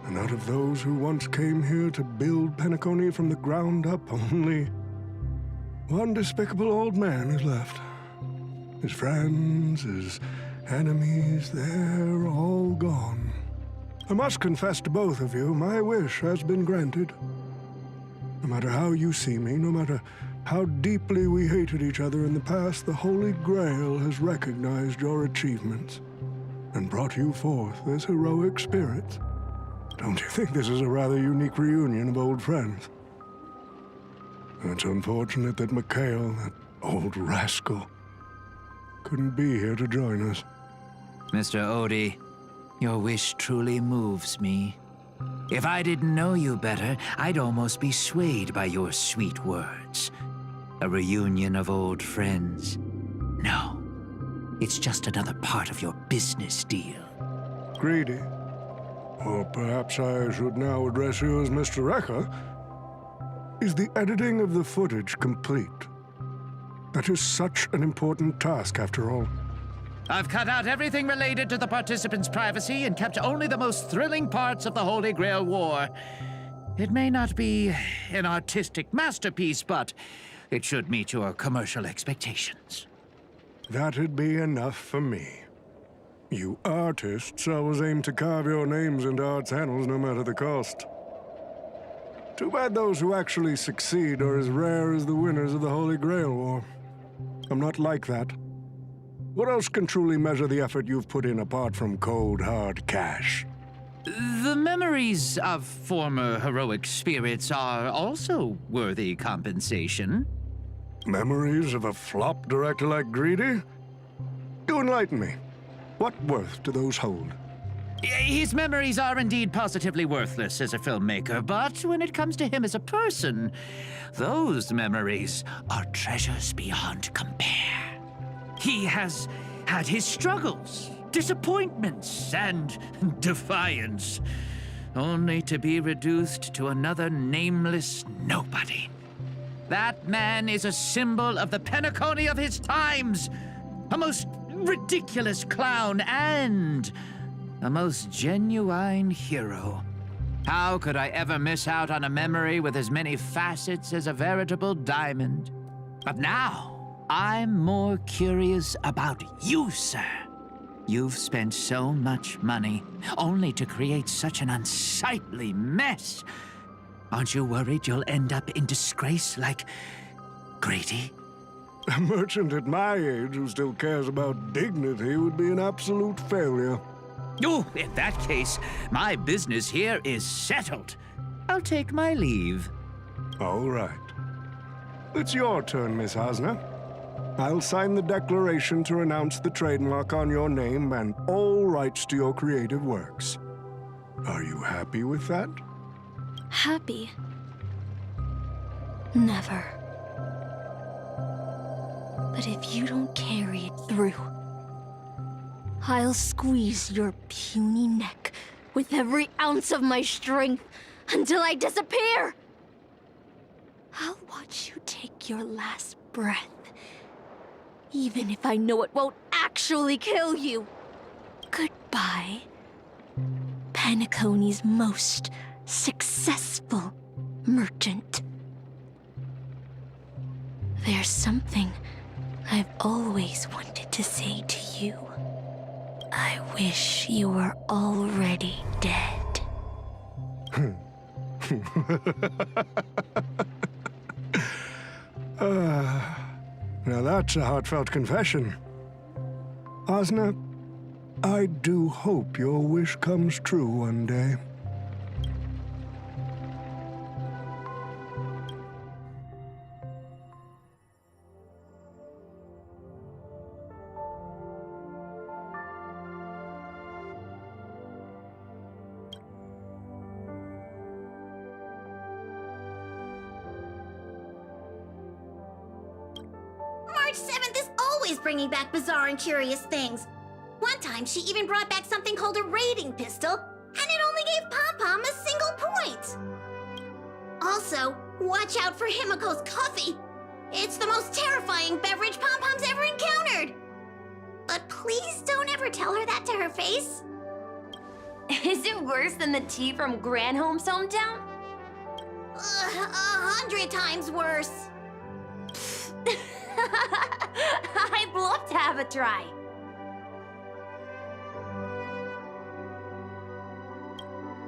And out of those who once came here to build Penacony from the ground up, only one despicable old man is left. His friends, his enemies, they're all gone. I must confess to both of you, my wish has been granted. No matter how you see me, no matter how deeply we hated each other in the past, the Holy Grail has recognized your achievements and brought you forth as heroic spirits. Don't you think this is a rather unique reunion of old friends? It's unfortunate that Mikhail, that old rascal, couldn't be here to join us. Mr. Odie, your wish truly moves me. If I didn't know you better, I'd almost be swayed by your sweet words. A reunion of old friends. No, it's just another part of your business deal. Greedy. Or perhaps I should now address you as Mr. Rekka. Is the editing of the footage complete? That is such an important task, after all. I've cut out everything related to the participants' privacy and kept only the most thrilling parts of the Holy Grail War. It may not be an artistic masterpiece, but it should meet your commercial expectations. That'd be enough for me. You artists always aim to carve your names into art's annals no matter the cost. Too bad those who actually succeed are as rare as the winners of the Holy Grail War. I'm not like that. What else can truly measure the effort you've put in apart from cold, hard cash? The memories of former heroic spirits are also worthy compensation. Memories of a flop director like Greedy? Do enlighten me. What worth do those hold? His memories are indeed positively worthless as a filmmaker, but when it comes to him as a person, those memories are treasures beyond compare. He has had his struggles, disappointments, and defiance, only to be reduced to another nameless nobody. That man is a symbol of the Penacony of his times, a most ridiculous clown and a most genuine hero. How could I ever miss out on a memory with as many facets as a veritable diamond? But now, I'm more curious about you, sir. You've spent so much money, only to create such an unsightly mess. Aren't you worried you'll end up in disgrace like Grady? A merchant at my age who still cares about dignity would be an absolute failure. Oh, in that case, my business here is settled. I'll take my leave. All right. It's your turn, Miss Hasna. I'll sign the declaration to renounce the trademark on your name and all rights to your creative works. Are you happy with that? Happy? Never. But if you don't carry it through, I'll squeeze your puny neck with every ounce of my strength until I disappear! I'll watch you take your last breath, even if I know it won't actually kill you. Goodbye, Penacony's most successful merchant. There's something I've always wanted to say to you. I wish you were already dead. Now that's a heartfelt confession. Hasna, I do hope your wish comes true one day. March 7th is always bringing back bizarre and curious things. One time, she even brought back something called a raiding pistol, and it only gave Pom-Pom a single point. Also, watch out for Himiko's coffee. It's the most terrifying beverage Pom-Pom's ever encountered. But please don't ever tell her that to her face. Is it worse than the tea from Granholm's hometown? 100 times worse. I'd love to have a try.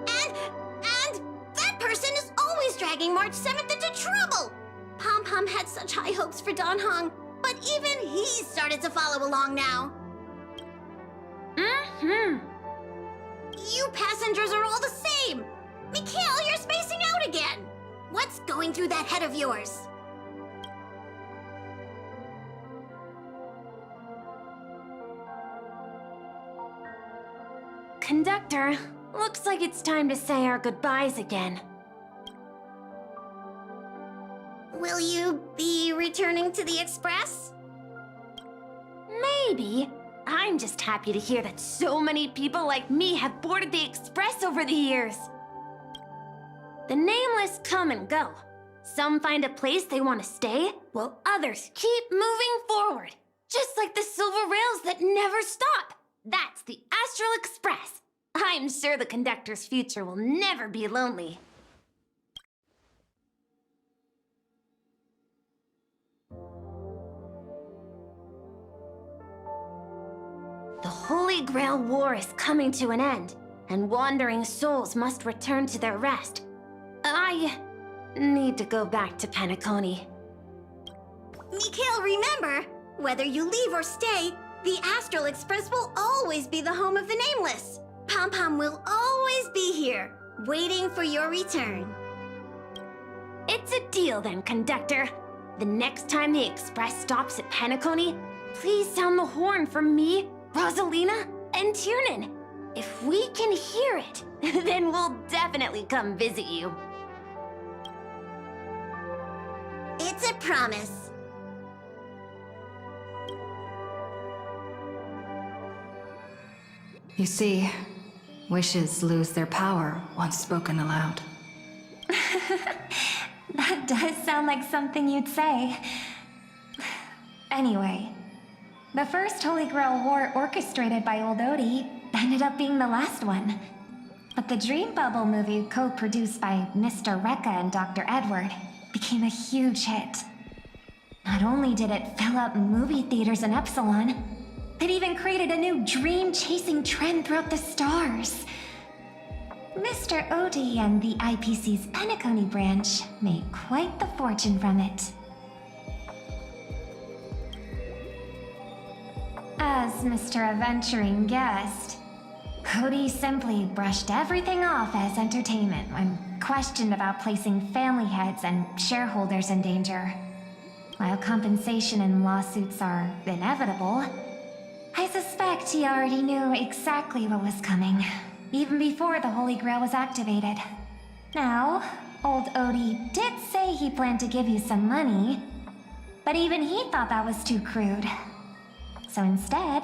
And that person is always dragging March 7th into trouble. Pom-Pom had such high hopes for Dan Hong, but even he started to follow along now. You passengers are all the same. Mikhail, you're spacing out again. What's going through that head of yours? Conductor, looks like it's time to say our goodbyes again. Will you be returning to the Express? Maybe. I'm just happy to hear that so many people like me have boarded the Express over the years. The nameless come and go. Some find a place they want to stay, while others keep moving forward. Just like the silver rails that never stop. That's the Astral Express. I'm sure the conductor's future will never be lonely. The Holy Grail War is coming to an end, and wandering souls must return to their rest. I need to go back to Penacony. Mikhail, remember, whether you leave or stay, the Astral Express will always be the home of the Nameless. Pom-Pom will always always be here, waiting for your return. It's a deal then, conductor. The next time the express stops at Penacony, please sound the horn for me, Rosalina, and Tiernan. If we can hear it, then we'll definitely come visit you. It's a promise. You see, wishes lose their power once spoken aloud. That does sound like something you'd say. Anyway, the first Holy Grail War orchestrated by Old Odie ended up being the last one. But the Dream Bubble movie, co-produced by Mr. Rekka and Dr. Edward, became a huge hit. Not only did it fill up movie theaters in Epsilon, it even created a new dream-chasing trend throughout the stars. Mr. Odie and the IPC's Penacony branch made quite the fortune from it. As Mr. Adventuring guessed, Cody simply brushed everything off as entertainment when questioned about placing family heads and shareholders in danger. While compensation and lawsuits are inevitable, I suspect he already knew exactly what was coming, even before the Holy Grail was activated. Now, old Odie did say he planned to give you some money, but even he thought that was too crude. So instead,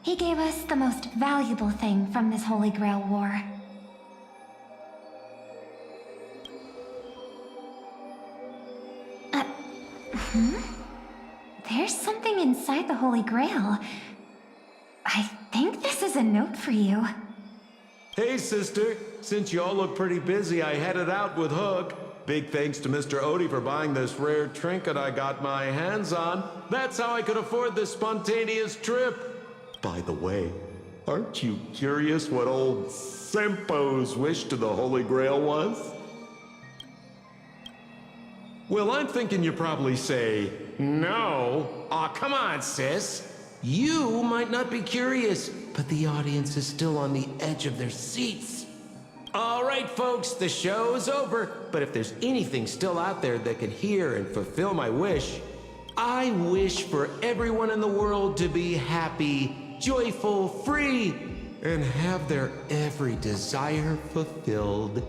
he gave us the most valuable thing from this Holy Grail War. There's something inside the Holy Grail. I think this is a note for you. Hey, sister. Since you all look pretty busy, I headed out with Hook. Big thanks to Mr. Odie for buying this rare trinket I got my hands on. That's how I could afford this spontaneous trip. By the way, aren't you curious what old Sempo's wish to the Holy Grail was? Well, I'm thinking you probably say, no. Aw, come on, sis. You might not be curious, but the audience is still on the edge of their seats. All right, folks, the show's over. But if there's anything still out there that can hear and fulfill my wish, I wish for everyone in the world to be happy, joyful, free, and have their every desire fulfilled.